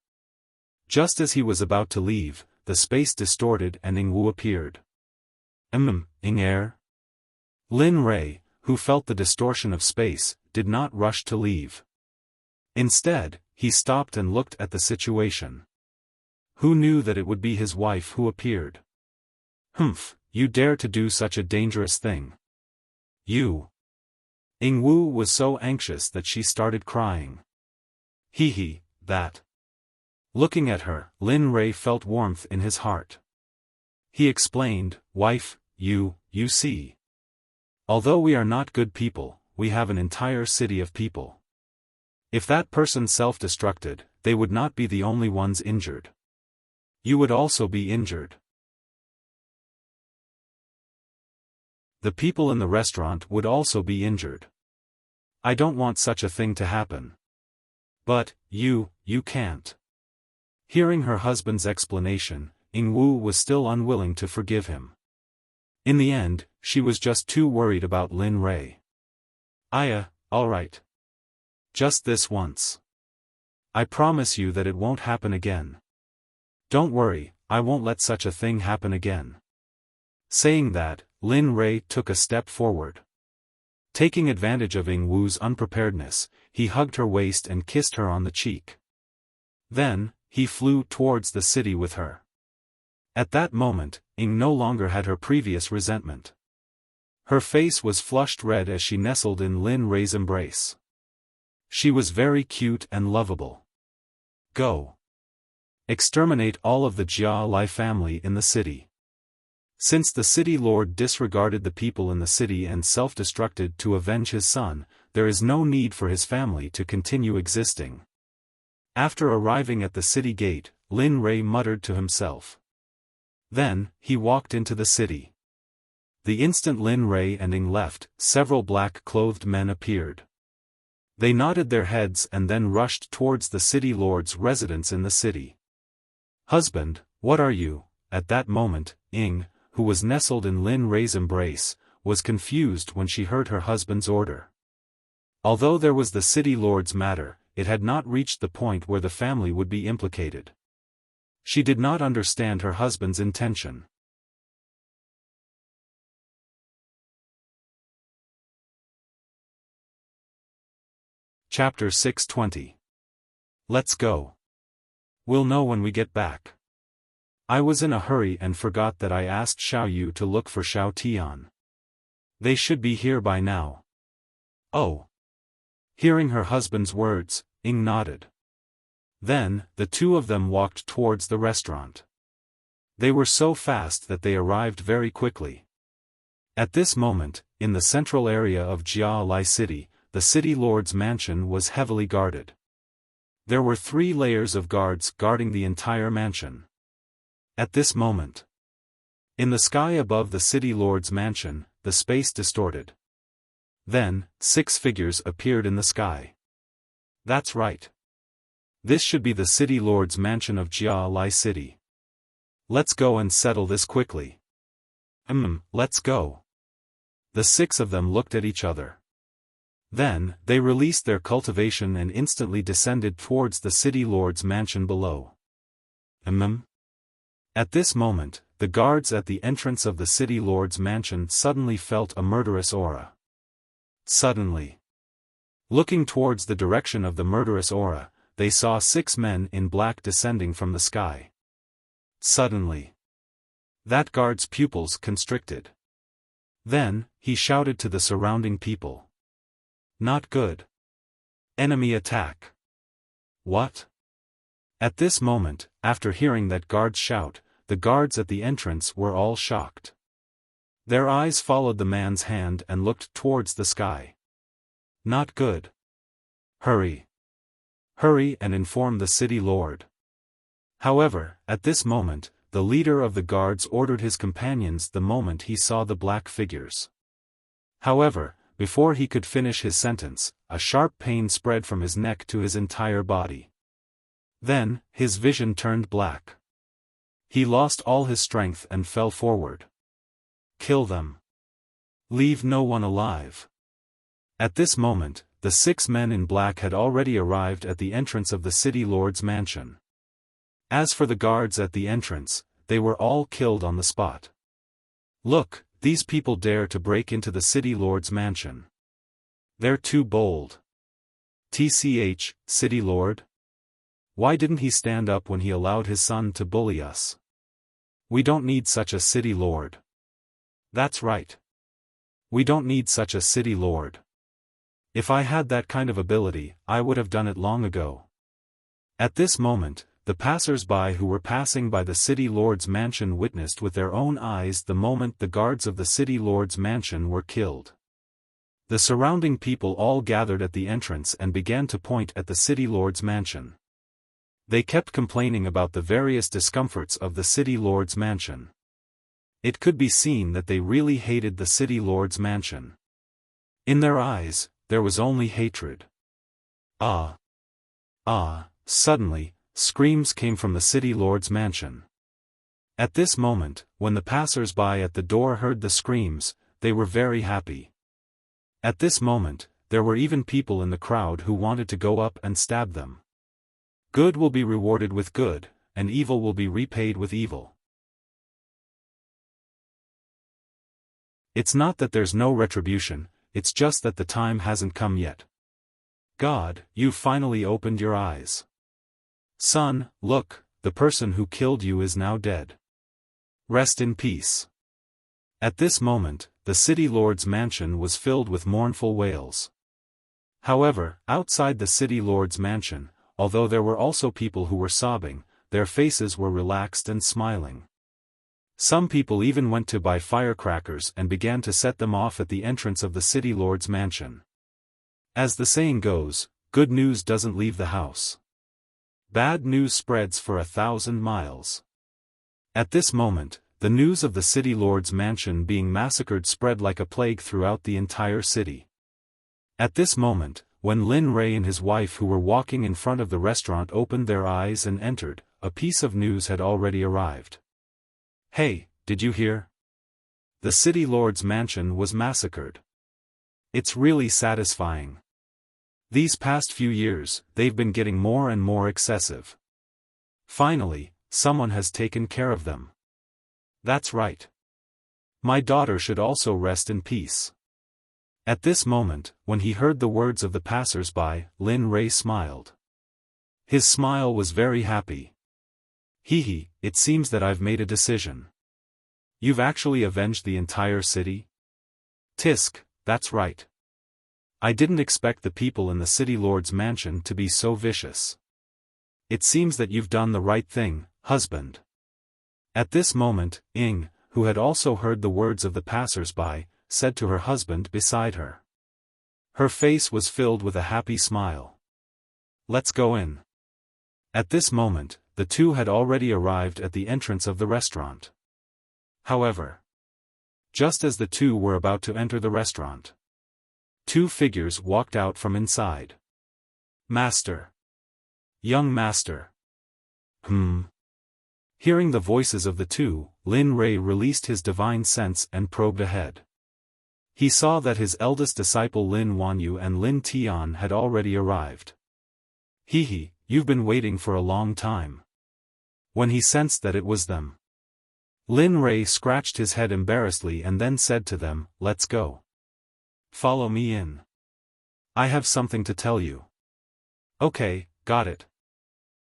Just as he was about to leave, the space distorted and Ying Wu appeared. Ying Air? Lin Rei, who felt the distortion of space, did not rush to leave. Instead, he stopped and looked at the situation. Who knew that it would be his wife who appeared? Humph, you dare to do such a dangerous thing. You. Ying Wu was so anxious that she started crying. That. Looking at her, Lin Rei felt warmth in his heart. He explained, wife, you see. Although we are not good people, we have an entire city of people. If that person self-destructed, they would not be the only ones injured. You would also be injured. The people in the restaurant would also be injured. I don't want such a thing to happen. But, you can't. Hearing her husband's explanation, Ying Wu was still unwilling to forgive him. In the end, she was just too worried about Lin Rei. Alright. Just this once. I promise you that it won't happen again. Don't worry, I won't let such a thing happen again. Saying that, Lin Rei took a step forward. Taking advantage of Ying Wu's unpreparedness, he hugged her waist and kissed her on the cheek. Then, he flew towards the city with her. At that moment, Ying no longer had her previous resentment. Her face was flushed red as she nestled in Lin Rei's embrace. She was very cute and lovable. Go. Exterminate all of the Jia Lai family in the city. Since the city lord disregarded the people in the city and self-destructed to avenge his son, there is no need for his family to continue existing. After arriving at the city gate, Lin Rei muttered to himself. Then, he walked into the city. The instant Lin Rei and Ying left, several black-clothed men appeared. They nodded their heads and then rushed towards the city lord's residence in the city. Husband, what are you? At that moment, Ying, who was nestled in Lin Rei's embrace, was confused when she heard her husband's order. Although there was the city lord's matter, it had not reached the point where the family would be implicated. She did not understand her husband's intention. Chapter 620. Let's go. We'll know when we get back. I was in a hurry and forgot that I asked Xiao Yu to look for Xiao Tian. They should be here by now. Oh. Hearing her husband's words, Ying nodded. Then, the two of them walked towards the restaurant. They were so fast that they arrived very quickly. At this moment, in the central area of Jia Lai City, the city lord's mansion was heavily guarded. There were 3 layers of guards guarding the entire mansion. At this moment, in the sky above the city lord's mansion, the space distorted. Then, 6 figures appeared in the sky. That's right. This should be the city lord's mansion of Jia Lai City. Let's go and settle this quickly. Let's go. The six of them looked at each other. Then, they released their cultivation and instantly descended towards the city lord's mansion below. At this moment, the guards at the entrance of the city lord's mansion suddenly felt a murderous aura. Suddenly, looking towards the direction of the murderous aura, they saw 6 men in black descending from the sky. Suddenly, that guard's pupils constricted. Then, he shouted to the surrounding people. Not good. Enemy attack. What? At this moment, after hearing that guard's shout, the guards at the entrance were all shocked. Their eyes followed the man's hand and looked towards the sky. Not good. Hurry. Hurry and inform the city lord. However, at this moment, the leader of the guards ordered his companions the moment he saw the black figures. However, before he could finish his sentence, a sharp pain spread from his neck to his entire body. Then, his vision turned black. He lost all his strength and fell forward. Kill them. Leave no one alive. At this moment, the 6 men in black had already arrived at the entrance of the city lord's mansion. As for the guards at the entrance, they were all killed on the spot. Look, these people dare to break into the city lord's mansion. They're too bold. TCH, city lord? Why didn't he stand up when he allowed his son to bully us? We don't need such a city lord. That's right. We don't need such a city lord. If I had that kind of ability, I would have done it long ago. At this moment, the passers-by who were passing by the city lord's mansion witnessed with their own eyes the moment the guards of the city lord's mansion were killed. The surrounding people all gathered at the entrance and began to point at the city lord's mansion. They kept complaining about the various discomforts of the city lord's mansion. It could be seen that they really hated the city lord's mansion. In their eyes, there was only hatred. Suddenly, screams came from the city lord's mansion. At this moment, when the passers-by at the door heard the screams, they were very happy. At this moment, there were even people in the crowd who wanted to go up and stab them. Good will be rewarded with good, and evil will be repaid with evil. It's not that there's no retribution, it's just that the time hasn't come yet. God, you've finally opened your eyes. Son, look, the person who killed you is now dead. Rest in peace. At this moment, the city lord's mansion was filled with mournful wails. However, outside the city lord's mansion, although there were also people who were sobbing, their faces were relaxed and smiling. Some people even went to buy firecrackers and began to set them off at the entrance of the city lord's mansion. As the saying goes, good news doesn't leave the house. Bad news spreads for 1,000 miles. At this moment, the news of the city lord's mansion being massacred spread like a plague throughout the entire city. At this moment, when Lin Ray and his wife who were walking in front of the restaurant opened their eyes and entered, a piece of news had already arrived. Hey, did you hear? The city lord's mansion was massacred. It's really satisfying. These past few years, they've been getting more and more excessive. Finally, someone has taken care of them. That's right. My daughter should also rest in peace. At this moment, when he heard the words of the passers-by, Lin Ray smiled. His smile was very happy. Hee, it seems that I've made a decision. You've actually avenged the entire city? Tisk, that's right. I didn't expect the people in the city lord's mansion to be so vicious. It seems that you've done the right thing, husband. At this moment, Ying, who had also heard the words of the passers-by, said to her husband beside her. Her face was filled with a happy smile. Let's go in. At this moment, the two had already arrived at the entrance of the restaurant. However, just as the two were about to enter the restaurant, 2 figures walked out from inside. Master. Young master. Hearing the voices of the two, Lin Rei released his divine sense and probed ahead. He saw that his eldest disciple Lin Wanyu and Lin Tian had already arrived. Hehe, you've been waiting for a long time. When he sensed that it was them, Lin Rei scratched his head embarrassedly and then said to them, "Let's go. Follow me in. I have something to tell you." "Okay, got it."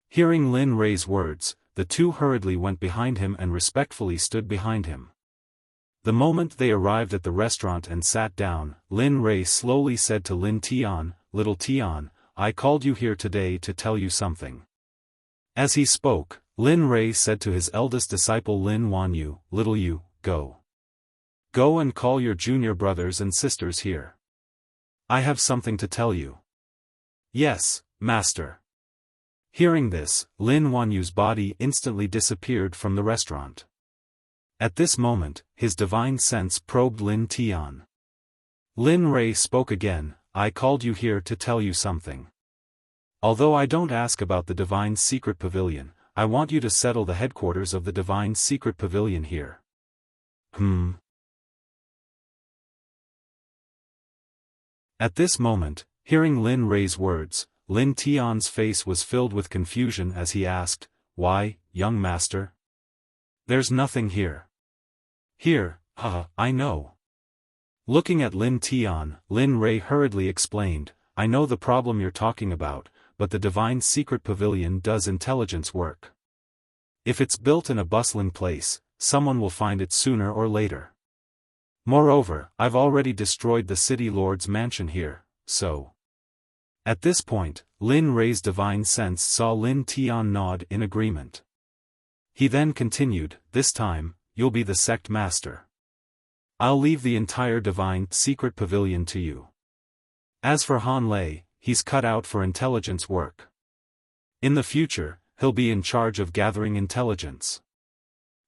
Hearing Lin Rei's words, the two hurriedly went behind him and respectfully stood behind him. The moment they arrived at the restaurant and sat down, Lin Rei slowly said to Lin Tian, "Little Tian, I called you here today to tell you something." As he spoke, Lin Rei said to his eldest disciple Lin Wanyu, "Little you, go. Go and call your junior brothers and sisters here. I have something to tell you." "Yes, master." Hearing this, Lin Wanyu's body instantly disappeared from the restaurant. At this moment, his divine sense probed Lin Tian. Lin Rei spoke again, "I called you here to tell you something. Although I don't ask about the Divine Secret Pavilion, I want you to settle the headquarters of the Divine Secret Pavilion here." At this moment, hearing Lin Rei's words, Lin Tian's face was filled with confusion as he asked, "Why, young master? There's nothing here." "Here, I know." Looking at Lin Tian, Lin Rei hurriedly explained, "I know the problem you're talking about, but the Divine Secret Pavilion does intelligence work. If it's built in a bustling place, someone will find it sooner or later. Moreover, I've already destroyed the city lord's mansion here, so..." At this point, Lin Rei's divine sense saw Lin Tian nod in agreement. He then continued, "This time, you'll be the sect master. I'll leave the entire Divine Secret Pavilion to you. As for Han Lei, he's cut out for intelligence work. In the future, he'll be in charge of gathering intelligence.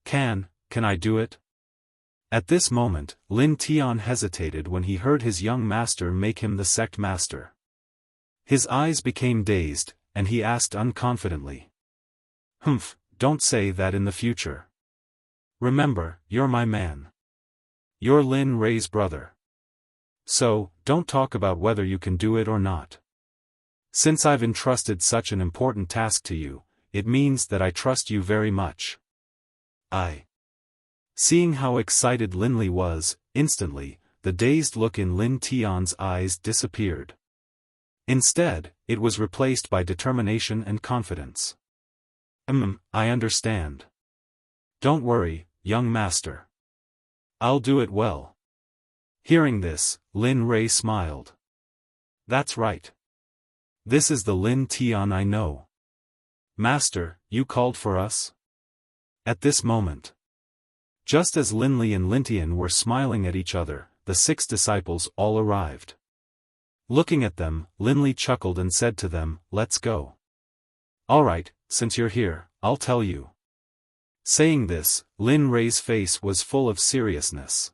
Can I do it?" At this moment, Lin Tian hesitated when he heard his young master make him the sect master. His eyes became dazed, and he asked unconfidently, "Don't say that in the future. Remember, you're my man. You're Lin Rei's brother. So, don't talk about whether you can do it or not. Since I've entrusted such an important task to you, it means that I trust you very much." Seeing how excited Lin Li was, instantly, the dazed look in Lin Tian's eyes disappeared. Instead, it was replaced by determination and confidence. I understand. Don't worry, young master. I'll do it well." Hearing this, Lin Rei smiled. "That's right. This is the Lin Tian I know. Master, you called for us?" At this moment, just as Lin Li and Lin Tian were smiling at each other, the 6 disciples all arrived. Looking at them, Lin Li chuckled and said to them, "Let's go." "Alright, since you're here, I'll tell you." Saying this, Lin Rei's face was full of seriousness.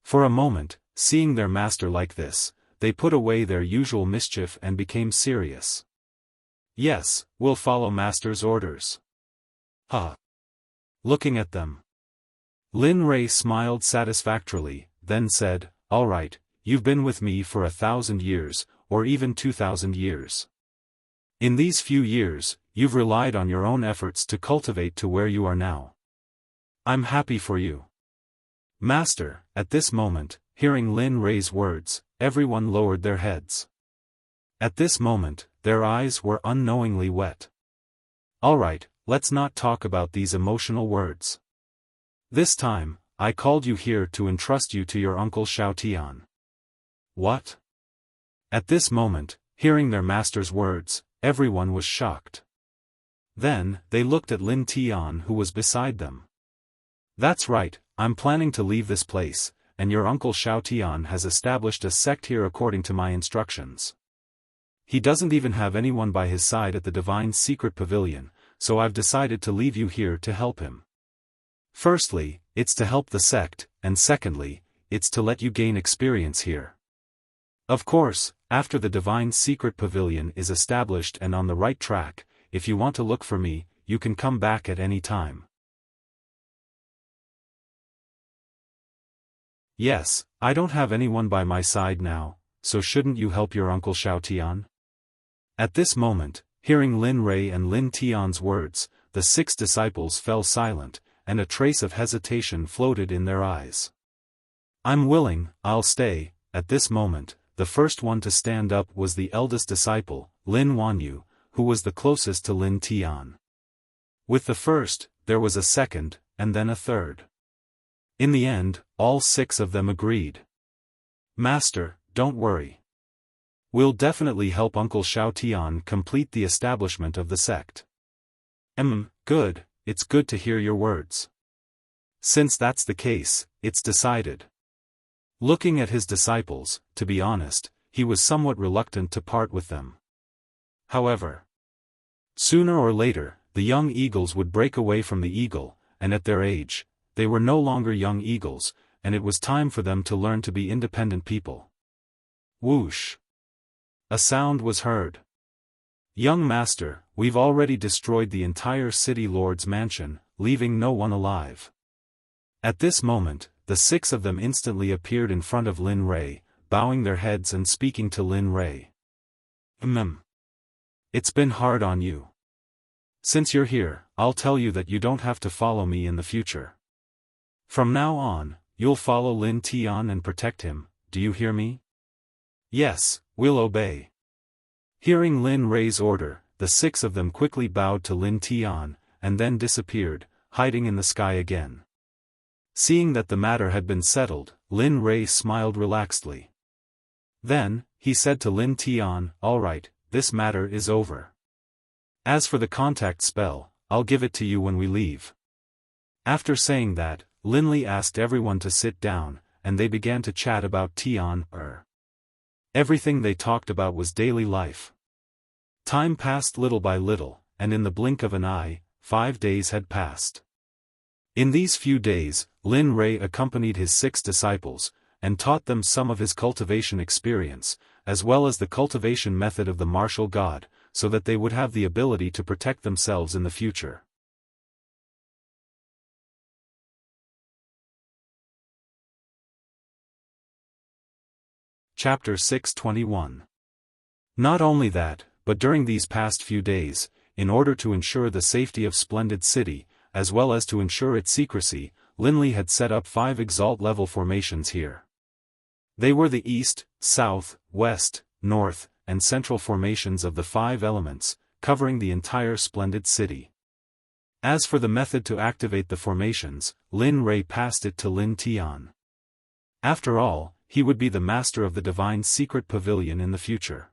For a moment, seeing their master like this, they put away their usual mischief and became serious. "Yes, we'll follow master's orders." Looking at them, Lin Rei smiled satisfactorily, then said, "Alright, you've been with me for 1,000 years, or even 2,000 years. In these few years, you've relied on your own efforts to cultivate to where you are now. I'm happy for you." "Master," at this moment, hearing Lin Rei's words, everyone lowered their heads. At this moment, their eyes were unknowingly wet. "Alright, let's not talk about these emotional words. This time, I called you here to entrust you to your uncle Xiaotian." "What?" At this moment, hearing their master's words, everyone was shocked. Then, they looked at Lin Tian who was beside them. "That's right, I'm planning to leave this place, and your uncle Xiaotian has established a sect here according to my instructions. He doesn't even have anyone by his side at the Divine Secret Pavilion, so I've decided to leave you here to help him. Firstly, it's to help the sect, and secondly, it's to let you gain experience here. Of course, after the Divine Secret Pavilion is established and on the right track, if you want to look for me, you can come back at any time. Yes, I don't have anyone by my side now, so shouldn't you help your uncle Xiaotian? At this moment, hearing Lin Rui and Lin Tian's words, the 6 disciples fell silent, and a trace of hesitation floated in their eyes. I'm willing, I'll stay. At this moment, the first one to stand up was the eldest disciple, Lin Wanyu, who was the closest to Lin Tian. With the first, there was a second, and then a third. In the end, all 6 of them agreed. Master, don't worry. We'll definitely help Uncle Xiaotian complete the establishment of the sect. Good, it's good to hear your words. Since that's the case, it's decided. Looking at his disciples, to be honest, he was somewhat reluctant to part with them. However, sooner or later, the young eagles would break away from the eagle, and at their age, they were no longer young eagles, and it was time for them to learn to be independent people. Whoosh! A sound was heard. Young master, we've already destroyed the entire city lord's mansion, leaving no one alive. At this moment, the 6 of them instantly appeared in front of Lin Rui, bowing their heads and speaking to Lin Rui. It's been hard on you. Since you're here, I'll tell you that you don't have to follow me in the future. From now on, you'll follow Lin Tian and protect him, do you hear me? Yes, we'll obey. Hearing Lin Rui's order, the 6 of them quickly bowed to Lin Tian, and then disappeared, hiding in the sky again. Seeing that the matter had been settled, Lin Rui smiled relaxedly. Then, he said to Lin Tian, all right, this matter is over. As for the contact spell, I'll give it to you when we leave. After saying that, Lin Li asked everyone to sit down, and they began to chat about Tian. Everything they talked about was daily life. Time passed little by little, and in the blink of an eye, 5 days had passed. In these few days, Lin Rui accompanied his 6 disciples, and taught them some of his cultivation experience, as well as the cultivation method of the martial god, so that they would have the ability to protect themselves in the future. Chapter 621. Not only that, but during these past few days, in order to ensure the safety of Splendid City, as well as to ensure its secrecy, Lin Li had set up 5 exalt-level formations here. They were the east, south, west, north, and central formations of the 5 elements, covering the entire Splendid City. As for the method to activate the formations, Lin Rui passed it to Lin Tian. After all, he would be the master of the divine secret pavilion in the future.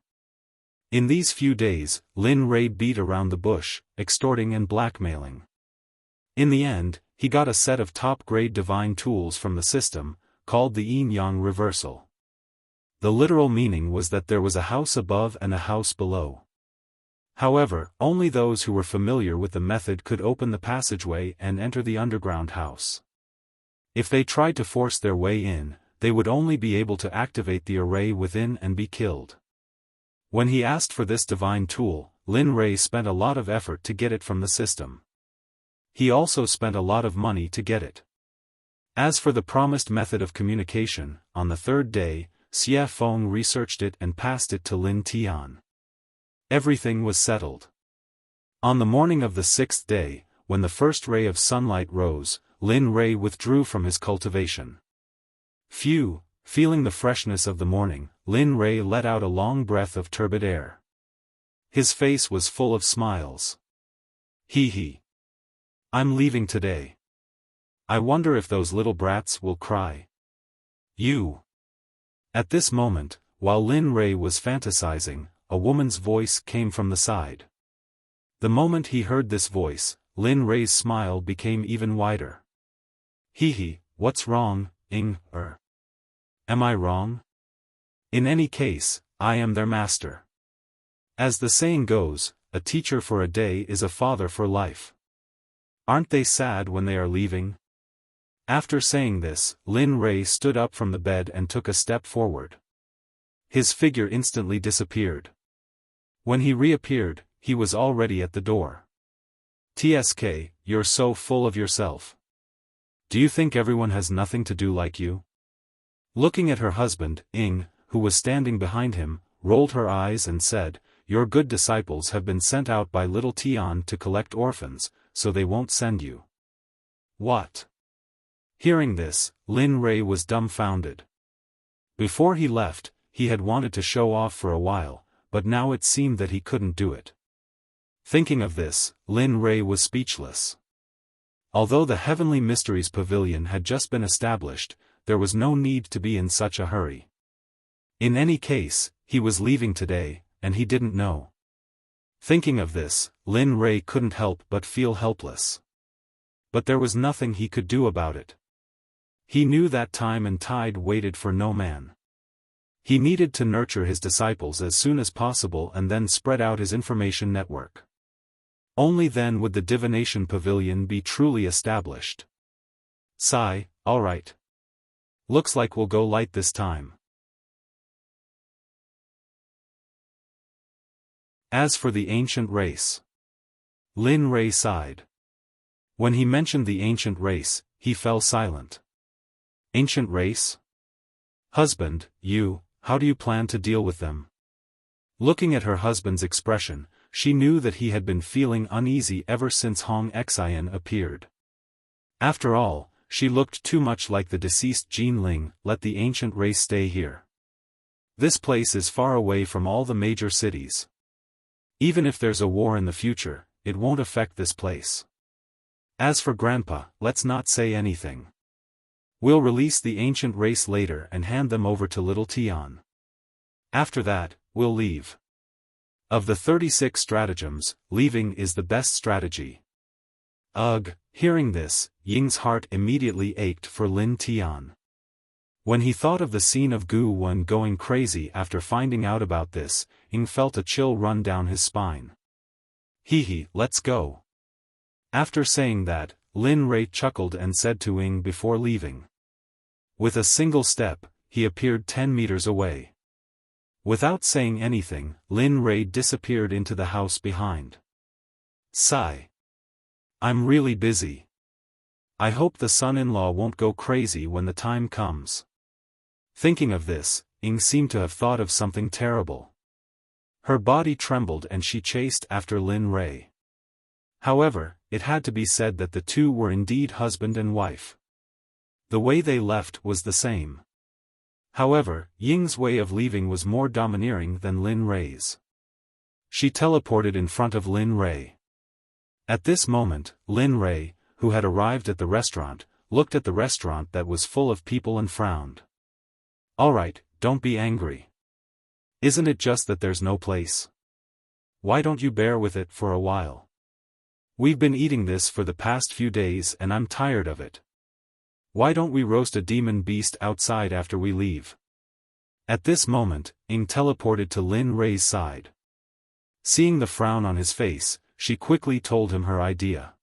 In these few days, Lin Rui beat around the bush, extorting and blackmailing. In the end, he got a set of top-grade divine tools from the system, called the Yin-Yang Reversal. The literal meaning was that there was a house above and a house below. However, only those who were familiar with the method could open the passageway and enter the underground house. If they tried to force their way in, they would only be able to activate the array within and be killed. When he asked for this divine tool, Lin Rui spent a lot of effort to get it from the system. He also spent a lot of money to get it. As for the promised method of communication, on the 3rd day, Xiaofan researched it and passed it to Lin Tian. Everything was settled. On the morning of the 6th day, when the first ray of sunlight rose, Lin Rui withdrew from his cultivation. Phew, feeling the freshness of the morning, Lin Rui let out a long breath of turbid air. His face was full of smiles. Hee. I'm leaving today. I wonder if those little brats will cry. You. At this moment, while Lin Rui was fantasizing, a woman's voice came from the side. The moment he heard this voice, Lin Rui's smile became even wider. Hee, what's wrong, Am I wrong? In any case, I am their master. As the saying goes, a teacher for a day is a father for life. Aren't they sad when they are leaving? After saying this, Lin Rui stood up from the bed and took a step forward. His figure instantly disappeared. When he reappeared, he was already at the door. TSK, you're so full of yourself. Do you think everyone has nothing to do like you? Looking at her husband, Ying, who was standing behind him, rolled her eyes and said, your good disciples have been sent out by little Tian to collect orphans, so they won't send you. What? Hearing this, Lin Rei was dumbfounded. Before he left, he had wanted to show off for a while, but now it seemed that he couldn't do it. Thinking of this, Lin Rei was speechless. Although the Heavenly Mysteries Pavilion had just been established, there was no need to be in such a hurry. In any case, he was leaving today, and he didn't know. Thinking of this, Lin Rei couldn't help but feel helpless. But there was nothing he could do about it. He knew that time and tide waited for no man. He needed to nurture his disciples as soon as possible and then spread out his information network. Only then would the divination pavilion be truly established. Sigh, alright. Looks like we'll go light this time. As for the ancient race. Lin Rei sighed. When he mentioned the ancient race, he fell silent. Ancient race? Husband, how do you plan to deal with them? Looking at her husband's expression, she knew that he had been feeling uneasy ever since Hong Xian appeared. After all, she looked too much like the deceased Jin Ling. Let the ancient race stay here. This place is far away from all the major cities. Even if there's a war in the future, it won't affect this place. As for Grandpa, let's not say anything. We'll release the ancient race later and hand them over to little Tian. After that, we'll leave. Of the 36 stratagems, leaving is the best strategy. Ugh, hearing this, Ying's heart immediately ached for Lin Tian. When he thought of the scene of Gu Wen going crazy after finding out about this, Ying felt a chill run down his spine. Let's go. After saying that, Lin Rei chuckled and said to Ying before leaving. With a single step, he appeared 10 meters away. Without saying anything, Lin Rei disappeared into the house behind. Sigh. I'm really busy. I hope the son-in-law won't go crazy when the time comes. Thinking of this, Ying seemed to have thought of something terrible. Her body trembled and she chased after Lin Rei. However, it had to be said that the two were indeed husband and wife. The way they left was the same. However, Ying's way of leaving was more domineering than Lin Rei's. She teleported in front of Lin Rei. At this moment, Lin Rei, who had arrived at the restaurant, looked at the restaurant that was full of people and frowned. Alright, don't be angry. Isn't it just that there's no place? Why don't you bear with it for a while? We've been eating this for the past few days and I'm tired of it. Why don't we roast a demon beast outside after we leave? At this moment, Ying teleported to Lin Rei's side. Seeing the frown on his face, she quickly told him her idea.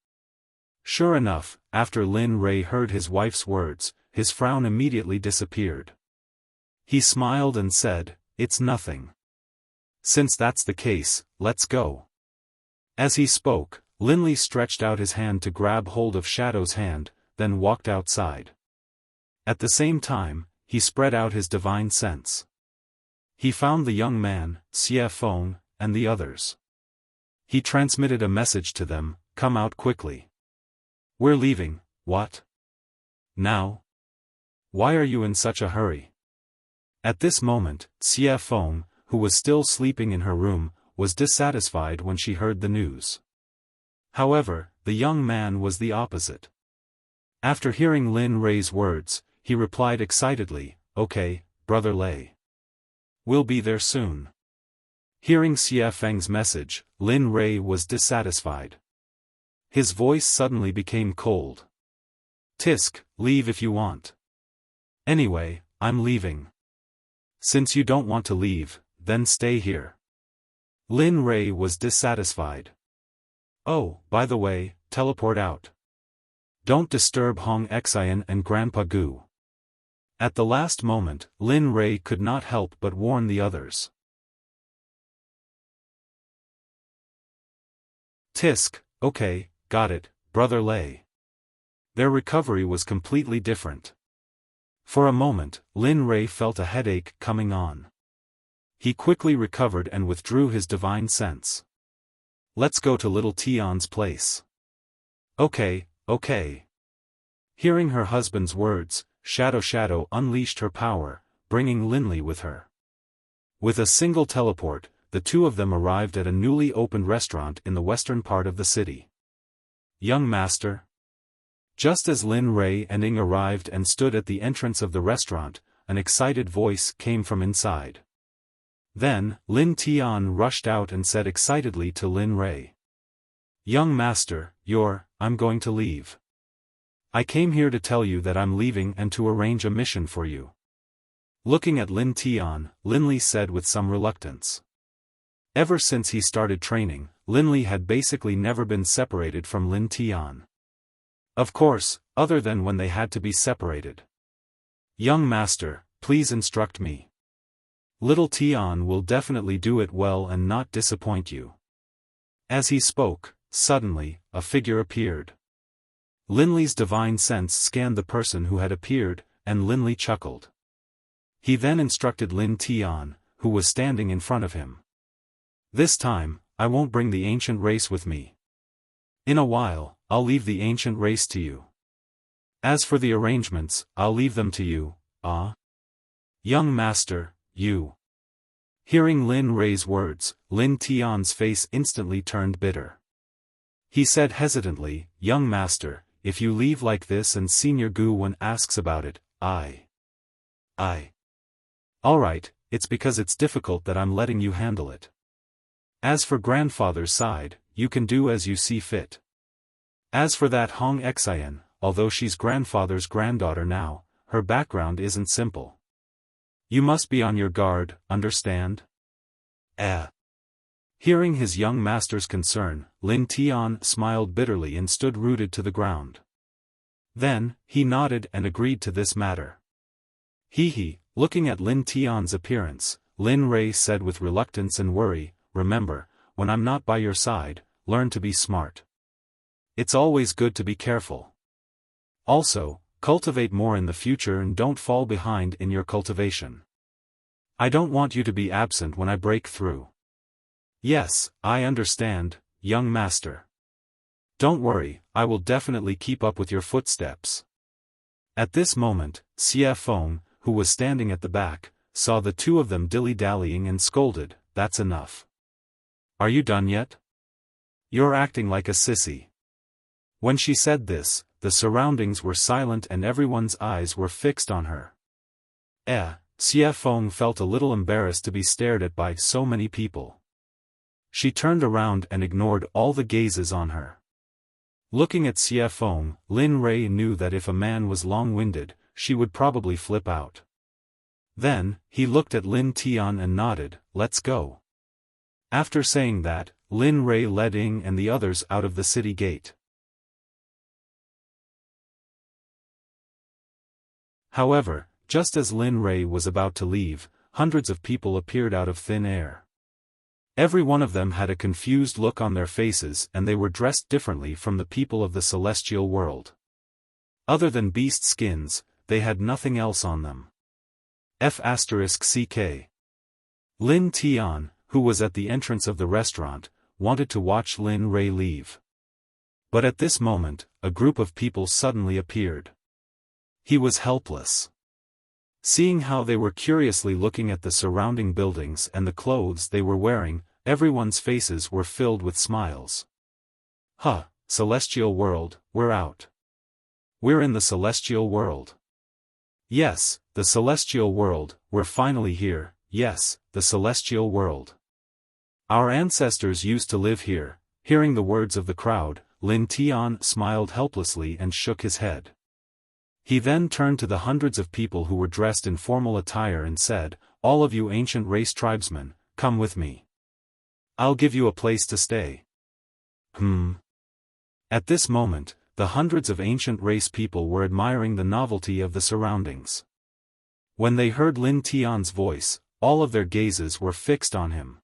Sure enough, after Lin Rei heard his wife's words, his frown immediately disappeared. He smiled and said, "It's nothing. Since that's the case, let's go." As he spoke, Lin Li stretched out his hand to grab hold of Shadow's hand, then walked outside. At the same time, he spread out his divine sense. He found the young man, Xiaofan, and the others. He transmitted a message to them, "Come out quickly. We're leaving." What? Now? Why are you in such a hurry? At this moment, Xiaofan, who was still sleeping in her room, was dissatisfied when she heard the news. However, the young man was the opposite. After hearing Lin Rei's words, he replied excitedly, "Okay, Brother Lei. We'll be there soon." Hearing Xiaofang's message, Lin Rei was dissatisfied. His voice suddenly became cold. "Tisk, leave if you want. Anyway, I'm leaving. Since you don't want to leave, then stay here." Lin Rei was dissatisfied. "Oh, by the way, teleport out. Don't disturb Hong Xian and Grandpa Gu." At the last moment, Lin Rei could not help but warn the others. "Tisk, okay, got it, Brother Lei. Their recovery was completely different. For a moment, Lin Rei felt a headache coming on. He quickly recovered and withdrew his divine sense. Let's go to little Tian's place. Okay, okay. Hearing her husband's words, Shadow unleashed her power, bringing Linli with her. With a single teleport, the two of them arrived at a newly opened restaurant in the western part of the city. Young master. Just as Lin Rei and Ying arrived and stood at the entrance of the restaurant, an excited voice came from inside. Then, Lin Tian rushed out and said excitedly to Lin Rei. Young master, I'm going to leave. I came here to tell you that I'm leaving and to arrange a mission for you. Looking at Lin Tian, Linli said with some reluctance. Ever since he started training, Linli had basically never been separated from Lin Tian. Of course, other than when they had to be separated. Young master, please instruct me. Little Tian will definitely do it well and not disappoint you. As he spoke, suddenly, a figure appeared. Linli's divine sense scanned the person who had appeared, and Linli chuckled. He then instructed Lin Tian, who was standing in front of him. This time, I won't bring the ancient race with me. In a while, I'll leave the ancient race to you. As for the arrangements, I'll leave them to you, Young master, you. Hearing Lin Rei's words, Lin Tian's face instantly turned bitter. He said hesitantly, Young master, if you leave like this and Senior Gu asks about it, Alright, it's because it's difficult that I'm letting you handle it. As for grandfather's side, you can do as you see fit. As for that Hong Xian, although she's grandfather's granddaughter now, her background isn't simple. You must be on your guard, understand? Hearing his young master's concern, Lin Tian smiled bitterly and stood rooted to the ground. Then, he nodded and agreed to this matter. Looking at Lin Tian's appearance, Lin Rei said with reluctance and worry, remember, when I'm not by your side, learn to be smart. It's always good to be careful. Also, cultivate more in the future and don't fall behind in your cultivation. I don't want you to be absent when I break through. Yes, I understand, young master. Don't worry, I will definitely keep up with your footsteps. At this moment, Xiaofan, who was standing at the back, saw the two of them dilly-dallying and scolded, That's enough. Are you done yet? You're acting like a sissy. When she said this, the surroundings were silent and everyone's eyes were fixed on her. Xiaofan felt a little embarrassed to be stared at by so many people. She turned around and ignored all the gazes on her. Looking at Xiaofan, Lin Rei knew that if a man was long-winded, she would probably flip out. Then, he looked at Lin Tian and nodded, Let's go. After saying that, Lin Rei led Ying and the others out of the city gate. However, just as Lin Rei was about to leave, hundreds of people appeared out of thin air. Every one of them had a confused look on their faces and they were dressed differently from the people of the celestial world. Other than beast skins, they had nothing else on them. F***ck. Lin Tian, who was at the entrance of the restaurant, wanted to watch Lin Rei leave. But at this moment, a group of people suddenly appeared. He was helpless. Seeing how they were curiously looking at the surrounding buildings and the clothes they were wearing, everyone's faces were filled with smiles. Celestial world, we're out. We're in the celestial world. Yes, the celestial world, we're finally here, yes, the celestial world. Our ancestors used to live here. Hearing the words of the crowd, Lin Tian smiled helplessly and shook his head. He then turned to the hundreds of people who were dressed in formal attire and said, All of you ancient race tribesmen, come with me. I'll give you a place to stay. At this moment, the hundreds of ancient race people were admiring the novelty of the surroundings. When they heard Lin Tian's voice, all of their gazes were fixed on him.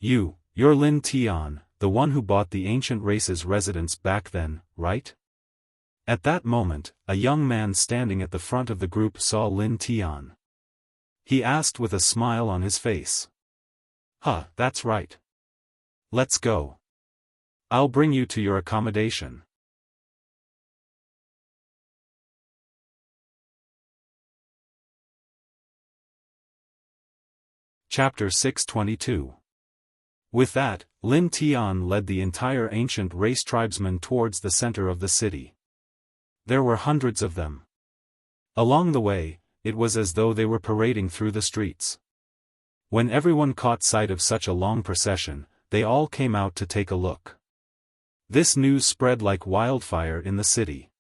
You're Lin Tian, the the one who bought the ancient race's residence back then, right? At that moment, a young man standing at the front of the group saw Lin Tian. He asked with a smile on his face. Huh, that's right. Let's go. I'll bring you to your accommodation. Chapter 622. With that, Lin Tian led the entire ancient race tribesmen towards the center of the city. There were hundreds of them. Along the way, it was as though they were parading through the streets. When everyone caught sight of such a long procession, they all came out to take a look. This news spread like wildfire in the city.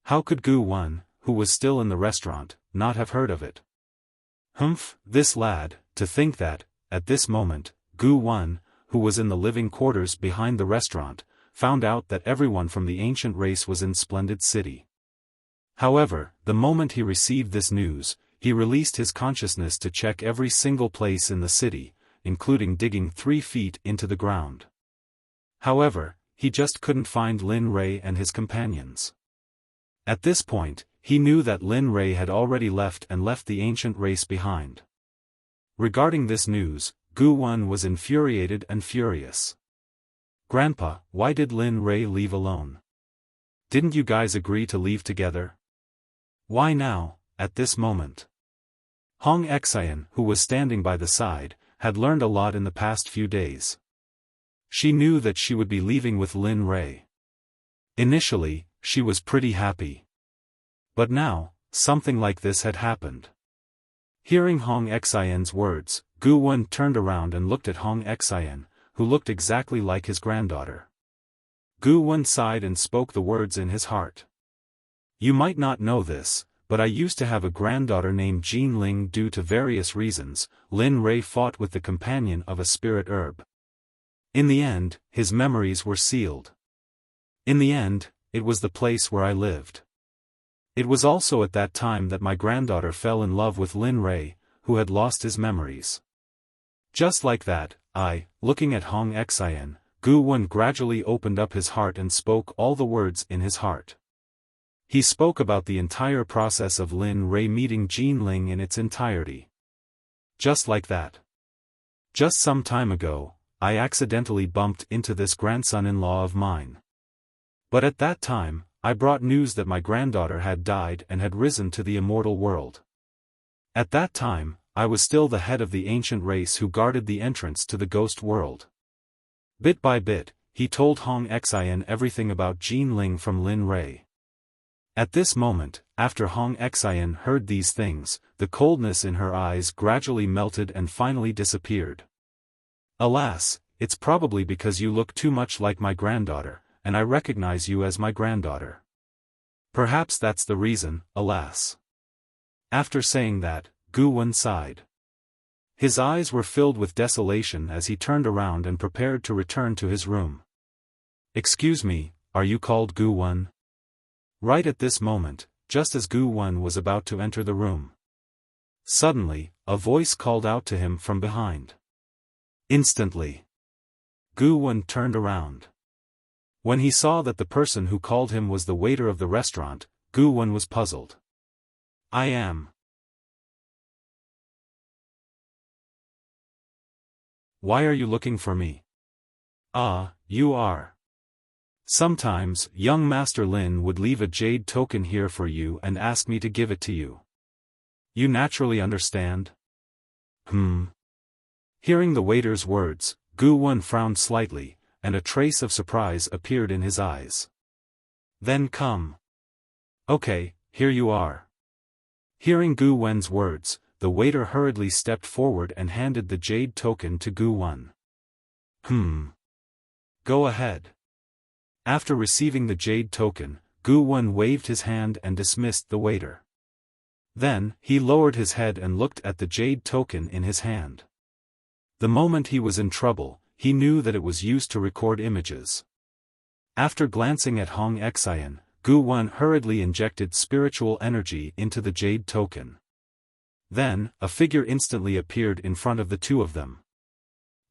How could Gu Wen, who was still in the restaurant, not have heard of it? Humph, this lad, to think that, at this moment, Gu Wen, who was in the living quarters behind the restaurant, found out that everyone from the ancient race was in Splendid City. However, the moment he received this news, he released his consciousness to check every single place in the city, including digging 3 feet into the ground. However, he just couldn't find Lin Rei and his companions. At this point, he knew that Lin Rei had already left the ancient race behind. Regarding this news, Gu Wen was infuriated and furious. Grandpa, why did Lin Rei leave alone? Didn't you guys agree to leave together? Why now, at this moment? Hong Xian, who was standing by the side, had learned a lot in the past few days. She knew that she would be leaving with Lin Rei. Initially, she was pretty happy. But now, something like this had happened. Hearing Hong Xian's words, Gu Wen turned around and looked at Hong Xian, who looked exactly like his granddaughter. Gu Wen sighed and spoke the words in his heart. You might not know this, but I used to have a granddaughter named Jean Ling. Due to various reasons, Lin Rei fought with the companion of a spirit herb. In the end, his memories were sealed. In the end, it was the place where I lived. It was also at that time that my granddaughter fell in love with Lin Rei, who had lost his memories. Just like that, looking at Hong Xian, Gu Wen gradually opened up his heart and spoke all the words in his heart. He spoke about the entire process of Lin Rei meeting Jean Ling in its entirety. Just like that. Just some time ago, I accidentally bumped into this grandson-in-law of mine. But at that time, I brought news that my granddaughter had died and had risen to the immortal world. At that time, I was still the head of the ancient race who guarded the entrance to the ghost world. Bit by bit, he told Hong Xian everything about Jean Ling from Lin Rei. At this moment, after Hong Xian heard these things, the coldness in her eyes gradually melted and finally disappeared. Alas, it's probably because you look too much like my granddaughter, and I recognize you as my granddaughter. Perhaps that's the reason, alas. After saying that, Gu Wen sighed. His eyes were filled with desolation as he turned around and prepared to return to his room. Excuse me, are you called Gu Wen? Right at this moment, just as Gu Wen was about to enter the room. Suddenly, a voice called out to him from behind. Instantly, Gu Wen turned around. When he saw that the person who called him was the waiter of the restaurant, Gu Wen was puzzled. I am. Why are you looking for me? Ah, you are. Sometimes, young Master Lin would leave a jade token here for you and ask me to give it to you. You naturally understand? Hearing the waiter's words, Gu Wen frowned slightly, and a trace of surprise appeared in his eyes. Then come. Okay, here you are. Hearing Gu Wen's words, the waiter hurriedly stepped forward and handed the jade token to Gu Wen. Go ahead. After receiving the jade token, Gu Wen waved his hand and dismissed the waiter. Then, he lowered his head and looked at the jade token in his hand. The moment he was in trouble, he knew that it was used to record images. After glancing at Hong Xian, Gu Wen hurriedly injected spiritual energy into the jade token. Then, a figure instantly appeared in front of the two of them.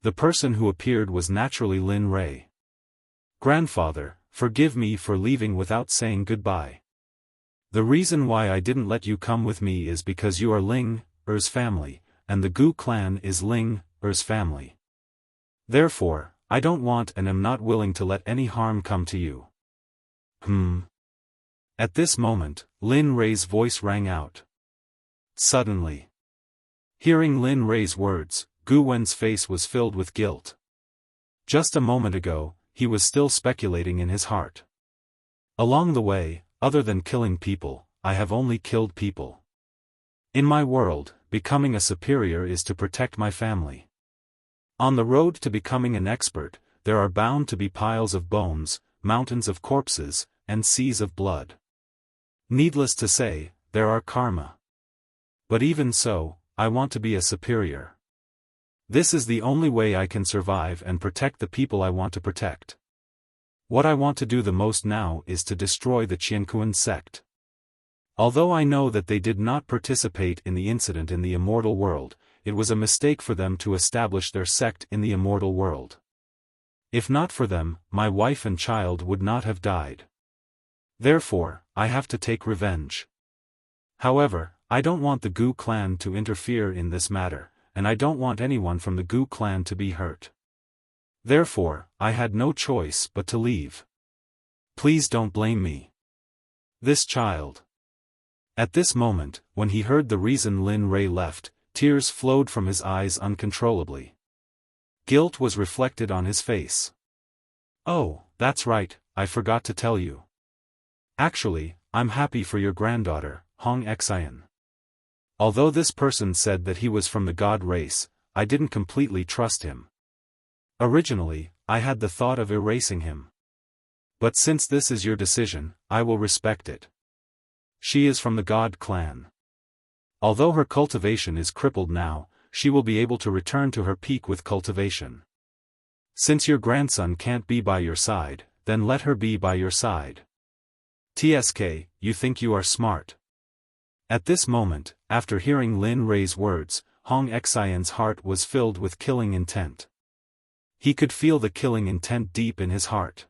The person who appeared was naturally Lin Rei. "Grandfather, forgive me for leaving without saying goodbye. The reason why I didn't let you come with me is because you are Ling Er's family, and the Gu clan is Ling Er's family. Therefore, I don't want and am not willing to let any harm come to you." At this moment, Lin Rei's voice rang out. Suddenly, hearing Lin Rei's words, Gu Wen's face was filled with guilt. Just a moment ago, he was still speculating in his heart. Along the way, other than killing people, I have only killed people. In my world, becoming a superior is to protect my family. On the road to becoming an expert, there are bound to be piles of bones, mountains of corpses, and seas of blood. Needless to say, there are karma. But even so, I want to be a superior. This is the only way I can survive and protect the people I want to protect. What I want to do the most now is to destroy the Qiankuan sect. Although I know that they did not participate in the incident in the immortal world, it was a mistake for them to establish their sect in the immortal world. If not for them, my wife and child would not have died. Therefore, I have to take revenge. However, I don't want the Gu clan to interfere in this matter, and I don't want anyone from the Gu clan to be hurt. Therefore, I had no choice but to leave. Please don't blame me. This child. At this moment, when he heard the reason Lin Rei left, tears flowed from his eyes uncontrollably. Guilt was reflected on his face. "Oh, that's right, I forgot to tell you. Actually, I'm happy for your granddaughter, Hong Xian. Although this person said that he was from the god race, I didn't completely trust him. Originally, I had the thought of erasing him. But since this is your decision, I will respect it. She is from the god clan. Although her cultivation is crippled now, she will be able to return to her peak with cultivation. Since your grandson can't be by your side, then let her be by your side. TSK, you think you are smart." At this moment, after hearing Lin Rei's words, Hong Xian's heart was filled with killing intent. He could feel the killing intent deep in his heart.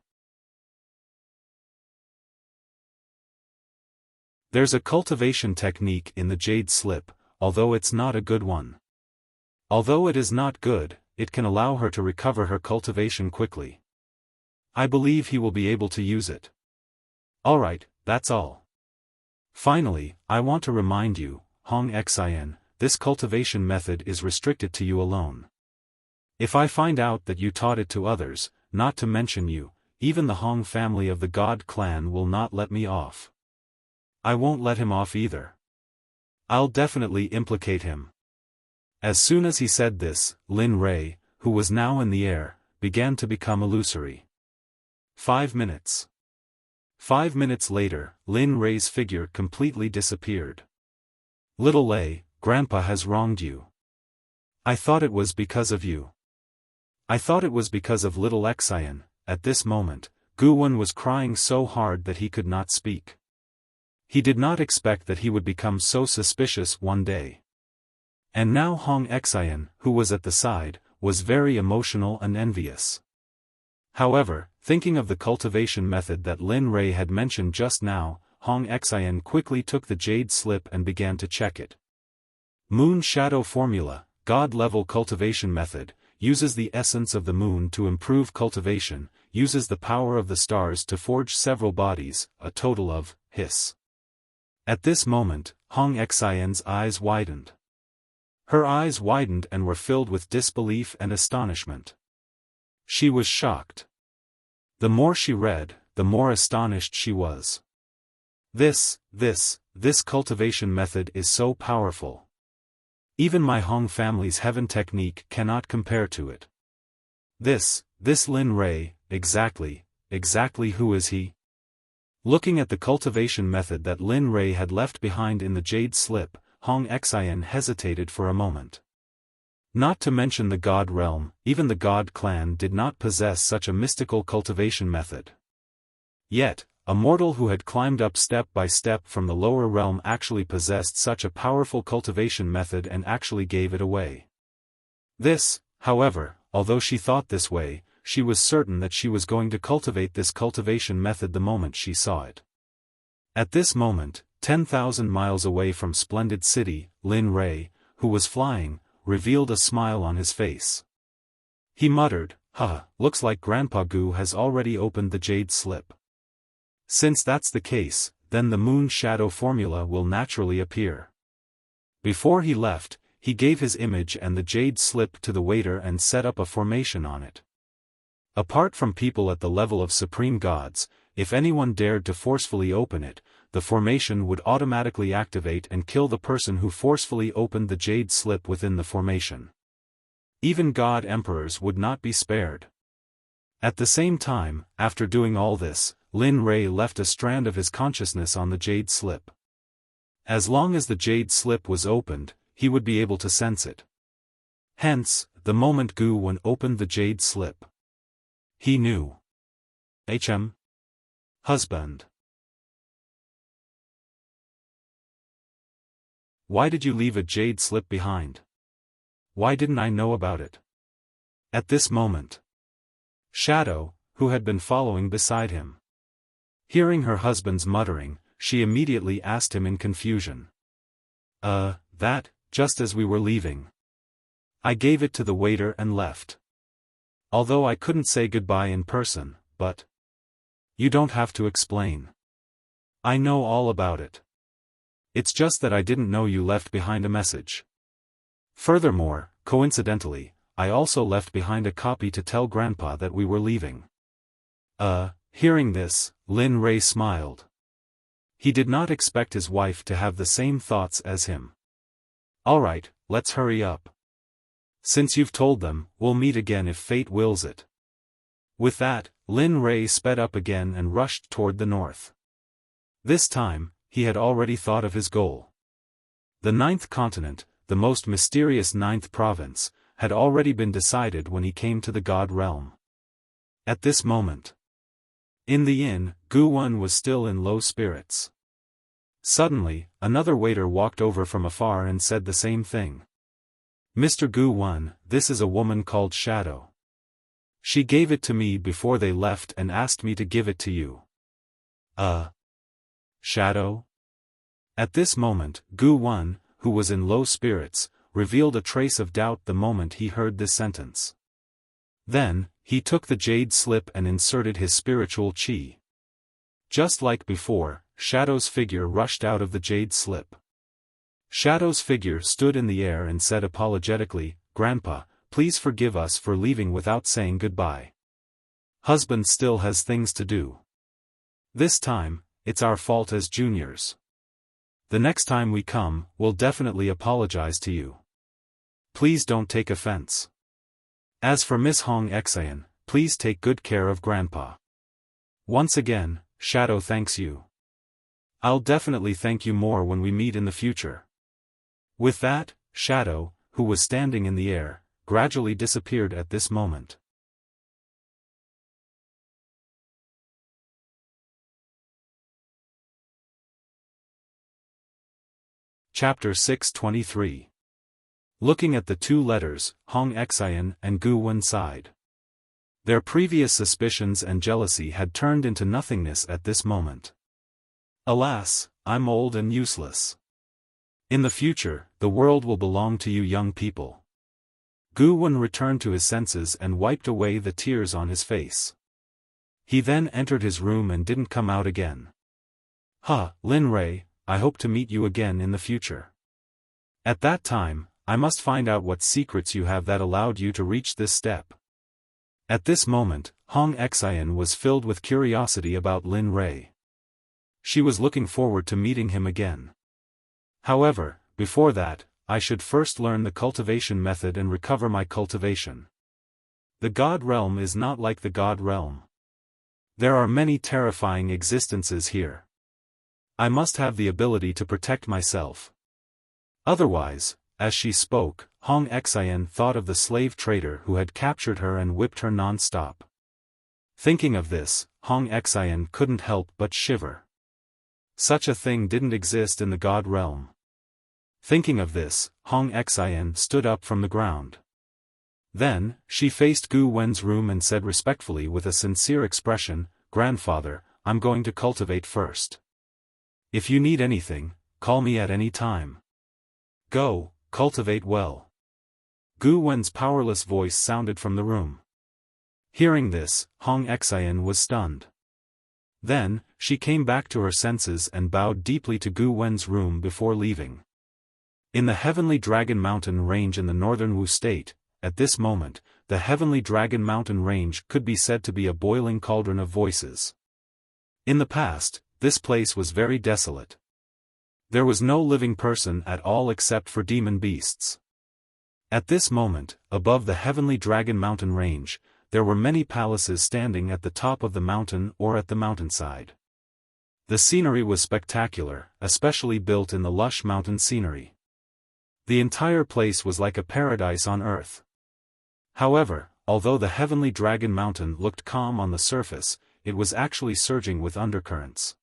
There's a cultivation technique in the jade slip, although it's not a good one. Although it is not good, it can allow her to recover her cultivation quickly. I believe he will be able to use it. Alright, that's all. Finally, I want to remind you, Hong Xian, this cultivation method is restricted to you alone. If I find out that you taught it to others, not to mention you, even the Hong family of the God clan will not let me off. I won't let him off either. I'll definitely implicate him. As soon as he said this, Lin Rei, who was now in the air, began to become illusory. 5 minutes. 5 minutes later, Lin Rei's figure completely disappeared. "Little Lei, Grandpa has wronged you. I thought it was because of you. I thought it was because of little Xian." At this moment, Gu Wen was crying so hard that he could not speak. He did not expect that he would become so suspicious one day. And now Hong Xian, who was at the side, was very emotional and envious. However, thinking of the cultivation method that Lin Rei had mentioned just now, Hong Xian quickly took the jade slip and began to check it. Moon Shadow Formula, God-level cultivation method, uses the essence of the moon to improve cultivation, uses the power of the stars to forge several bodies, a total of, hiss. At this moment, Hong Xian's eyes widened. Her eyes widened and were filled with disbelief and astonishment. She was shocked. The more she read, the more astonished she was. This cultivation method is so powerful. Even my Hong family's heaven technique cannot compare to it. This Lin Rei, exactly who is he? Looking at the cultivation method that Lin Rei had left behind in the jade slip, Hong Xian hesitated for a moment. Not to mention the God realm, even the God clan did not possess such a mystical cultivation method. Yet, a mortal who had climbed up step by step from the lower realm actually possessed such a powerful cultivation method and actually gave it away. This, however, although she thought this way, she was certain that she was going to cultivate this cultivation method the moment she saw it. At this moment, 10,000 miles away from Splendid City, Lin Rei, who was flying, revealed a smile on his face. He muttered, looks like Grandpa Gu has already opened the jade slip. Since that's the case, then the moon shadow formula will naturally appear. Before he left, he gave his image and the jade slip to the waiter and set up a formation on it. Apart from people at the level of supreme gods, if anyone dared to forcefully open it, the formation would automatically activate and kill the person who forcefully opened the jade slip within the formation. Even god emperors would not be spared. At the same time, after doing all this, Lin Rei left a strand of his consciousness on the jade slip. As long as the jade slip was opened, he would be able to sense it. Hence, the moment Gu Wen opened the jade slip, he knew. Husband. Why did you leave a jade slip behind? Why didn't I know about it? At this moment, Shadow, who had been following beside him, hearing her husband's muttering, she immediately asked him in confusion. That, just as we were leaving. I gave it to the waiter and left. Although I couldn't say goodbye in person, but... You don't have to explain. I know all about it. It's just that I didn't know you left behind a message. Furthermore, coincidentally, I also left behind a copy to tell Grandpa that we were leaving. Hearing this, Lin Rei smiled. He did not expect his wife to have the same thoughts as him. Alright, let's hurry up. Since you've told them, we'll meet again if fate wills it. With that, Lin Rei sped up again and rushed toward the north. This time, he had already thought of his goal. The 9th continent, the most mysterious 9th province, had already been decided when he came to the god realm. At this moment, in the inn, Gu Wen was still in low spirits. Suddenly, another waiter walked over from afar and said the same thing. Mr. Gu Wen, this is a woman called Shadow. She gave it to me before they left and asked me to give it to you. Shadow? At this moment, Gu Wen, who was in low spirits, revealed a trace of doubt the moment he heard this sentence. Then, he took the jade slip and inserted his spiritual chi. Just like before, Shadow's figure rushed out of the jade slip. Shadow's figure stood in the air and said apologetically, Grandpa, please forgive us for leaving without saying goodbye. Husband still has things to do. This time, it's our fault as juniors. The next time we come, we'll definitely apologize to you. Please don't take offense. As for Miss Hong Xian, please take good care of Grandpa. Once again, Shadow thanks you. I'll definitely thank you more when we meet in the future. With that, Shadow, who was standing in the air, gradually disappeared at this moment. Chapter 623. Looking at the two letters, Hong Xian and Gu Wen sighed. Their previous suspicions and jealousy had turned into nothingness at this moment. Alas, I'm old and useless. In the future, the world will belong to you young people. Gu Wen returned to his senses and wiped away the tears on his face. He then entered his room and didn't come out again. Lin Rei, I hope to meet you again in the future. At that time, I must find out what secrets you have that allowed you to reach this step. At this moment, Hong Xian was filled with curiosity about Lin Rei. She was looking forward to meeting him again. However, before that, I should first learn the cultivation method and recover my cultivation. The God realm is not like the God realm. There are many terrifying existences here. I must have the ability to protect myself. Otherwise, as she spoke, Hong Xian thought of the slave trader who had captured her and whipped her non-stop. Thinking of this, Hong Xian couldn't help but shiver. Such a thing didn't exist in the God realm. Thinking of this, Hong Xian stood up from the ground. Then, she faced Gu Wen's room and said respectfully with a sincere expression, "Grandfather, I'm going to cultivate first. If you need anything, call me at any time. Go, cultivate well." Gu Wen's powerless voice sounded from the room. Hearing this, Hong Xian was stunned. Then, she came back to her senses and bowed deeply to Gu Wen's room before leaving. In the Heavenly Dragon Mountain Range in the northern Wu state, at this moment, the Heavenly Dragon Mountain Range could be said to be a boiling cauldron of voices. In the past, this place was very desolate. There was no living person at all except for demon beasts. At this moment, above the Heavenly Dragon Mountain Range, there were many palaces standing at the top of the mountain or at the mountainside. The scenery was spectacular, especially built in the lush mountain scenery. The entire place was like a paradise on earth. However, although the Heavenly Dragon Mountain looked calm on the surface, it was actually surging with undercurrents.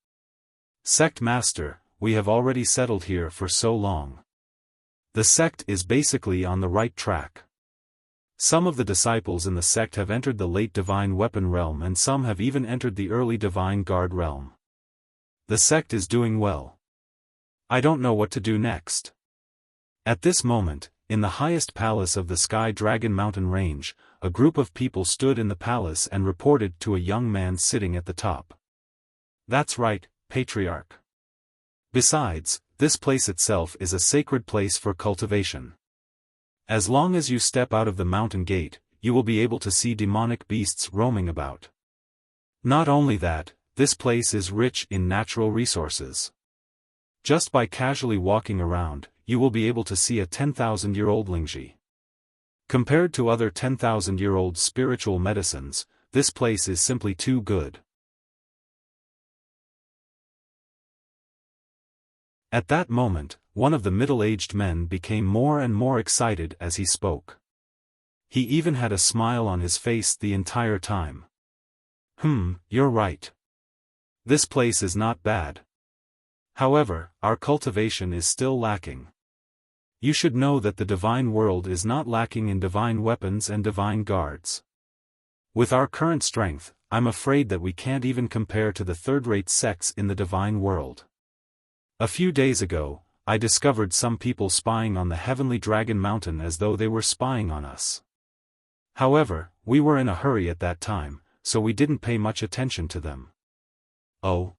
"Sect Master, we have already settled here for so long. The sect is basically on the right track. Some of the disciples in the sect have entered the late Divine Weapon realm and some have even entered the early Divine Guard realm. The sect is doing well. I don't know what to do next." At this moment, in the highest palace of the Sky Dragon Mountain Range, a group of people stood in the palace and reported to a young man sitting at the top. "That's right, Patriarch. Besides, this place itself is a sacred place for cultivation. As long as you step out of the mountain gate, you will be able to see demonic beasts roaming about. Not only that, this place is rich in natural resources. Just by casually walking around, you will be able to see a 10,000-year-old Lingji. Compared to other 10,000-year-old spiritual medicines, this place is simply too good." At that moment, one of the middle-aged men became more and more excited as he spoke. He even had a smile on his face the entire time. You're right. This place is not bad. However, our cultivation is still lacking. You should know that the divine world is not lacking in divine weapons and divine guards. With our current strength, I'm afraid that we can't even compare to the third-rate sects in the divine world. A few days ago, I discovered some people spying on the Heavenly Dragon Mountain as though they were spying on us. However, we were in a hurry at that time, so we didn't pay much attention to them. Oh.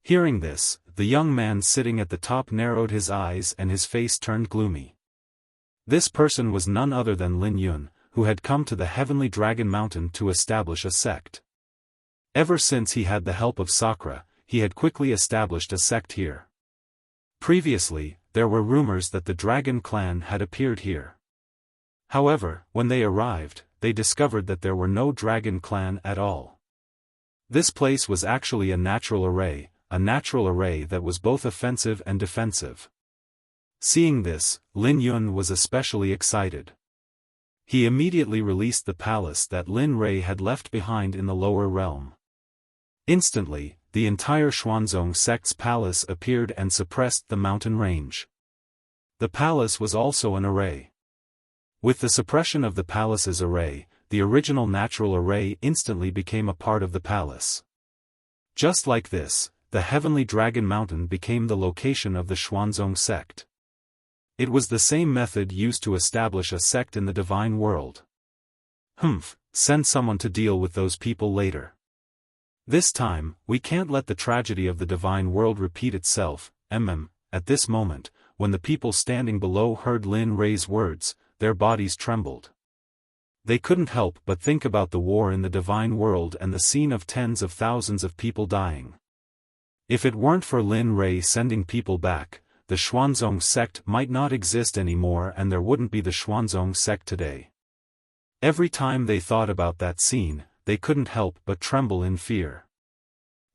Hearing this, the young man sitting at the top narrowed his eyes and his face turned gloomy. This person was none other than Lin Yun, who had come to the Heavenly Dragon Mountain to establish a sect. Ever since he had the help of Sakura, he had quickly established a sect here. Previously, there were rumors that the Dragon Clan had appeared here. However, when they arrived, they discovered that there were no Dragon Clan at all. This place was actually a natural array that was both offensive and defensive. Seeing this, Lin Yun was especially excited. He immediately released the palace that Lin Rei had left behind in the lower realm. Instantly, the entire Xuanzong sect's palace appeared and suppressed the mountain range. The palace was also an array. With the suppression of the palace's array, the original natural array instantly became a part of the palace. Just like this, the Heavenly Dragon Mountain became the location of the Xuanzong sect. It was the same method used to establish a sect in the divine world. Send someone to deal with those people later. This time, we can't let the tragedy of the divine world repeat itself. At this moment, when the people standing below heard Lin Rei's words, their bodies trembled. They couldn't help but think about the war in the divine world and the scene of tens of thousands of people dying. If it weren't for Lin Rei sending people back, the Xuanzong sect might not exist anymore and there wouldn't be the Xuanzong sect today. Every time they thought about that scene, they couldn't help but tremble in fear.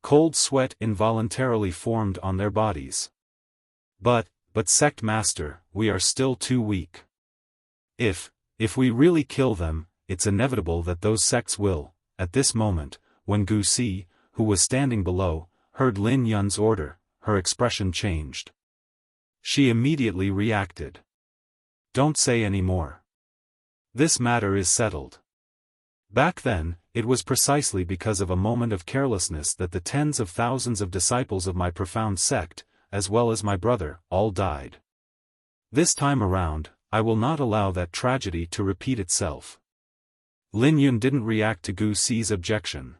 Cold sweat involuntarily formed on their bodies. But Sect Master, we are still too weak. If we really kill them, it's inevitable that those sects will. At this moment, when Gu Si, who was standing below, heard Lin Yun's order, her expression changed. She immediately reacted. Don't say any more. This matter is settled. Back then, it was precisely because of a moment of carelessness that the tens of thousands of disciples of my profound sect, as well as my brother, all died. This time around, I will not allow that tragedy to repeat itself. Lin Yun didn't react to Gu Si's objection.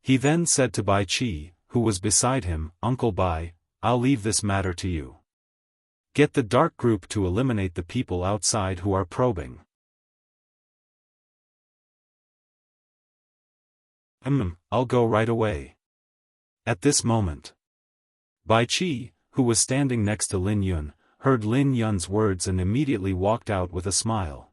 He then said to Bai Qi, who was beside him, "Uncle Bai, I'll leave this matter to you. Get the dark group to eliminate the people outside who are probing." I'll go right away. At this moment, Bai Qi, who was standing next to Lin Yun, heard Lin Yun's words and immediately walked out with a smile.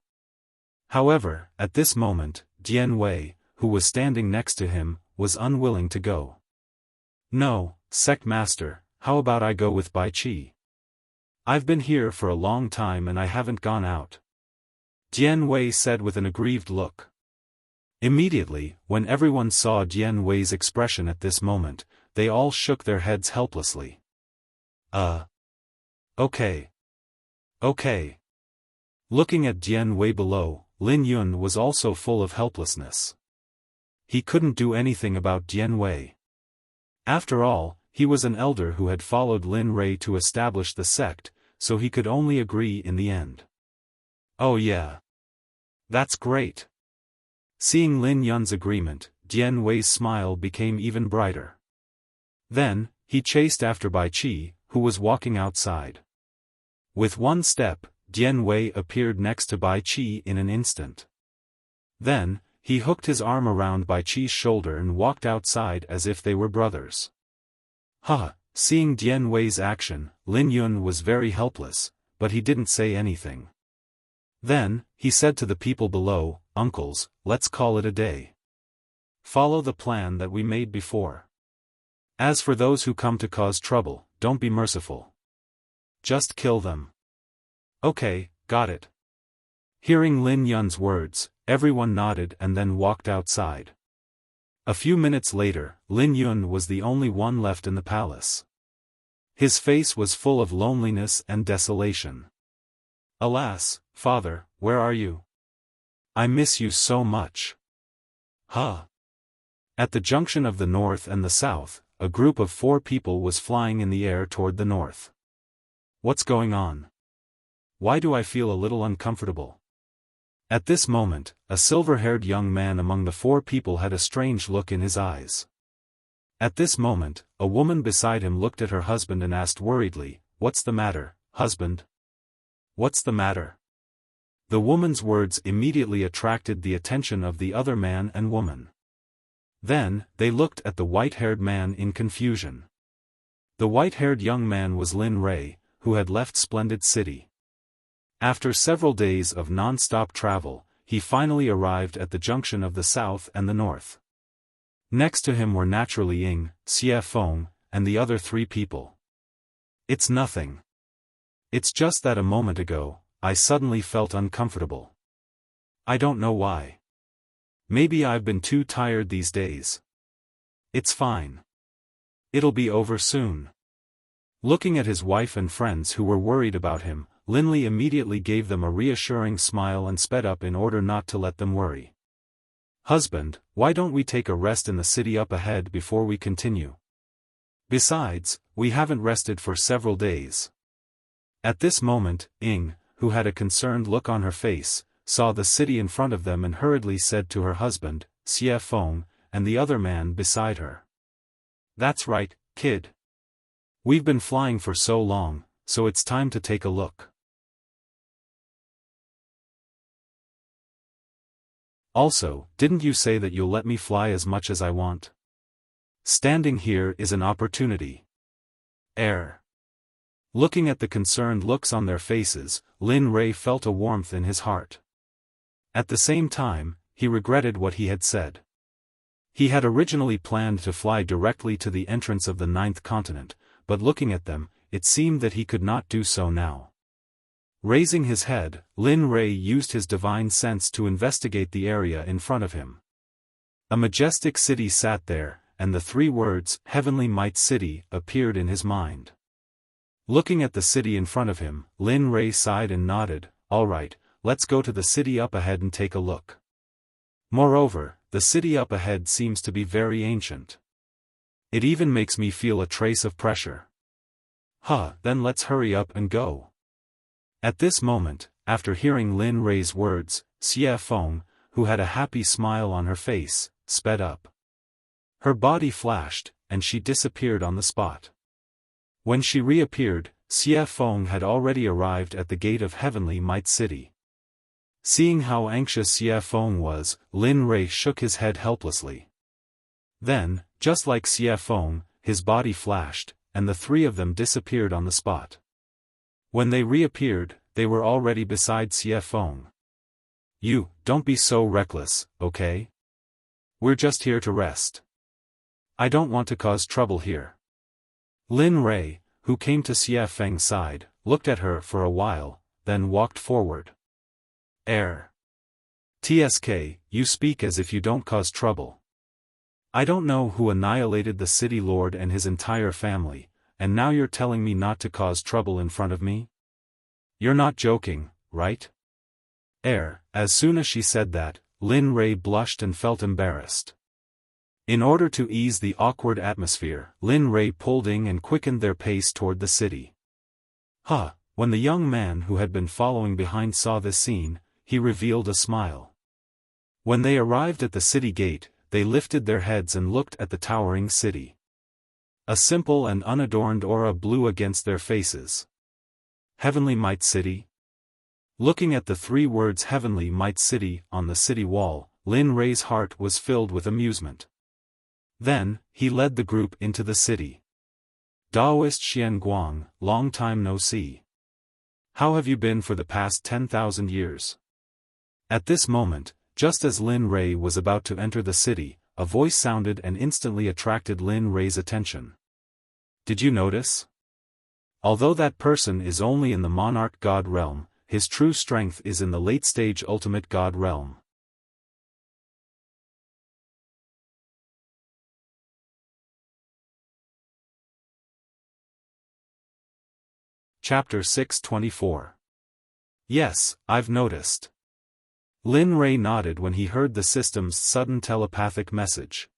However, at this moment, Jian Wei, who was standing next to him, was unwilling to go. "No, Sect Master, how about I go with Bai Qi? I've been here for a long time and I haven't gone out," Jian Wei said with an aggrieved look. Immediately, when everyone saw Jian Wei's expression at this moment, they all shook their heads helplessly. Okay. Looking at Jian Wei below, Lin Yun was also full of helplessness. He couldn't do anything about Jian Wei. After all, he was an elder who had followed Lin Rei to establish the sect, so he could only agree in the end. "Oh yeah. That's great." Seeing Lin Yun's agreement, Jian Wei's smile became even brighter. Then, he chased after Bai Qi, who was walking outside. With one step, Jian Wei appeared next to Bai Qi in an instant. Then, he hooked his arm around Bai Qi's shoulder and walked outside as if they were brothers. Seeing Jian Wei's action, Lin Yun was very helpless, but he didn't say anything. Then, he said to the people below, "Uncles, let's call it a day. Follow the plan that we made before. As for those who come to cause trouble, don't be merciful. Just kill them." "Okay, got it." Hearing Lin Yun's words, everyone nodded and then walked outside. A few minutes later, Lin Yun was the only one left in the palace. His face was full of loneliness and desolation. "Alas, Father, where are you? I miss you so much." At the junction of the north and the south, a group of 4 people was flying in the air toward the north. "What's going on? Why do I feel a little uncomfortable?" At this moment, a silver-haired young man among the 4 people had a strange look in his eyes. At this moment, a woman beside him looked at her husband and asked worriedly, "What's the matter, husband? What's the matter?" The woman's words immediately attracted the attention of the other man and woman. Then, they looked at the white-haired man in confusion. The white-haired young man was Lin Rei, who had left Splendid City. After several days of non-stop travel, he finally arrived at the junction of the south and the north. Next to him were naturally Ying, Xiaofan, and the other 3 people. "It's nothing. It's just that a moment ago, I suddenly felt uncomfortable. I don't know why. Maybe I've been too tired these days. It's fine. It'll be over soon." Looking at his wife and friends who were worried about him, Lin Li immediately gave them a reassuring smile and sped up in order not to let them worry. "Husband, why don't we take a rest in the city up ahead before we continue? Besides, we haven't rested for several days." At this moment, Ying, who had a concerned look on her face, saw the city in front of them and hurriedly said to her husband, Xiaofan, and the other man beside her, "That's right, kid. We've been flying for so long, so it's time to take a look. Also, didn't you say that you'll let me fly as much as I want? Standing here is an opportunity." Looking at the concerned looks on their faces, Lin Rei felt a warmth in his heart. At the same time, he regretted what he had said. He had originally planned to fly directly to the entrance of the 9th continent, but looking at them, it seemed that he could not do so now. Raising his head, Lin Rei used his divine sense to investigate the area in front of him. A majestic city sat there, and the 3 words, "Heavenly Might City," appeared in his mind. Looking at the city in front of him, Lin Rei sighed and nodded, "All right, let's go to the city up ahead and take a look. Moreover, the city up ahead seems to be very ancient. It even makes me feel a trace of pressure. Then let's hurry up and go. At this moment, after hearing Lin Rei's words, Xiaofan, who had a happy smile on her face, sped up. Her body flashed, and she disappeared on the spot. When she reappeared, Xiaofan had already arrived at the gate of Heavenly Might City. Seeing how anxious Xiaofan was, Lin Rei shook his head helplessly. Then, just like Xiaofan, his body flashed, and the three of them disappeared on the spot. When they reappeared, they were already beside Xiaofan. You, don't be so reckless, okay? We're just here to rest. I don't want to cause trouble here. Lin Rei, who came to Xiaofang's side, looked at her for a while, then walked forward. TSK, you speak as if you don't cause trouble. I don't know who annihilated the city lord and his entire family, and now you're telling me not to cause trouble in front of me? You're not joking, right? As soon as she said that, Lin Rei blushed and felt embarrassed. In order to ease the awkward atmosphere, Lin Rei pulled in and quickened their pace toward the city. When the young man who had been following behind saw this scene, he revealed a smile. When they arrived at the city gate, they lifted their heads and looked at the towering city. A simple and unadorned aura blew against their faces. Heavenly Might City? Looking at the three words Heavenly Might City on the city wall, Lin Rei's heart was filled with amusement. Then, he led the group into the city. Daoist Xian Guang, long time no see. How have you been for the past 10,000 years? At this moment, just as Lin Rei was about to enter the city, a voice sounded and instantly attracted Lin Rei's attention. Did you notice? Although that person is only in the monarch god realm, his true strength is in the late-stage ultimate god realm. Chapter 624. Yes, I've noticed. Lin Rei nodded when he heard the system's sudden telepathic message.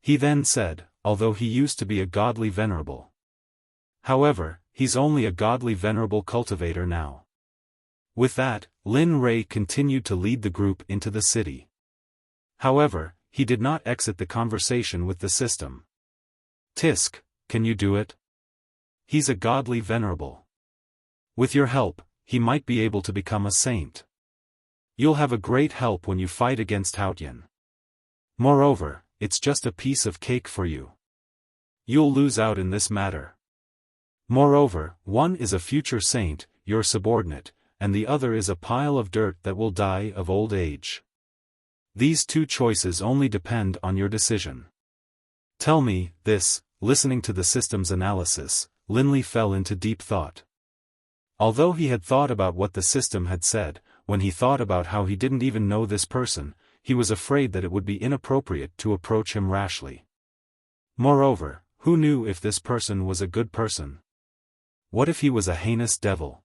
He then said, although he used to be a godly venerable. However, he's only a godly venerable cultivator now. With that, Lin Rei continued to lead the group into the city. However, he did not exit the conversation with the system. Tisk, can you do it? He's a godly venerable. With your help, he might be able to become a saint. You'll have a great help when you fight against Haotian. Moreover, it's just a piece of cake for you. You'll lose out in this matter. Moreover, one is a future saint, your subordinate, and the other is a pile of dirt that will die of old age. These two choices only depend on your decision. Tell me, this, listening to the system's analysis, Linley fell into deep thought. Although he had thought about what the system had said, when he thought about how he didn't even know this person, he was afraid that it would be inappropriate to approach him rashly. Moreover, who knew if this person was a good person? What if he was a heinous devil?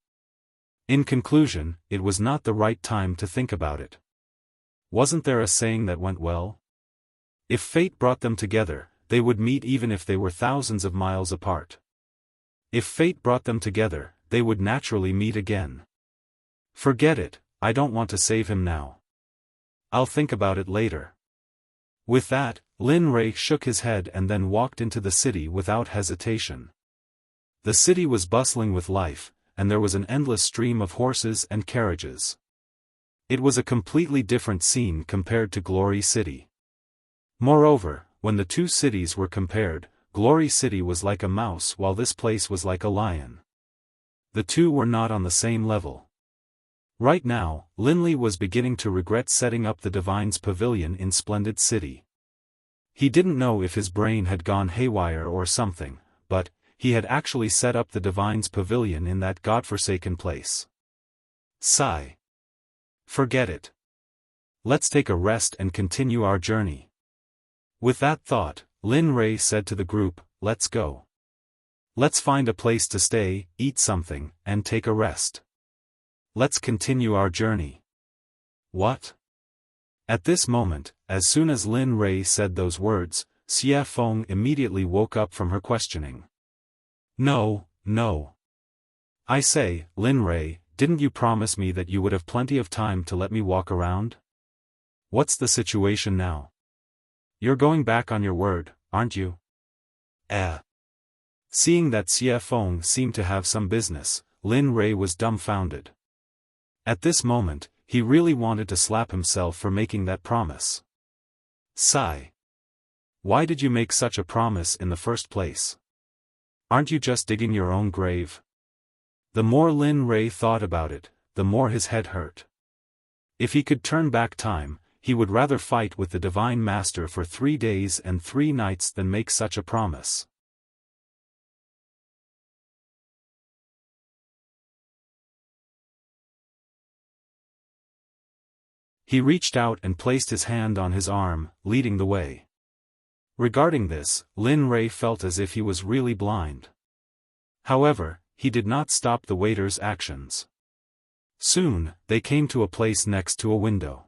In conclusion, it was not the right time to think about it. Wasn't there a saying that went well? If fate brought them together, they would meet even if they were thousands of miles apart. If fate brought them together, they would naturally meet again. Forget it, I don't want to save him now. I'll think about it later. With that, Lin Rei shook his head and then walked into the city without hesitation. The city was bustling with life, and there was an endless stream of horses and carriages. It was a completely different scene compared to Glory City. Moreover, when the two cities were compared, Glory City was like a mouse while this place was like a lion. The two were not on the same level. Right now, Linley was beginning to regret setting up the Divine's Pavilion in Splendid City. He didn't know if his brain had gone haywire or something, but he had actually set up the Divine's Pavilion in that godforsaken place. Sigh. Forget it. Let's take a rest and continue our journey. With that thought, Lin Rei said to the group, let's go. Let's find a place to stay, eat something, and take a rest. let's continue our journey. What? At this moment, as soon as Lin Rei said those words, Xiaofan immediately woke up from her questioning. No, no. I say, Lin Rei, didn't you promise me that you would have plenty of time to let me walk around? What's the situation now? You're going back on your word, aren't you? Seeing that Xiaofan seemed to have some business, Lin Rei was dumbfounded. At this moment, he really wanted to slap himself for making that promise. Sigh. Why did you make such a promise in the first place? Aren't you just digging your own grave? The more Lin Rei thought about it, the more his head hurt. If he could turn back time, he would rather fight with the Divine Master for 3 days and 3 nights than make such a promise. He reached out and placed his hand on his arm, leading the way. Regarding this, Lin Rei felt as if he was really blind. However, he did not stop the waiter's actions. Soon, they came to a place next to a window.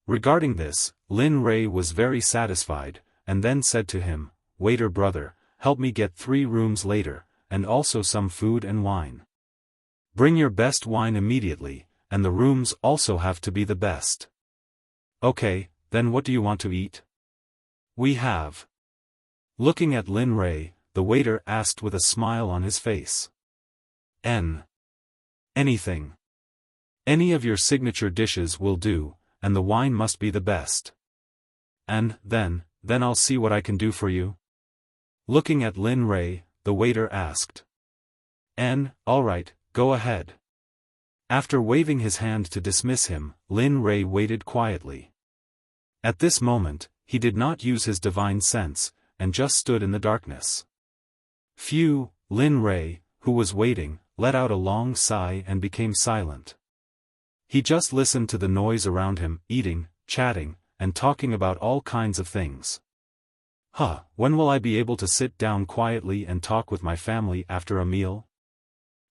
Regarding this, Lin Rei was very satisfied, and then said to him, "Waiter brother, help me get 3 rooms later, and also some food and wine. Bring your best wine immediately, and the rooms also have to be the best." "Okay, then what do you want to eat?" "We have." Looking at Lin Rei, the waiter asked with a smile on his face. Anything. Any of your signature dishes will do, and the wine must be the best. And, then I'll see what I can do for you." Looking at Lin Rei, the waiter asked. Alright, go ahead." After waving his hand to dismiss him, Lin Rei waited quietly. At this moment, he did not use his divine sense, and just stood in the darkness. Phew, Lin Rei, who was waiting, let out a long sigh and became silent. He just listened to the noise around him, eating, chatting, and talking about all kinds of things. When will I be able to sit down quietly and talk with my family after a meal?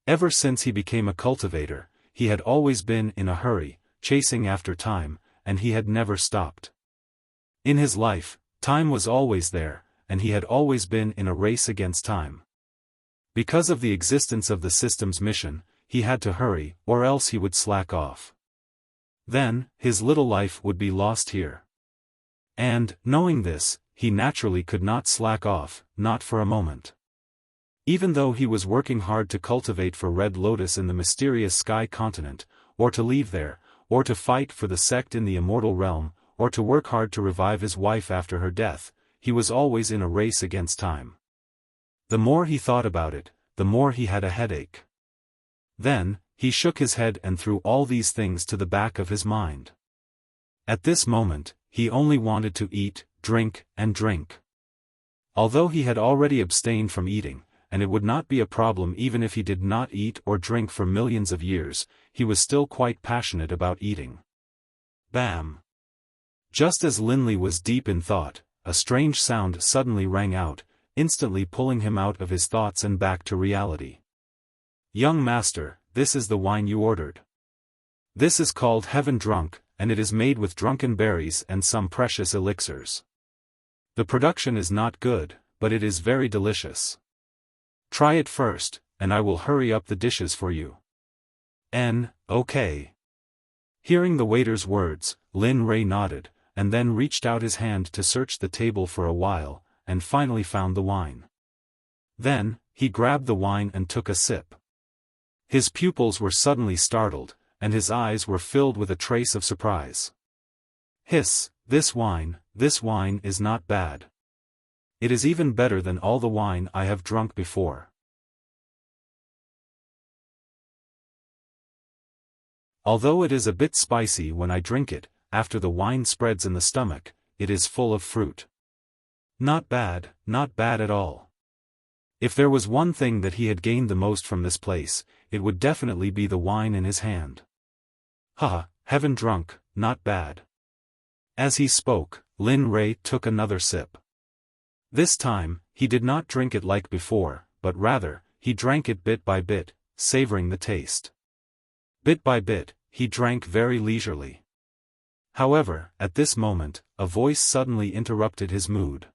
Ever since he became a cultivator, he had always been in a hurry, chasing after time, and he had never stopped. In his life, time was always there, and he had always been in a race against time. Because of the existence of the system's mission, he had to hurry, or else he would slack off. Then, his little life would be lost here. And, knowing this, he naturally could not slack off, not for a moment. Even though he was working hard to cultivate for Red Lotus in the mysterious Sky Continent, or to leave there, or to fight for the Sect in the Immortal Realm, or to work hard to revive his wife after her death, he was always in a race against time. The more he thought about it, the more he had a headache. Then, he shook his head and threw all these things to the back of his mind. At this moment, he only wanted to eat, drink, and drink. Although he had already abstained from eating, and it would not be a problem even if he did not eat or drink for millions of years, he was still quite passionate about eating. Bam! Just as Linley was deep in thought, a strange sound suddenly rang out, instantly pulling him out of his thoughts and back to reality. "Young master, this is the wine you ordered. This is called Heaven Drunk, and it is made with drunken berries and some precious elixirs. The production is not good, but it is very delicious. Try it first, and I will hurry up the dishes for you." Okay. Hearing the waiter's words, Lin Rei nodded, and then reached out his hand to search the table for a while, and finally found the wine. Then, he grabbed the wine and took a sip. His pupils were suddenly startled, and his eyes were filled with a trace of surprise. "Hiss, this wine is not bad. It is even better than all the wine I have drunk before. Although it is a bit spicy when I drink it, after the wine spreads in the stomach, it is full of fruit. Not bad at all." If there was one thing that he had gained the most from this place, it would definitely be the wine in his hand. Heaven Drunk, not bad. As he spoke, Lin Rei took another sip. This time, he did not drink it like before, but rather, he drank it bit by bit, savoring the taste. Bit by bit, he drank very leisurely. However, at this moment, a voice suddenly interrupted his mood.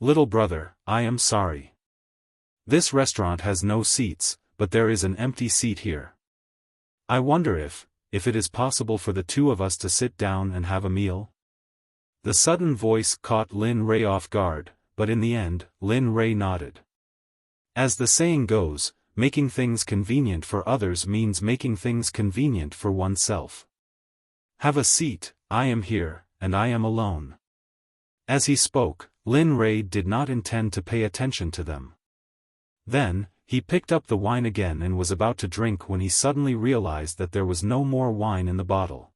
"Little brother, I am sorry. This restaurant has no seats, but there is an empty seat here. I wonder if it is possible for the two of us to sit down and have a meal?" The sudden voice caught Lin Rei off guard, but in the end, Lin Rei nodded. As the saying goes, making things convenient for others means making things convenient for oneself. "Have a seat, I am here, and I am alone." As he spoke, Lin Rei did not intend to pay attention to them. Then, he picked up the wine again and was about to drink when he suddenly realized that there was no more wine in the bottle.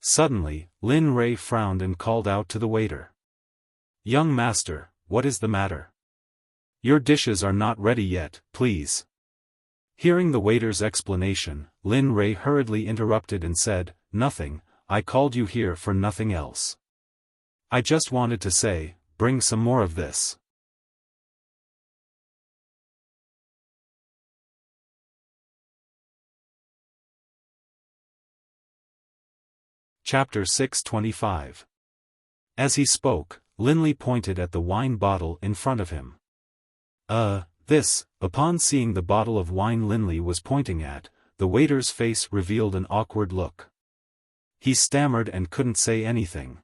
Suddenly, Lin Rei frowned and called out to the waiter. "Young master, what is the matter? Your dishes are not ready yet, please." Hearing the waiter's explanation, Lin Rei hurriedly interrupted and said, "Nothing, I called you here for nothing else. I just wanted to say, bring some more of this." Chapter 625. As he spoke, Linley pointed at the wine bottle in front of him. Upon seeing the bottle of wine Linley was pointing at, the waiter's face revealed an awkward look. He stammered and couldn't say anything.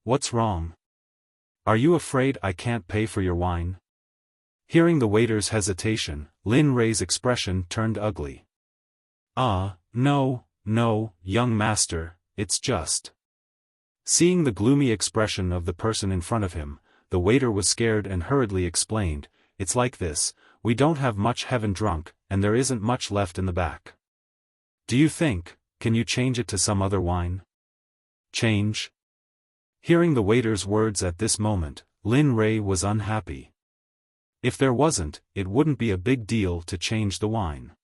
What's wrong? Are you afraid I can't pay for your wine?" Hearing the waiter's hesitation, Lin Rei's expression turned ugly. No, young master, it's just." Seeing the gloomy expression of the person in front of him, the waiter was scared and hurriedly explained, "It's like this, we don't have much heaven drunk, and there isn't much left in the back. Do you think, can you change it to some other wine?" "Change?" Hearing the waiter's words at this moment, Lin Rei was unhappy. If there wasn't, it wouldn't be a big deal to change the wine.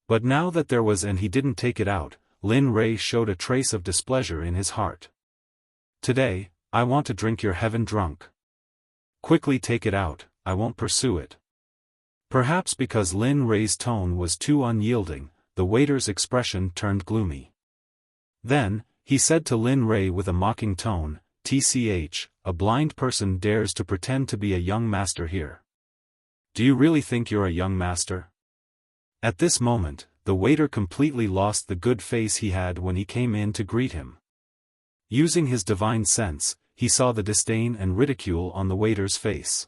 But now that there was and he didn't take it out, Lin Rei showed a trace of displeasure in his heart. "Today, I want to drink your heaven drunk. Quickly take it out, I won't pursue it." Perhaps because Lin Rei's tone was too unyielding, the waiter's expression turned gloomy. Then, he said to Lin Rei with a mocking tone, "Tch, a blind person dares to pretend to be a young master here. Do you really think you're a young master?" At this moment, the waiter completely lost the good face he had when he came in to greet him. Using his divine sense, he saw the disdain and ridicule on the waiter's face.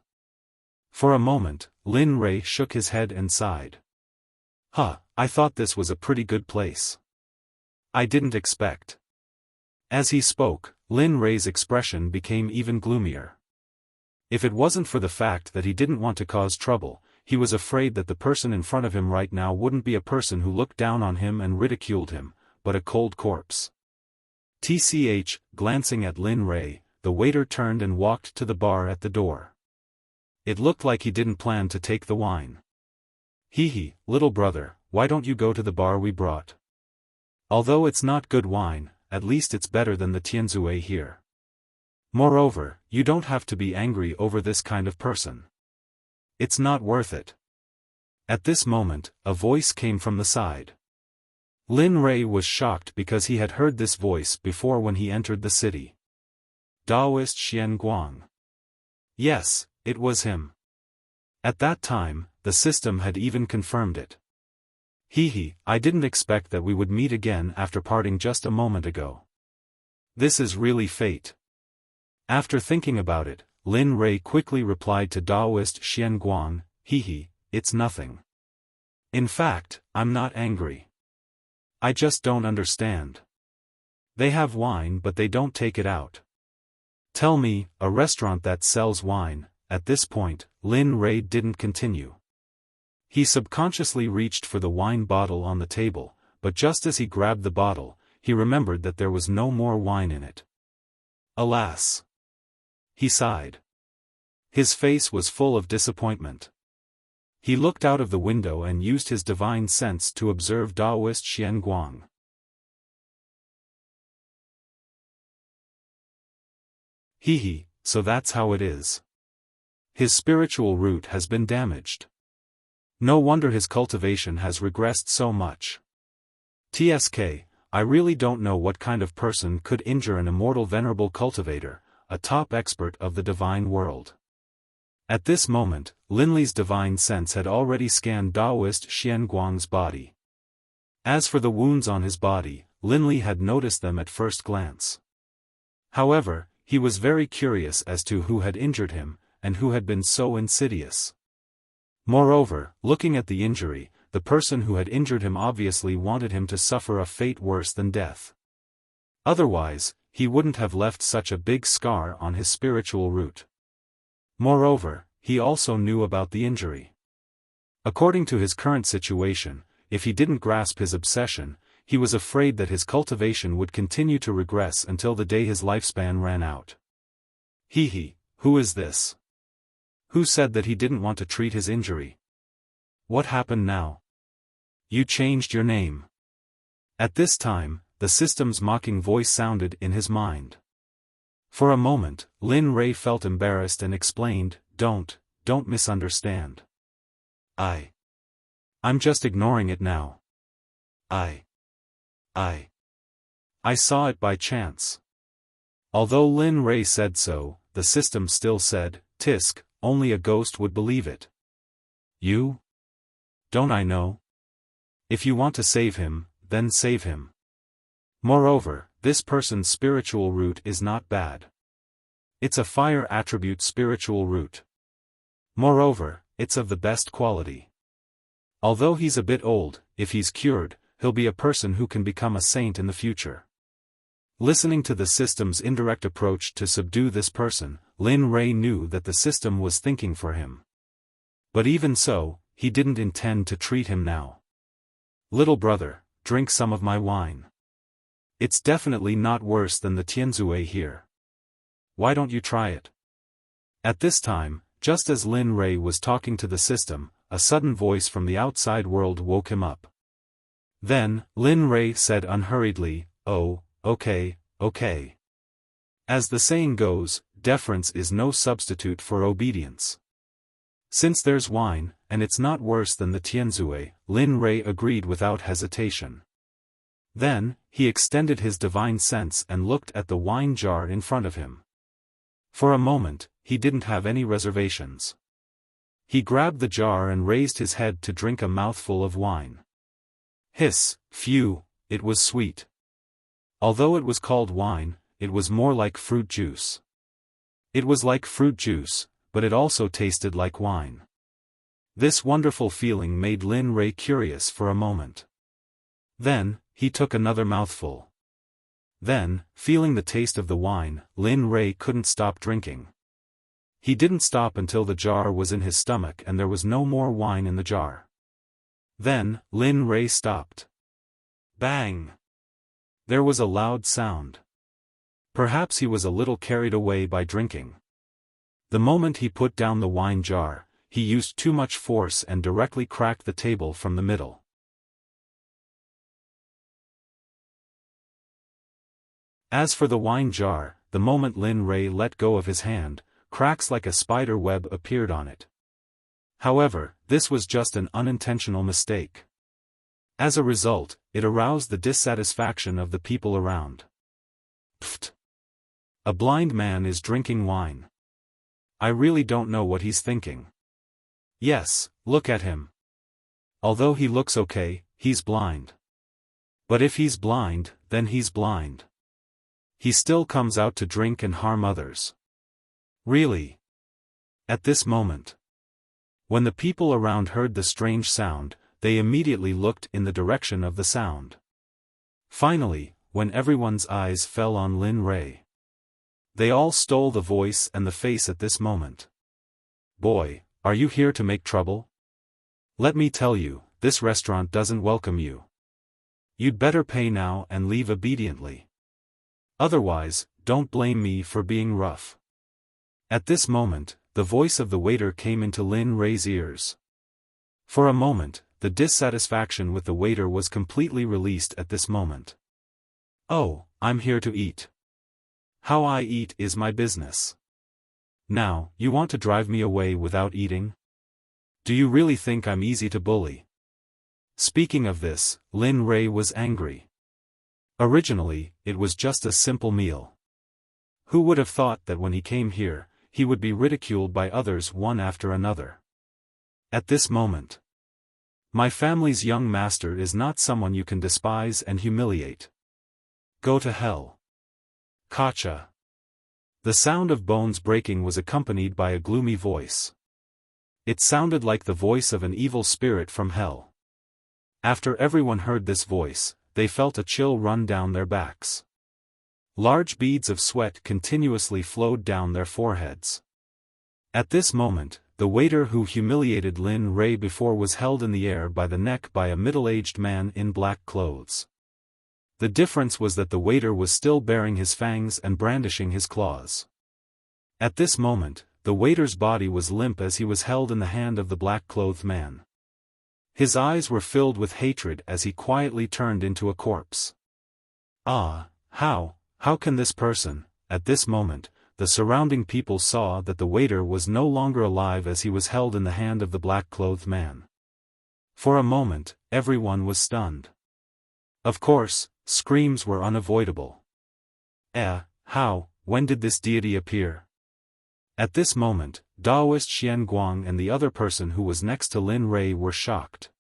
For a moment, Lin Rei shook his head and sighed. I thought this was a pretty good place. I didn't expect." As he spoke, Lin Rei's expression became even gloomier. If it wasn't for the fact that he didn't want to cause trouble, he was afraid that the person in front of him right now wouldn't be a person who looked down on him and ridiculed him, but a cold corpse. Glancing at Lin Rei, the waiter turned and walked to the bar at the door. It looked like he didn't plan to take the wine. Little brother, why don't you go to the bar we brought? Although it's not good wine, at least it's better than the Tianzue here. Moreover, you don't have to be angry over this kind of person. It's not worth it." At this moment, a voice came from the side. Lin Rei was shocked because he had heard this voice before when he entered the city. Daoist Xian Guang. Yes, it was him. At that time, the system had even confirmed it. I didn't expect that we would meet again after parting just a moment ago. This is really fate." After thinking about it, Lin Rei quickly replied to Daoist Xian Guang, It's nothing. In fact, I'm not angry. I just don't understand. They have wine but they don't take it out. Tell me, a restaurant that sells wine." At this point, Lin Rei didn't continue. He subconsciously reached for the wine bottle on the table, but just as he grabbed the bottle, he remembered that there was no more wine in it. Alas! He sighed. His face was full of disappointment. He looked out of the window and used his divine sense to observe Daoist Xian Guang. So that's how it is. His spiritual root has been damaged. No wonder his cultivation has regressed so much. TSK, I really don't know what kind of person could injure an immortal venerable cultivator, a top expert of the divine world. At this moment, Linley's divine sense had already scanned Daoist Xian Guang's body. As for the wounds on his body, Linley had noticed them at first glance. However, he was very curious as to who had injured him, and who had been so insidious. Moreover, looking at the injury, the person who had injured him obviously wanted him to suffer a fate worse than death. Otherwise, he wouldn't have left such a big scar on his spiritual root. Moreover, he also knew about the injury. According to his current situation, if he didn't grasp his obsession, he was afraid that his cultivation would continue to regress until the day his lifespan ran out. Who is this? Who said that he didn't want to treat his injury? What happened now? You changed your name. At this time, the system's mocking voice sounded in his mind. For a moment, Lin Rei felt embarrassed and explained, Don't misunderstand. I'm just ignoring it now. I saw it by chance. Although Lin Rei said so, the system still said, Tisk, only a ghost would believe it. You? Don't I know? If you want to save him, then save him. Moreover, this person's spiritual root is not bad. It's a fire attribute spiritual root. Moreover, it's of the best quality. Although he's a bit old, if he's cured, he'll be a person who can become a saint in the future. Listening to the system's indirect approach to subdue this person, Lin Rei knew that the system was thinking for him. But even so, he didn't intend to treat him now. Little brother, drink some of my wine. It's definitely not worse than the Tianzue here. Why don't you try it? At this time, just as Lin Rei was talking to the system, a sudden voice from the outside world woke him up. Then, Lin Rei said unhurriedly, Oh, okay. As the saying goes, deference is no substitute for obedience. Since there's wine, and it's not worse than the Tianzue, Lin Rei agreed without hesitation. Then, he extended his divine sense and looked at the wine jar in front of him. For a moment, he didn't have any reservations. He grabbed the jar and raised his head to drink a mouthful of wine. Hiss, phew, it was sweet. Although it was called wine, it was more like fruit juice. It was like fruit juice, but it also tasted like wine. This wonderful feeling made Lin Rei curious for a moment. Then, he took another mouthful. Then, feeling the taste of the wine, Lin Rei couldn't stop drinking. He didn't stop until the jar was in his stomach and there was no more wine in the jar. Then, Lin Rei stopped. Bang! There was a loud sound. Perhaps he was a little carried away by drinking. The moment he put down the wine jar, he used too much force and directly cracked the table from the middle. As for the wine jar, the moment Lin Rei let go of his hand, cracks like a spider web appeared on it. However, this was just an unintentional mistake. As a result, it aroused the dissatisfaction of the people around. Pfft! A blind man is drinking wine. I really don't know what he's thinking. Yes, look at him. Although he looks okay, he's blind. But if he's blind, then he's blind. He still comes out to drink and harm others. Really? At this moment. When the people around heard the strange sound, they immediately looked in the direction of the sound. Finally, when everyone's eyes fell on Lin Rei, they all stole the voice and the face at this moment. Boy, are you here to make trouble? Let me tell you, this restaurant doesn't welcome you. You'd better pay now and leave obediently. Otherwise, don't blame me for being rough. At this moment, the voice of the waiter came into Lin Rei's ears. For a moment, the dissatisfaction with the waiter was completely released at this moment. Oh, I'm here to eat. How I eat is my business. Now, you want to drive me away without eating? Do you really think I'm easy to bully? Speaking of this, Lin Rei was angry. Originally, it was just a simple meal. Who would have thought that when he came here, he would be ridiculed by others one after another? At this moment, my family's young master is not someone you can despise and humiliate. Go to hell. Kacha. The sound of bones breaking was accompanied by a gloomy voice. It sounded like the voice of an evil spirit from hell. After everyone heard this voice, they felt a chill run down their backs. Large beads of sweat continuously flowed down their foreheads. At this moment, the waiter who humiliated Lin Rei before was held in the air by the neck by a middle-aged man in black clothes. The difference was that the waiter was still baring his fangs and brandishing his claws. At this moment, the waiter's body was limp as he was held in the hand of the black-clothed man. His eyes were filled with hatred as he quietly turned into a corpse. Ah, how can this person? At this moment, the surrounding people saw that the waiter was no longer alive as he was held in the hand of the black-clothed man. For a moment, everyone was stunned. Of course, screams were unavoidable. When did this deity appear? At this moment, Daoist Xian Guang and the other person who was next to Lin Rei were shocked.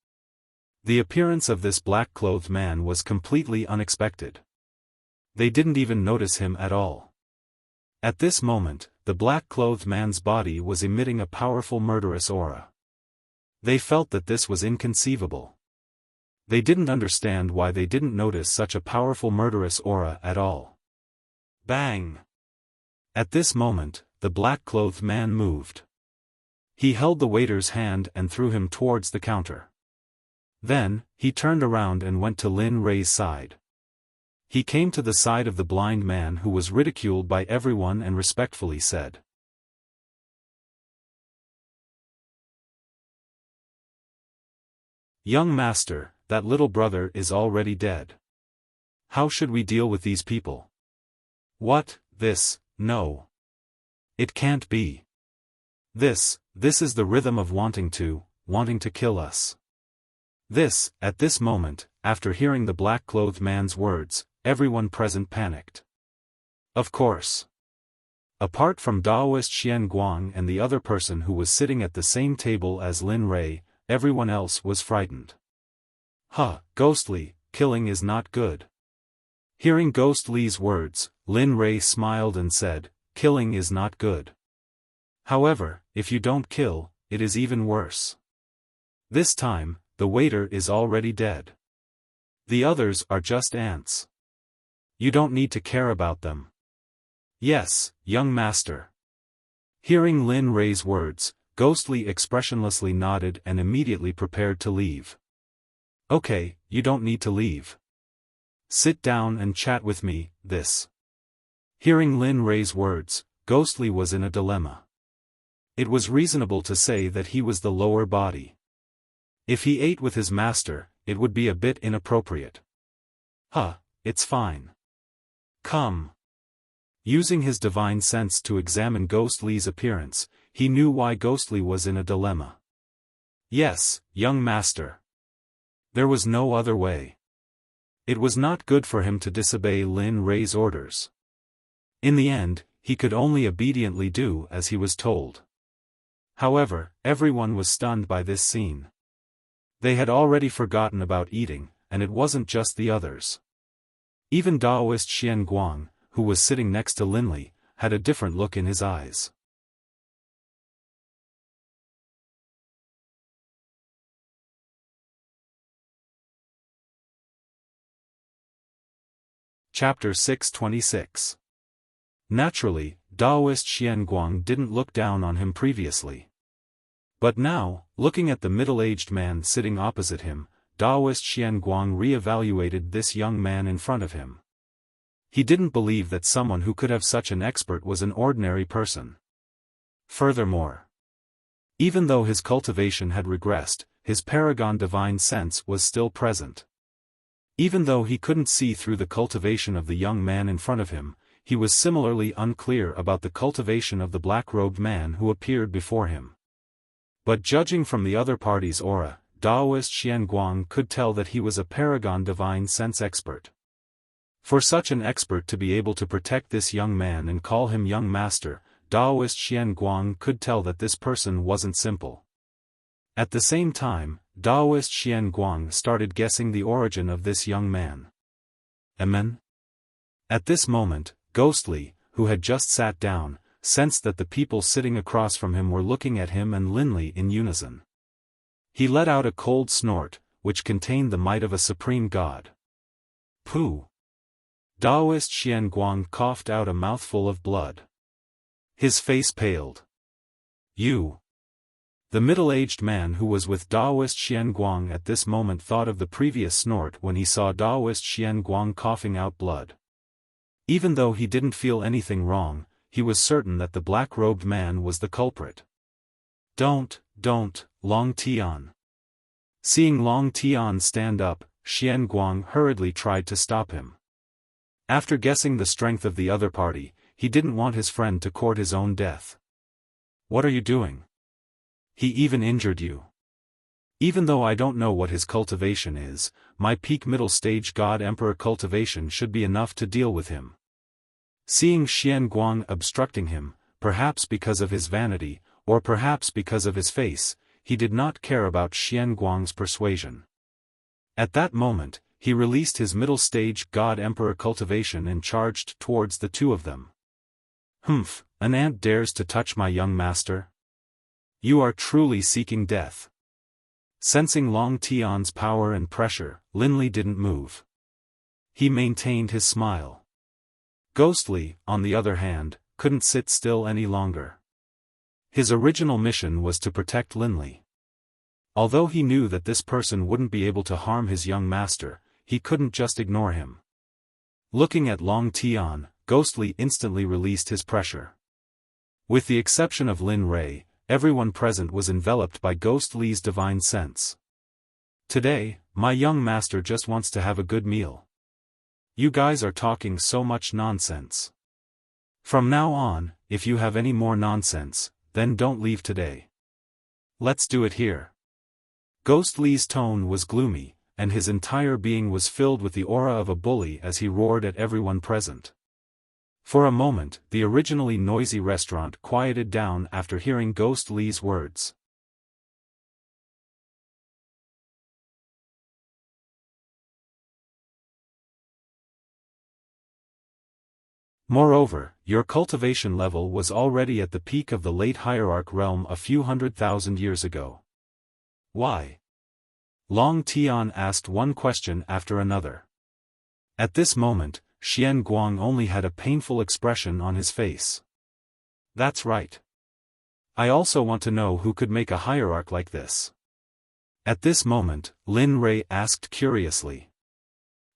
The appearance of this black-clothed man was completely unexpected. They didn't even notice him at all. At this moment, the black-clothed man's body was emitting a powerful murderous aura. They felt that this was inconceivable. They didn't understand why they didn't notice such a powerful murderous aura at all. Bang! At this moment, the black-clothed man moved. He held the waiter's hand and threw him towards the counter. Then, he turned around and went to Lin Rei's side. He came to the side of the blind man who was ridiculed by everyone and respectfully said, "Young master, that little brother is already dead. How should we deal with these people?" "What, this, no. It can't be. This is the rhythm of wanting to kill us." At this moment, after hearing the black-clothed man's words, everyone present panicked. Of course. Apart from Daoist Xian Guang and the other person who was sitting at the same table as Lin Rei, everyone else was frightened. Ghostly, killing is not good. Hearing Ghost Li's words, Lin Rei smiled and said, "Killing is not good. However, if you don't kill, it is even worse. This time, the waiter is already dead. The others are just ants. You don't need to care about them." "Yes, young master." Hearing Lin Rei's words, Ghostly expressionlessly nodded and immediately prepared to leave. "Okay, you don't need to leave. Sit down and chat with me." Hearing Lin Rei's words, Ghostly was in a dilemma. It was reasonable to say that he was the lower body. If he ate with his master, it would be a bit inappropriate. It's fine. Come. Using his divine sense to examine Ghostly's appearance, he knew why Ghostly was in a dilemma. "Yes, young master." There was no other way. It was not good for him to disobey Lin Rei's orders. In the end, he could only obediently do as he was told. However, everyone was stunned by this scene. They had already forgotten about eating, and it wasn't just the others. Even Daoist Xian Guang, who was sitting next to Linli, had a different look in his eyes. Chapter 626. Naturally, Daoist Xian Guang didn't look down on him previously. But now, looking at the middle-aged man sitting opposite him, Daoist Xian Guang re-evaluated this young man in front of him. He didn't believe that someone who could have such an expert was an ordinary person. Furthermore, even though his cultivation had regressed, his paragon divine sense was still present. Even though he couldn't see through the cultivation of the young man in front of him, he was similarly unclear about the cultivation of the black-robed man who appeared before him. But judging from the other party's aura, Daoist Xianguang could tell that he was a paragon divine sense expert. For such an expert to be able to protect this young man and call him young master, Daoist Xianguang could tell that this person wasn't simple. At the same time, Daoist Xianguang started guessing the origin of this young man. Amen? At this moment, Ghostly, who had just sat down, sensed that the people sitting across from him were looking at him and Linley in unison. He let out a cold snort, which contained the might of a supreme god. Pooh! Daoist Xianguang coughed out a mouthful of blood. His face paled. You! The middle-aged man who was with Daoist Xianguang at this moment thought of the previous snort when he saw Daoist Xianguang coughing out blood. Even though he didn't feel anything wrong, he was certain that the black-robed man was the culprit. Don't, Long Tian. Seeing Long Tian stand up, Xianguang hurriedly tried to stop him. After guessing the strength of the other party, he didn't want his friend to court his own death. What are you doing? He even injured you. Even though I don't know what his cultivation is, my peak middle stage God Emperor cultivation should be enough to deal with him. Seeing Xianguang obstructing him, perhaps because of his vanity, or perhaps because of his face, he did not care about Xianguang's persuasion. At that moment, he released his middle stage God Emperor cultivation and charged towards the two of them. Humph, an ant dares to touch my young master? You are truly seeking death. Sensing Long Tian's power and pressure, Linley didn't move. He maintained his smile. Ghostly, on the other hand, couldn't sit still any longer. His original mission was to protect Linley. Although he knew that this person wouldn't be able to harm his young master, he couldn't just ignore him. Looking at Long Tian, Ghostly instantly released his pressure. With the exception of Lin Rei, everyone present was enveloped by Ghostly's divine sense. Today, my young master just wants to have a good meal. You guys are talking so much nonsense. From now on, if you have any more nonsense, then don't leave today. Let's do it here. Ghostly's tone was gloomy, and his entire being was filled with the aura of a bully as he roared at everyone present. For a moment, the originally noisy restaurant quieted down after hearing Ghostly's words. Moreover, your cultivation level was already at the peak of the late hierarch realm a few 100,000 years ago. Why? Long Tian asked one question after another. At this moment, Xianguang only had a painful expression on his face. That's right. I also want to know who could make a hierarch like this. At this moment, Lin Rei asked curiously.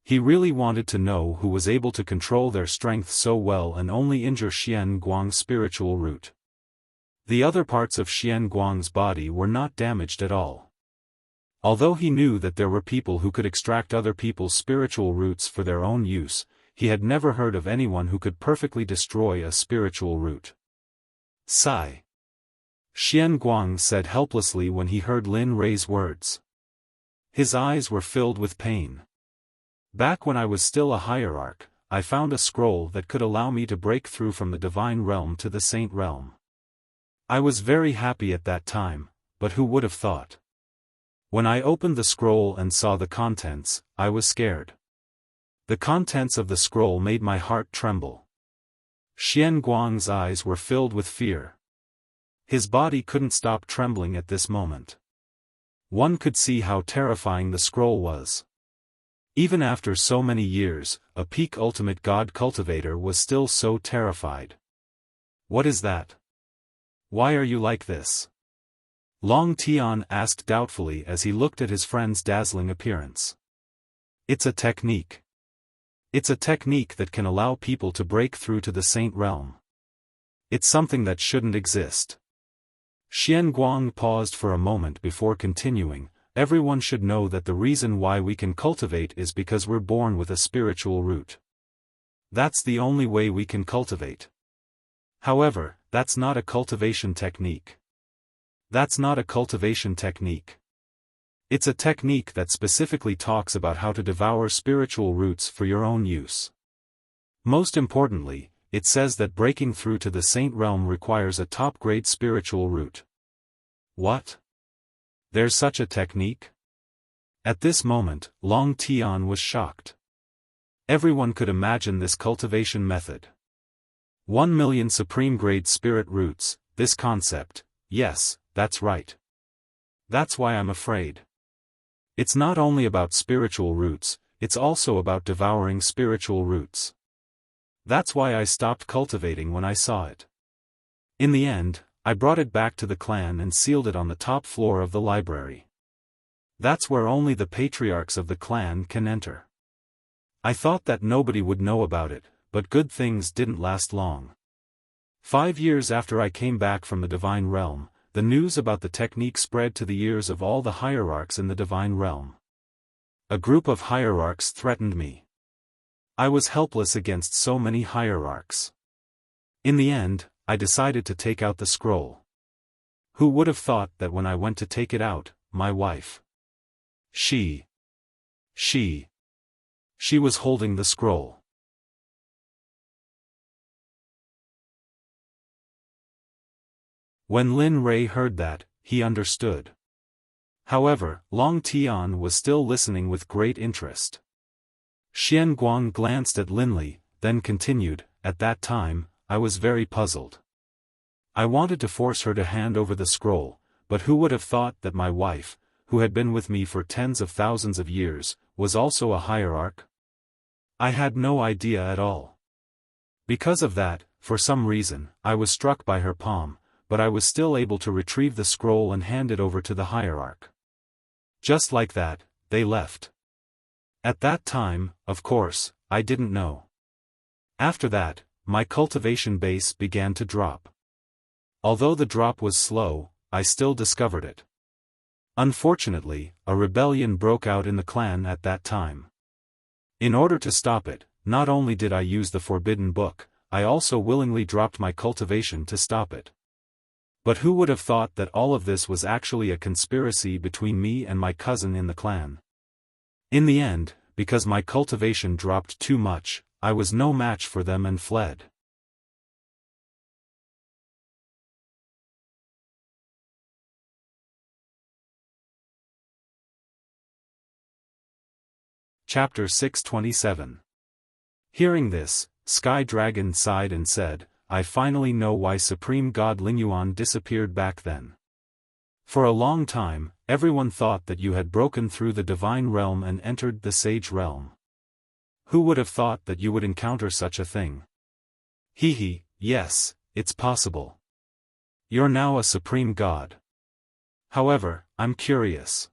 He really wanted to know who was able to control their strength so well and only injure Xianguang's spiritual root. The other parts of Xianguang's body were not damaged at all. Although he knew that there were people who could extract other people's spiritual roots for their own use, he had never heard of anyone who could perfectly destroy a spiritual root. Sigh. Xianguang said helplessly when he heard Lin Rei's words. His eyes were filled with pain. Back when I was still a hierarch, I found a scroll that could allow me to break through from the divine realm to the saint realm. I was very happy at that time, but who would have thought? When I opened the scroll and saw the contents, I was scared. The contents of the scroll made my heart tremble. Xianguang's eyes were filled with fear. His body couldn't stop trembling at this moment. One could see how terrifying the scroll was. Even after so many years, a peak ultimate god cultivator was still so terrified. What is that? Why are you like this? Long Tian asked doubtfully as he looked at his friend's dazzling appearance. It's a technique. It's a technique that can allow people to break through to the saint realm. It's something that shouldn't exist. Xianguang paused for a moment before continuing. Everyone should know that the reason why we can cultivate is because we're born with a spiritual root. That's the only way we can cultivate. However, that's not a cultivation technique. That's not a cultivation technique. It's a technique that specifically talks about how to devour spiritual roots for your own use. Most importantly, it says that breaking through to the saint realm requires a top-grade spiritual root. What? There's such a technique? At this moment, Long Tian was shocked. Everyone could imagine this cultivation method. 1,000,000 supreme-grade spirit roots, this concept, yes, that's right. That's why I'm afraid. It's not only about spiritual roots, it's also about devouring spiritual roots. That's why I stopped cultivating when I saw it. In the end, I brought it back to the clan and sealed it on the top floor of the library. That's where only the patriarchs of the clan can enter. I thought that nobody would know about it, but good things didn't last long. 5 years after I came back from the divine realm, the news about the technique spread to the ears of all the hierarchs in the divine realm. A group of hierarchs threatened me. I was helpless against so many hierarchs. In the end, I decided to take out the scroll. Who would have thought that when I went to take it out, my wife. She was holding the scroll. When Lin Rei heard that, he understood. However, Long Tian was still listening with great interest. Xian Guang glanced at Linli, then continued, "At that time, I was very puzzled. I wanted to force her to hand over the scroll, but who would have thought that my wife, who had been with me for tens of thousands of years, was also a hierarch? I had no idea at all. Because of that, for some reason, I was struck by her palm, but I was still able to retrieve the scroll and hand it over to the hierarch. Just like that, they left. At that time, of course, I didn't know. After that, my cultivation base began to drop. Although the drop was slow, I still discovered it. Unfortunately, a rebellion broke out in the clan at that time. In order to stop it, not only did I use the forbidden book, I also willingly dropped my cultivation to stop it. But who would have thought that all of this was actually a conspiracy between me and my cousin in the clan? In the end, because my cultivation dropped too much, I was no match for them and fled. Chapter 627. Hearing this, Sky Dragon sighed and said, "I finally know why Supreme God Lingyuan disappeared back then. For a long time, everyone thought that you had broken through the divine realm and entered the sage realm. Who would have thought that you would encounter such a thing? Yes, it's possible. You're now a supreme god. However, I'm curious.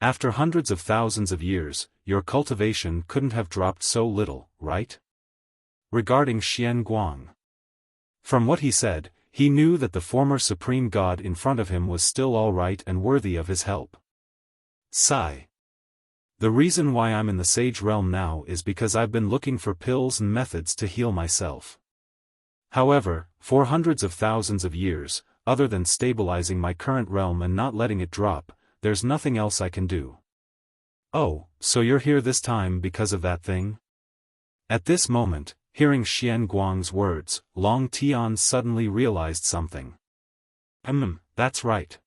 After hundreds of thousands of years, your cultivation couldn't have dropped so little, right?" Regarding Xian Guang. From what he said, he knew that the former supreme god in front of him was still all right and worthy of his help. Sigh. The reason why I'm in the sage realm now is because I've been looking for pills and methods to heal myself. However, for hundreds of thousands of years, other than stabilizing my current realm and not letting it drop, there's nothing else I can do. Oh, so you're here this time because of that thing? At this moment, hearing Xian Guang's words, Long Tian suddenly realized something. That's right.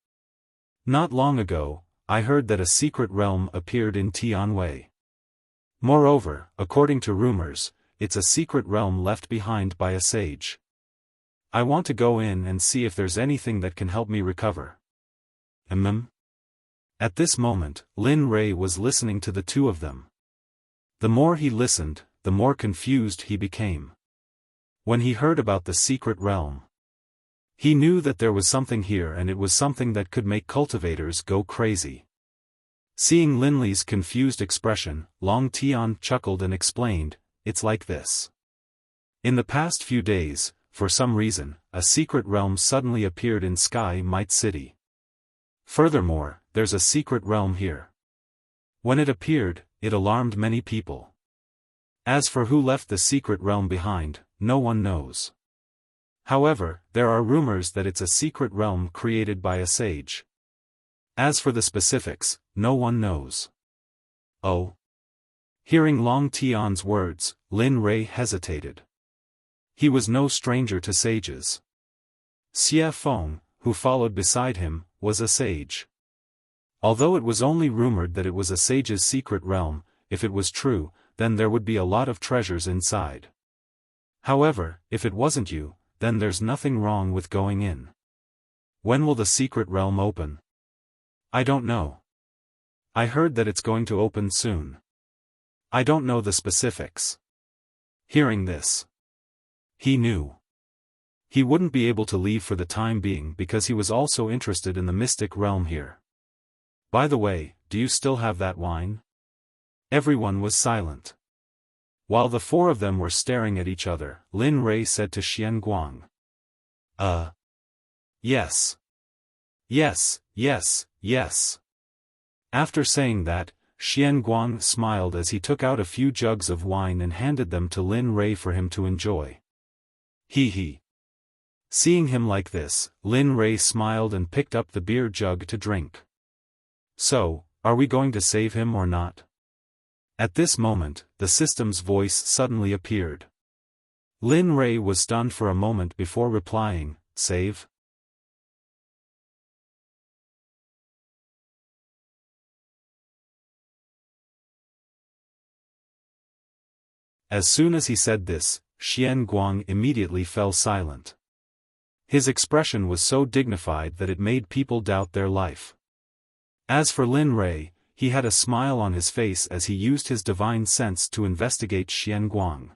Not long ago, I heard that a secret realm appeared in Tianwei. Moreover, according to rumors, it's a secret realm left behind by a sage. I want to go in and see if there's anything that can help me recover. At this moment, Lin Rei was listening to the two of them. The more he listened, the more confused he became. When he heard about the secret realm, he knew that there was something here and it was something that could make cultivators go crazy. Seeing Lin Li's confused expression, Long Tian chuckled and explained, "It's like this. In the past few days, for some reason, a secret realm suddenly appeared in Sky Might City. Furthermore, there's a secret realm here. When it appeared, it alarmed many people. As for who left the secret realm behind, no one knows. However, there are rumors that it's a secret realm created by a sage. As for the specifics, no one knows. Oh. Hearing Long Tian's words, Lin Rei hesitated. He was no stranger to sages. Xiaofan, who followed beside him, was a sage. Although it was only rumored that it was a sage's secret realm, if it was true, then there would be a lot of treasures inside. However, if it wasn't you, then there's nothing wrong with going in. When will the secret realm open? I don't know. I heard that it's going to open soon. I don't know the specifics. Hearing this, he knew he wouldn't be able to leave for the time being because he was also interested in the mystic realm here. By the way, do you still have that wine? Everyone was silent. While the four of them were staring at each other, Lin Rei said to Xian Guang. Yes. Yes, yes, yes. After saying that, Xian Guang smiled as he took out a few jugs of wine and handed them to Lin Rei for him to enjoy. He. Seeing him like this, Lin Rei smiled and picked up the beer jug to drink. So, are we going to save him or not? At this moment, the system's voice suddenly appeared. Lin Rei was stunned for a moment before replying, save? As soon as he said this, Xian Guang immediately fell silent. His expression was so dignified that it made people doubt their life. As for Lin Rei, he had a smile on his face as he used his divine sense to investigate Xian Guang.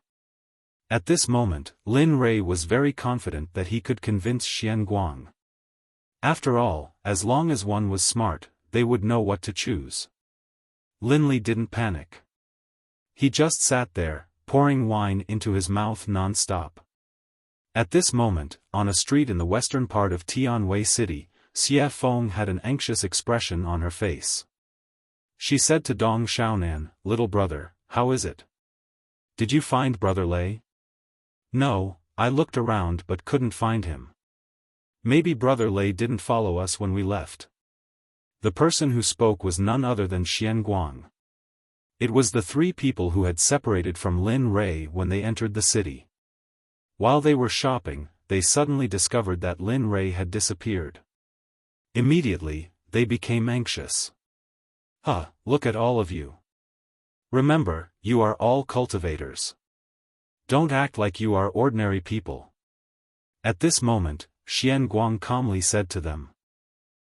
At this moment, Lin Rei was very confident that he could convince Xian Guang. After all, as long as one was smart, they would know what to choose. Lin Li didn't panic. He just sat there, pouring wine into his mouth non-stop. At this moment, on a street in the western part of Tianwei City, Xiaofan had an anxious expression on her face. She said to Dong Xiaonan, "Little brother, how is it? Did you find Brother Lei?" "No, I looked around but couldn't find him. Maybe Brother Lei didn't follow us when we left." The person who spoke was none other than Xian Guang. It was the three people who had separated from Lin Rei when they entered the city. While they were shopping, they suddenly discovered that Lin Rei had disappeared. Immediately, they became anxious. Look at all of you. Remember, you are all cultivators. Don't act like you are ordinary people. At this moment, Xian Guang calmly said to them.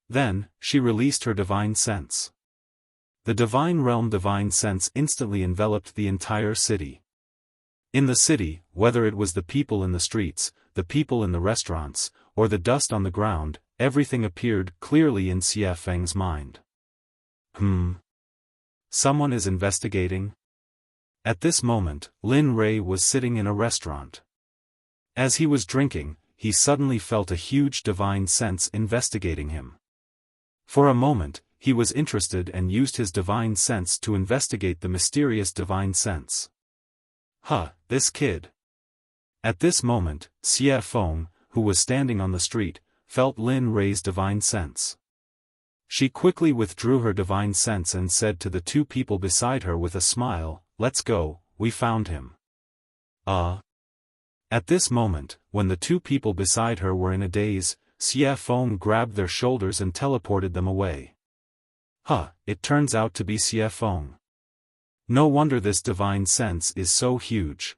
Then, she released her divine sense. The divine realm divine sense instantly enveloped the entire city. In the city, whether it was the people in the streets, the people in the restaurants, or the dust on the ground, everything appeared clearly in Xiaofang's mind. Someone is investigating? At this moment, Lin Rei was sitting in a restaurant. As he was drinking, he suddenly felt a huge divine sense investigating him. For a moment, he was interested and used his divine sense to investigate the mysterious divine sense. This kid. At this moment, Xiaofan, who was standing on the street, felt Lin Rei's divine sense. She quickly withdrew her divine sense and said to the two people beside her with a smile, "Let's go, we found him." At this moment, when the two people beside her were in a daze, Xiaofan grabbed their shoulders and teleported them away. It turns out to be Xiaofan. No wonder this divine sense is so huge.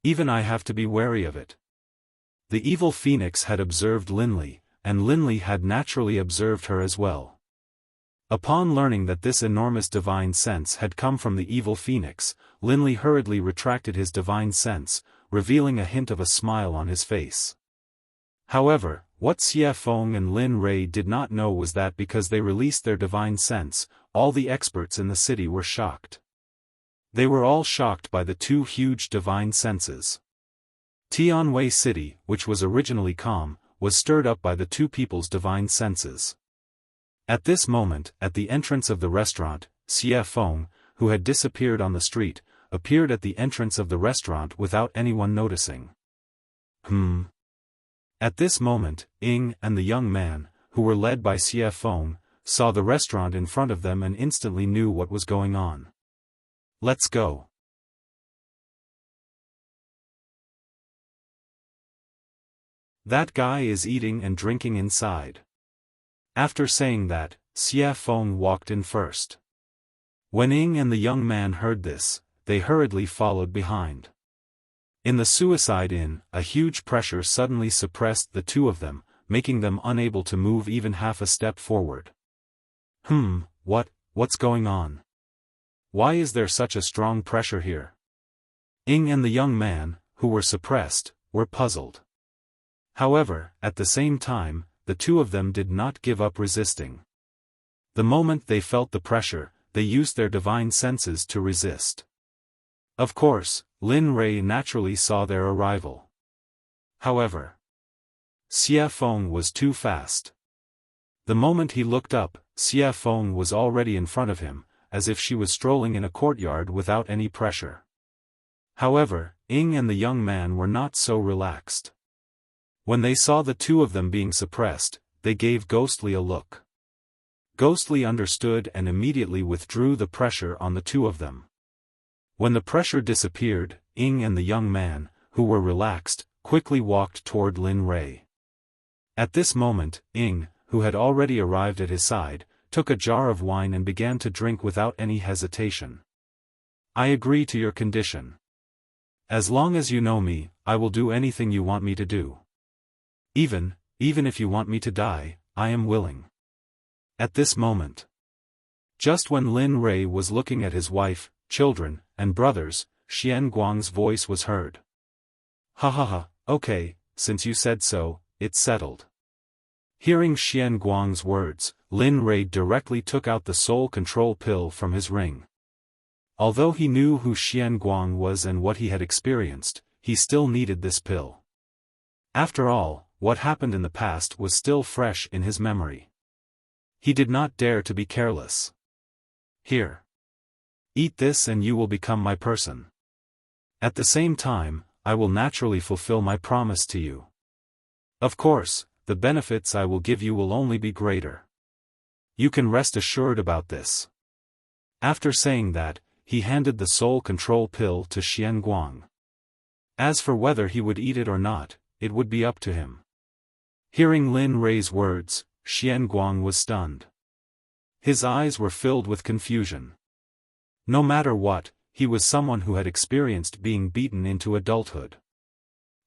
Even I have to be wary of it. The evil phoenix had observed Lin Li, and Lin Li had naturally observed her as well. Upon learning that this enormous divine sense had come from the evil phoenix, Lin Li hurriedly retracted his divine sense, revealing a hint of a smile on his face. However, what Xiaofan and Lin Rei did not know was that because they released their divine sense, all the experts in the city were shocked. They were all shocked by the two huge divine senses. Tianwei City, which was originally calm, was stirred up by the two people's divine senses. At this moment, at the entrance of the restaurant, Xiaofan, who had disappeared on the street, appeared at the entrance of the restaurant without anyone noticing. At this moment, Ying and the young man, who were led by Xiaofan, saw the restaurant in front of them and instantly knew what was going on. Let's go. That guy is eating and drinking inside. After saying that, Xiaofan walked in first. When Ying and the young man heard this, they hurriedly followed behind. In the Suicide Inn, a huge pressure suddenly suppressed the two of them, making them unable to move even half a step forward. What's going on? Why is there such a strong pressure here? Ying and the young man, who were suppressed, were puzzled. However, at the same time, the two of them did not give up resisting. The moment they felt the pressure, they used their divine senses to resist. Of course, Lin Rei naturally saw their arrival. However, Xiaofan was too fast. The moment he looked up, Xiaofan was already in front of him, as if she was strolling in a courtyard without any pressure. However, Ying and the young man were not so relaxed. When they saw the two of them being suppressed, they gave Ghostly a look. Ghostly understood and immediately withdrew the pressure on the two of them. When the pressure disappeared, Ying and the young man, who were relaxed, quickly walked toward Lin Rei. At this moment, Ying, who had already arrived at his side, took a jar of wine and began to drink without any hesitation. I agree to your condition. As long as you know me, I will do anything you want me to do. Even if you want me to die, I am willing. At this moment, just when Lin Rei was looking at his wife, children, and brothers, Xian Guang's voice was heard. Ha ha ha, okay, since you said so, it's settled. Hearing Xian Guang's words, Lin Rei directly took out the soul control pill from his ring. Although he knew who Xian Guang was and what he had experienced, he still needed this pill. After all, what happened in the past was still fresh in his memory. He did not dare to be careless. Here. Eat this and you will become my person. At the same time, I will naturally fulfill my promise to you. Of course, the benefits I will give you will only be greater. You can rest assured about this. After saying that, he handed the soul control pill to Xian Guang. As for whether he would eat it or not, it would be up to him. Hearing Lin Rei's words, Xian Guang was stunned. His eyes were filled with confusion. No matter what, he was someone who had experienced being beaten into adulthood.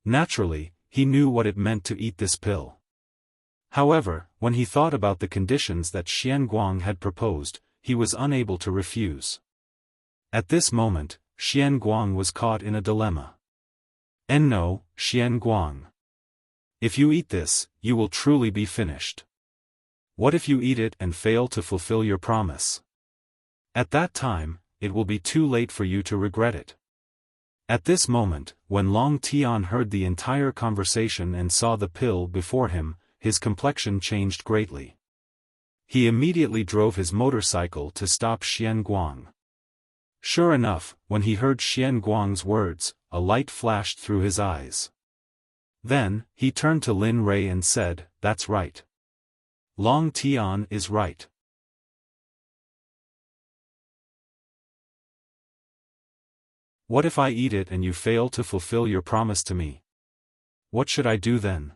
Naturally, he knew what it meant to eat this pill. However, when he thought about the conditions that Xian Guang had proposed, he was unable to refuse. At this moment, Xian Guang was caught in a dilemma. No, Xian Guang. If you eat this, you will truly be finished. What if you eat it and fail to fulfill your promise? At that time, it will be too late for you to regret it. At this moment, when Long Tian heard the entire conversation and saw the pill before him, his complexion changed greatly. He immediately drove his motorcycle to stop Xian Guang. Sure enough, when he heard Xian Guang's words, a light flashed through his eyes. Then, he turned to Lin Rei and said, "That's right. Long Tian is right. What if I eat it and you fail to fulfill your promise to me? What should I do then?"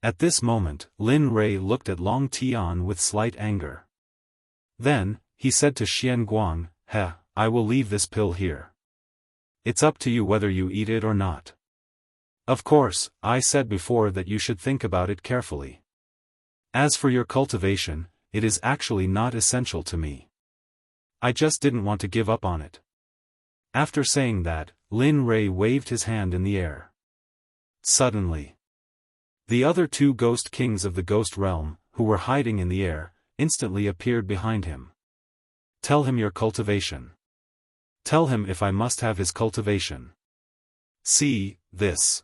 At this moment, Lin Rei looked at Long Tian with slight anger. Then, he said to Xian Guang, I will leave this pill here. It's up to you whether you eat it or not. Of course, I said before that you should think about it carefully. As for your cultivation, it is actually not essential to me. I just didn't want to give up on it. After saying that, Lin Rei waved his hand in the air. Suddenly, the other two ghost kings of the ghost realm, who were hiding in the air, instantly appeared behind him. Tell him your cultivation. Tell him if I must have his cultivation. See, this.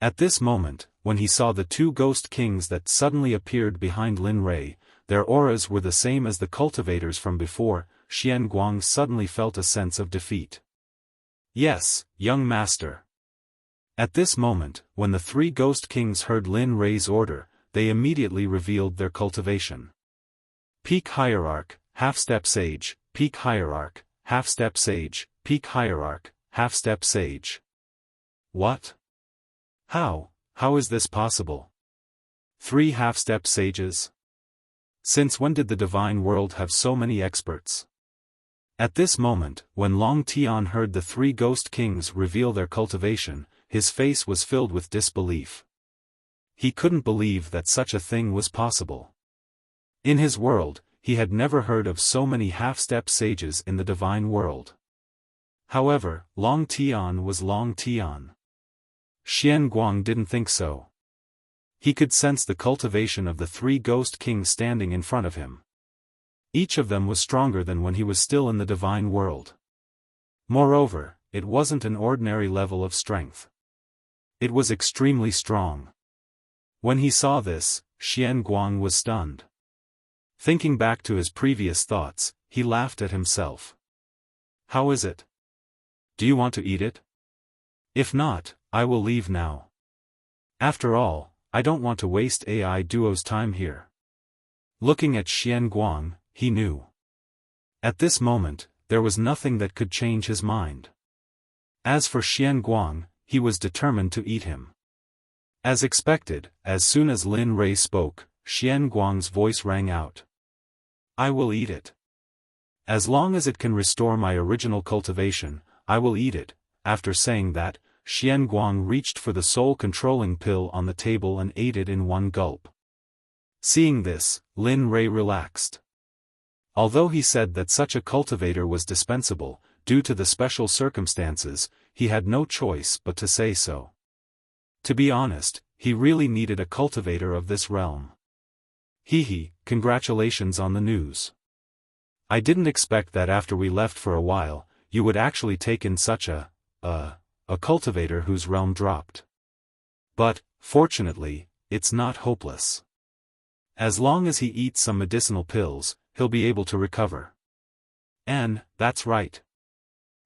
At this moment, when he saw the two ghost kings that suddenly appeared behind Lin Rei, their auras were the same as the cultivators from before, Xian Guang suddenly felt a sense of defeat. Yes, young master. At this moment, when the three ghost kings heard Lin Rei's order, they immediately revealed their cultivation. Peak Hierarch, Half-Step Sage, Peak Hierarch, Half-Step Sage, Peak Hierarch, Half-Step Sage. What? How is this possible? 3 half-step sages? Since when did the divine world have so many experts? At this moment, when Long Tian heard the 3 ghost kings reveal their cultivation, his face was filled with disbelief. He couldn't believe that such a thing was possible. In his world, he had never heard of so many half-step sages in the divine world. However, Long Tian was Long Tian. Xian Guang didn't think so. He could sense the cultivation of the 3 ghost kings standing in front of him. Each of them was stronger than when he was still in the divine world. Moreover, it wasn't an ordinary level of strength. It was extremely strong. When he saw this, Xian Guang was stunned. Thinking back to his previous thoughts, he laughed at himself. How is it? Do you want to eat it? If not, I will leave now. After all, I don't want to waste AI Duo's time here. Looking at Xian Guang, he knew. At this moment, there was nothing that could change his mind. As for Xian Guang, he was determined to eat him. As expected, as soon as Lin Rei spoke, Xian Guang's voice rang out. I will eat it. As long as it can restore my original cultivation, I will eat it. After saying that, Xian Guang reached for the soul-controlling pill on the table and ate it in one gulp. Seeing this, Lin Rei relaxed. Although he said that such a cultivator was dispensable, due to the special circumstances, he had no choice but to say so. To be honest, he really needed a cultivator of this realm. Congratulations on the news. I didn't expect that after we left for a while, you would actually take in such a cultivator whose realm dropped. But, fortunately, it's not hopeless. As long as he eats some medicinal pills, he'll be able to recover. And, that's right.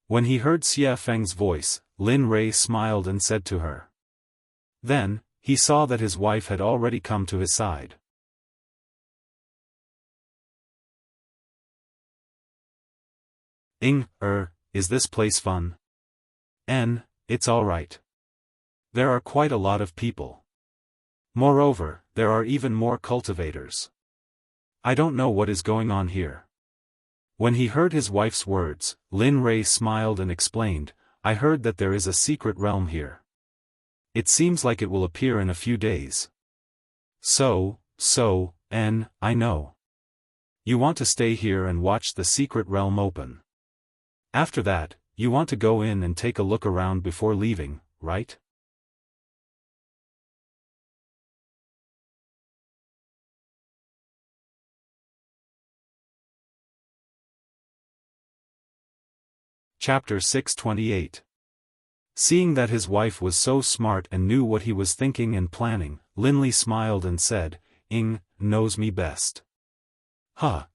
When he heard Xia Feng's voice, Lin Rei smiled and said to her. Then, he saw that his wife had already come to his side. Is this place fun? It's alright. There are quite a lot of people. Moreover, there are even more cultivators. I don't know what is going on here. When he heard his wife's words, Lin Rei smiled and explained, I heard that there is a secret realm here. It seems like it will appear in a few days. I know. You want to stay here and watch the secret realm open. After that, you want to go in and take a look around before leaving, right? Chapter 628. Seeing that his wife was so smart and knew what he was thinking and planning, Linley smiled and said, Ing knows me best.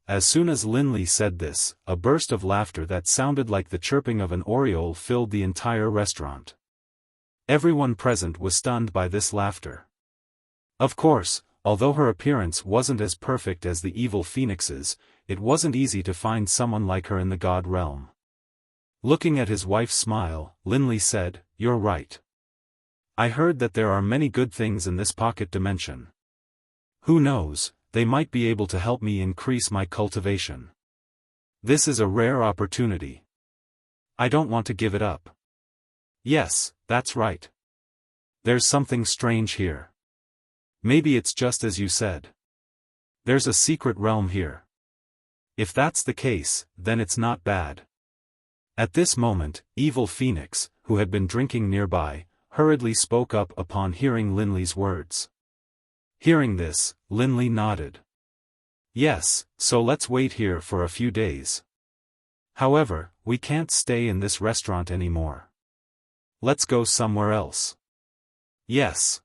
As soon as Linley said this, a burst of laughter that sounded like the chirping of an oriole filled the entire restaurant. Everyone present was stunned by this laughter. Of course, although her appearance wasn't as perfect as the evil phoenix's, it wasn't easy to find someone like her in the god realm. Looking at his wife's smile, Linley said, You're right. I heard that there are many good things in this pocket dimension. Who knows, they might be able to help me increase my cultivation. This is a rare opportunity. I don't want to give it up. Yes, that's right. There's something strange here. Maybe it's just as you said. There's a secret realm here. If that's the case, then it's not bad. At this moment, Evil Phoenix, who had been drinking nearby, hurriedly spoke up upon hearing Linley's words. Hearing this, Linley nodded. Yes, so let's wait here for a few days. However, we can't stay in this restaurant anymore. Let's go somewhere else. Yes.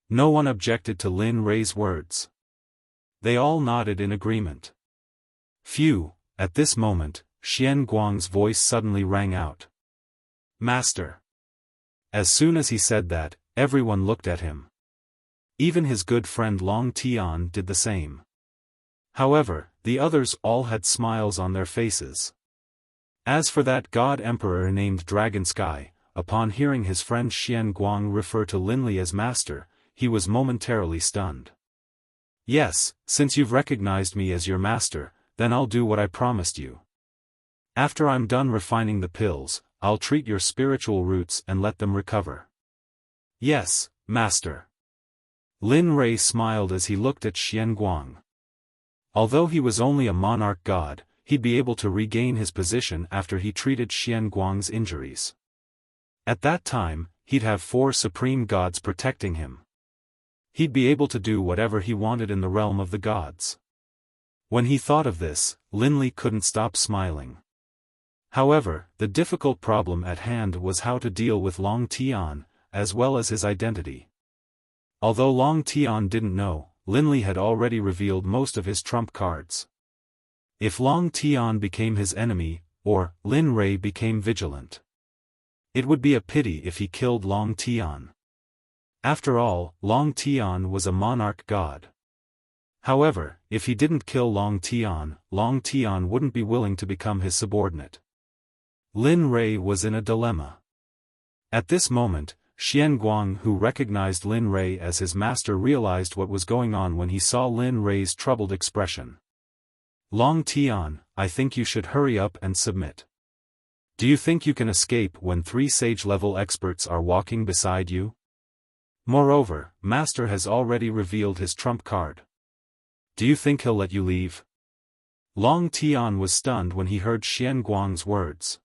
No one objected to Lin Rei's words. They all nodded in agreement. Phew, at this moment, Xian Guang's voice suddenly rang out. Master. As soon as he said that, everyone looked at him. Even his good friend Long Tian did the same. However, the others all had smiles on their faces. As for that god emperor named Dragon Sky, upon hearing his friend Xian Guang refer to Lin Li as master, he was momentarily stunned. Yes, since you've recognized me as your master, then I'll do what I promised you. After I'm done refining the pills, I'll treat your spiritual roots and let them recover. Yes, master. Lin Rei smiled as he looked at Xian Guang. Although he was only a monarch god, he'd be able to regain his position after he treated Xian Guang's injuries. At that time, he'd have 4 supreme gods protecting him. He'd be able to do whatever he wanted in the realm of the gods. When he thought of this, Lin Li couldn't stop smiling. However, the difficult problem at hand was how to deal with Long Tian, as well as his identity. Although Long Tian didn't know, Lin Li had already revealed most of his trump cards. If Long Tian became his enemy, or Lin Rei became vigilant, it would be a pity if he killed Long Tian. After all, Long Tian was a monarch god. However, if he didn't kill Long Tian wouldn't be willing to become his subordinate. Lin Rei was in a dilemma. At this moment, Xian Guang, who recognized Lin Rei as his master, realized what was going on when he saw Lin Rei's troubled expression. Long Tian, I think you should hurry up and submit. Do you think you can escape when 3 sage-level experts are walking beside you? Moreover, Master has already revealed his trump card. Do you think he'll let you leave? Long Tian was stunned when he heard Xian Guang's words.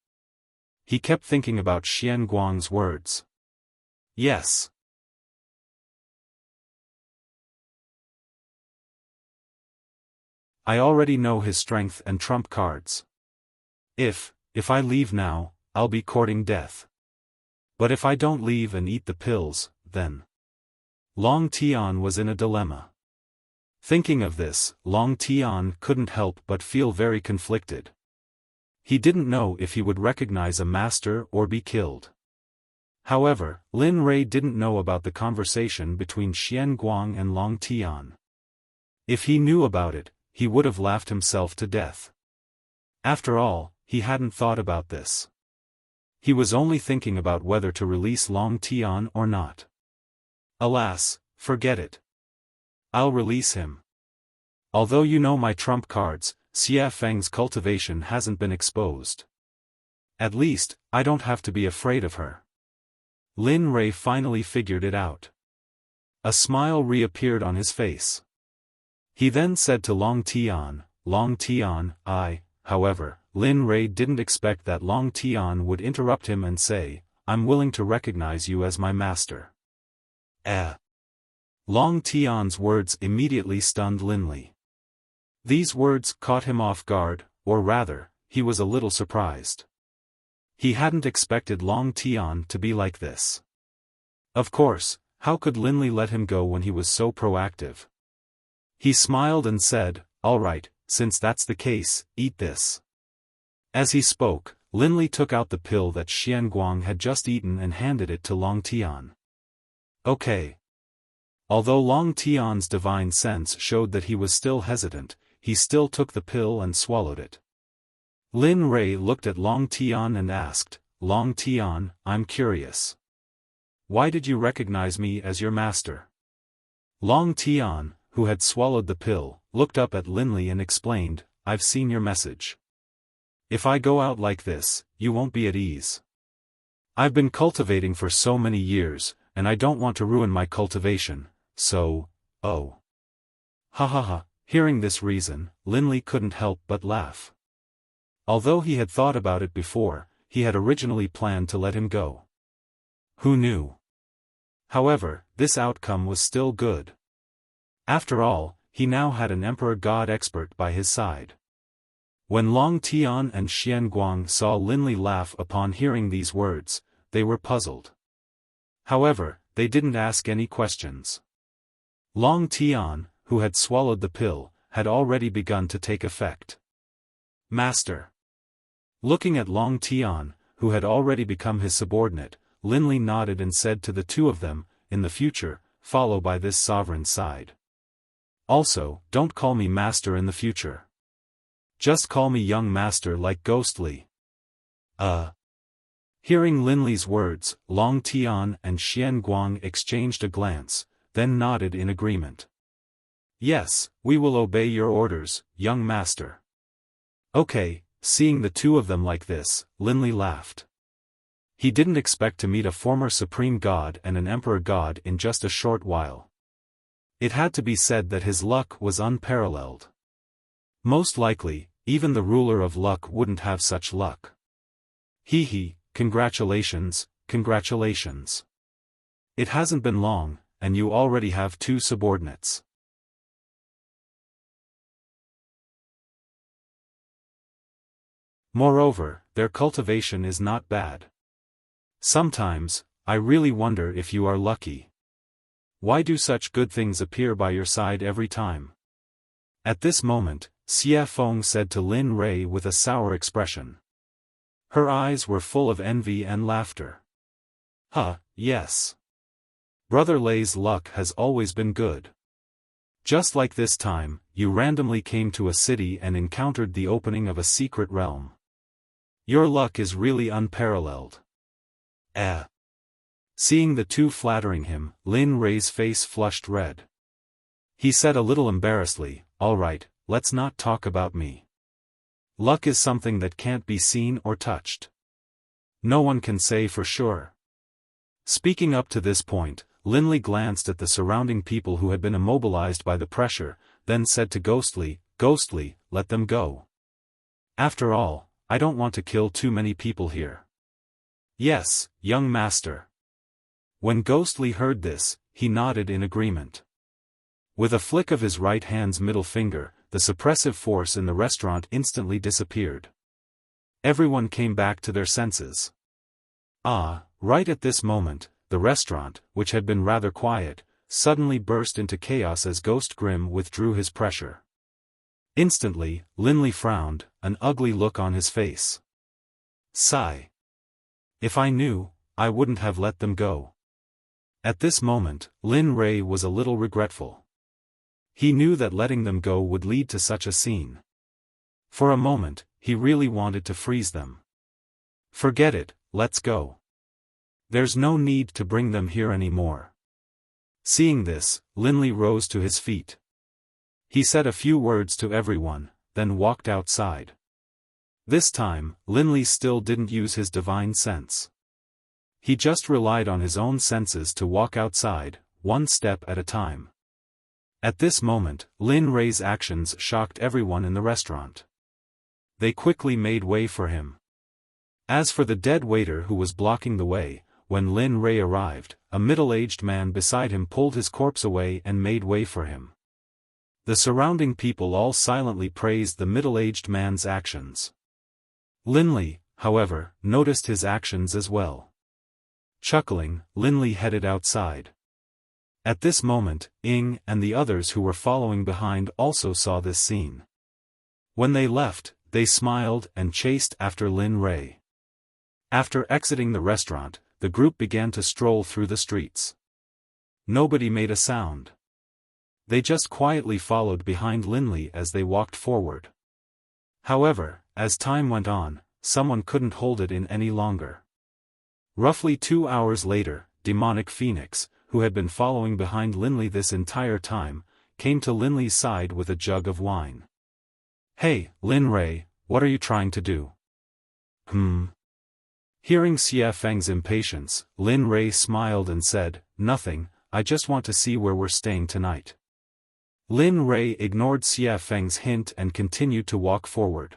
He kept thinking about Xian Guang's words. Yes. I already know his strength and trump cards. If I leave now, I'll be courting death. But if I don't leave and eat the pills, then... Long Tian was in a dilemma. Thinking of this, Long Tian couldn't help but feel very conflicted. He didn't know if he would recognize a master or be killed. However, Lin Rei didn't know about the conversation between Xian Guang and Long Tian. If he knew about it, he would have laughed himself to death. After all, he hadn't thought about this. He was only thinking about whether to release Long Tian or not. Alas, forget it. I'll release him. Although you know my trump cards, Xiaofang's cultivation hasn't been exposed. At least, I don't have to be afraid of her. Lin Rei finally figured it out. A smile reappeared on his face. He then said to Long Tian, however, Lin Rei didn't expect that Long Tian would interrupt him and say, I'm willing to recognize you as my master. Long Tian's words immediately stunned Lin Li. These words caught him off guard, or rather, he was a little surprised. He hadn't expected Long Tian to be like this. Of course, how could Lin Li let him go when he was so proactive? He smiled and said, all right, since that's the case, eat this. As he spoke, Lin Li took out the pill that Xian Guang had just eaten and handed it to Long Tian. Okay. Although Long Tian's divine sense showed that he was still hesitant, he still took the pill and swallowed it. Lin Rei looked at Long Tian and asked, Long Tian, I'm curious. Why did you recognize me as your master? Long Tian, who had swallowed the pill, looked up at Lin Li and explained, I've seen your message. If I go out like this, you won't be at ease. I've been cultivating for so many years, and I don't want to ruin my cultivation, so, oh. Ha ha ha, hearing this reason, Lin Li couldn't help but laugh. Although he had thought about it before, he had originally planned to let him go. Who knew? However, this outcome was still good. After all, he now had an Emperor God expert by his side. When Long Tian and Xian Guang saw Lin Li laugh upon hearing these words, they were puzzled. However, they didn't ask any questions. Long Tian, who had swallowed the pill, had already begun to take effect. Master. Looking at Long Tian, who had already become his subordinate, Linley nodded and said to the two of them, in the future, follow by this sovereign side. Also, don't call me master in the future. Just call me young master like Ghostly. Hearing Linley's words, Long Tian and Xian Guang exchanged a glance, then nodded in agreement. Yes, we will obey your orders, young master. Okay. Seeing the two of them like this, Linley laughed. He didn't expect to meet a former supreme god and an emperor god in just a short while. It had to be said that his luck was unparalleled. Most likely, even the ruler of luck wouldn't have such luck. Hee, congratulations, congratulations. It hasn't been long, and you already have 2 subordinates. Moreover, their cultivation is not bad. Sometimes, I really wonder if you are lucky. Why do such good things appear by your side every time? At this moment, Xiaofan said to Lin Rei with a sour expression. Her eyes were full of envy and laughter. Yes. Brother Lei's luck has always been good. Just like this time, you randomly came to a city and encountered the opening of a secret realm. Your luck is really unparalleled. Seeing the two flattering him, Lin Rei's face flushed red. He said a little embarrassedly, all right, let's not talk about me. Luck is something that can't be seen or touched. No one can say for sure. Speaking up to this point, Linley glanced at the surrounding people who had been immobilized by the pressure, then said to Ghostly, let them go. After all, I don't want to kill too many people here. Yes, young master. When Ghostly heard this, he nodded in agreement. With a flick of his right hand's middle finger, the suppressive force in the restaurant instantly disappeared. Everyone came back to their senses. Right at this moment, the restaurant, which had been rather quiet, suddenly burst into chaos as Ghost Grim withdrew his pressure. Instantly, Linley frowned, an ugly look on his face. Sigh. If I knew, I wouldn't have let them go. At this moment, Lin Rei was a little regretful. He knew that letting them go would lead to such a scene. For a moment, he really wanted to freeze them. Forget it, let's go. There's no need to bring them here anymore. Seeing this, Linley rose to his feet. He said a few words to everyone, then walked outside. This time, Linley still didn't use his divine sense. He just relied on his own senses to walk outside, one step at a time. At this moment, Lin Rei's actions shocked everyone in the restaurant. They quickly made way for him. As for the dead waiter who was blocking the way, when Lin Rei arrived, a middle-aged man beside him pulled his corpse away and made way for him. The surrounding people all silently praised the middle-aged man's actions. Linley, however, noticed his actions as well. Chuckling, Linley headed outside. At this moment, Ying and the others who were following behind also saw this scene. When they left, they smiled and chased after Lin Rei. After exiting the restaurant, the group began to stroll through the streets. Nobody made a sound. They just quietly followed behind Linley as they walked forward. However, as time went on, someone couldn't hold it in any longer. Roughly 2 hours later, Demonic Phoenix, who had been following behind Linley this entire time, came to Linley's side with a jug of wine. Hey, Lin Rei, what are you trying to do? Hearing Xiaofang's impatience, Lin Rei smiled and said, nothing, I just want to see where we're staying tonight. Lin Rei ignored Xiaofang's hint and continued to walk forward.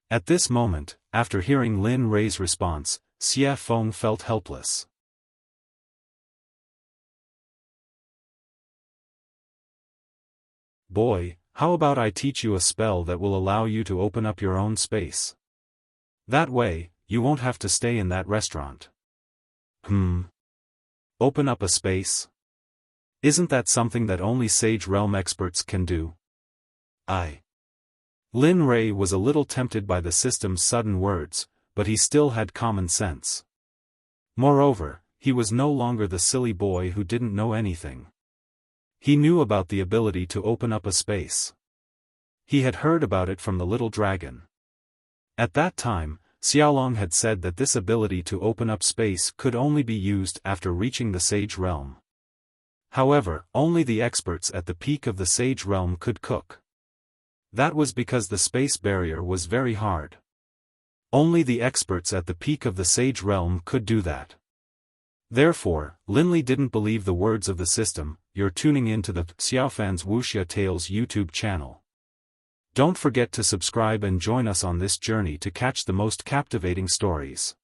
At this moment, after hearing Lin Rei's response, Xiaofan felt helpless. Boy, how about I teach you a spell that will allow you to open up your own space? That way, you won't have to stay in that restaurant. Open up a space? Isn't that something that only Sage Realm experts can do? Lin Rei was a little tempted by the system's sudden words, but he still had common sense. Moreover, he was no longer the silly boy who didn't know anything. He knew about the ability to open up a space. He had heard about it from the little dragon. At that time, Xiaolong had said that this ability to open up space could only be used after reaching the Sage Realm. However, only the experts at the peak of the Sage Realm could cook. That was because the space barrier was very hard. Only the experts at the peak of the Sage Realm could do that. Therefore, Linley didn't believe the words of the system. You're tuning in to the Xiaofan's Wuxia Tales YouTube channel. Don't forget to subscribe and join us on this journey to catch the most captivating stories.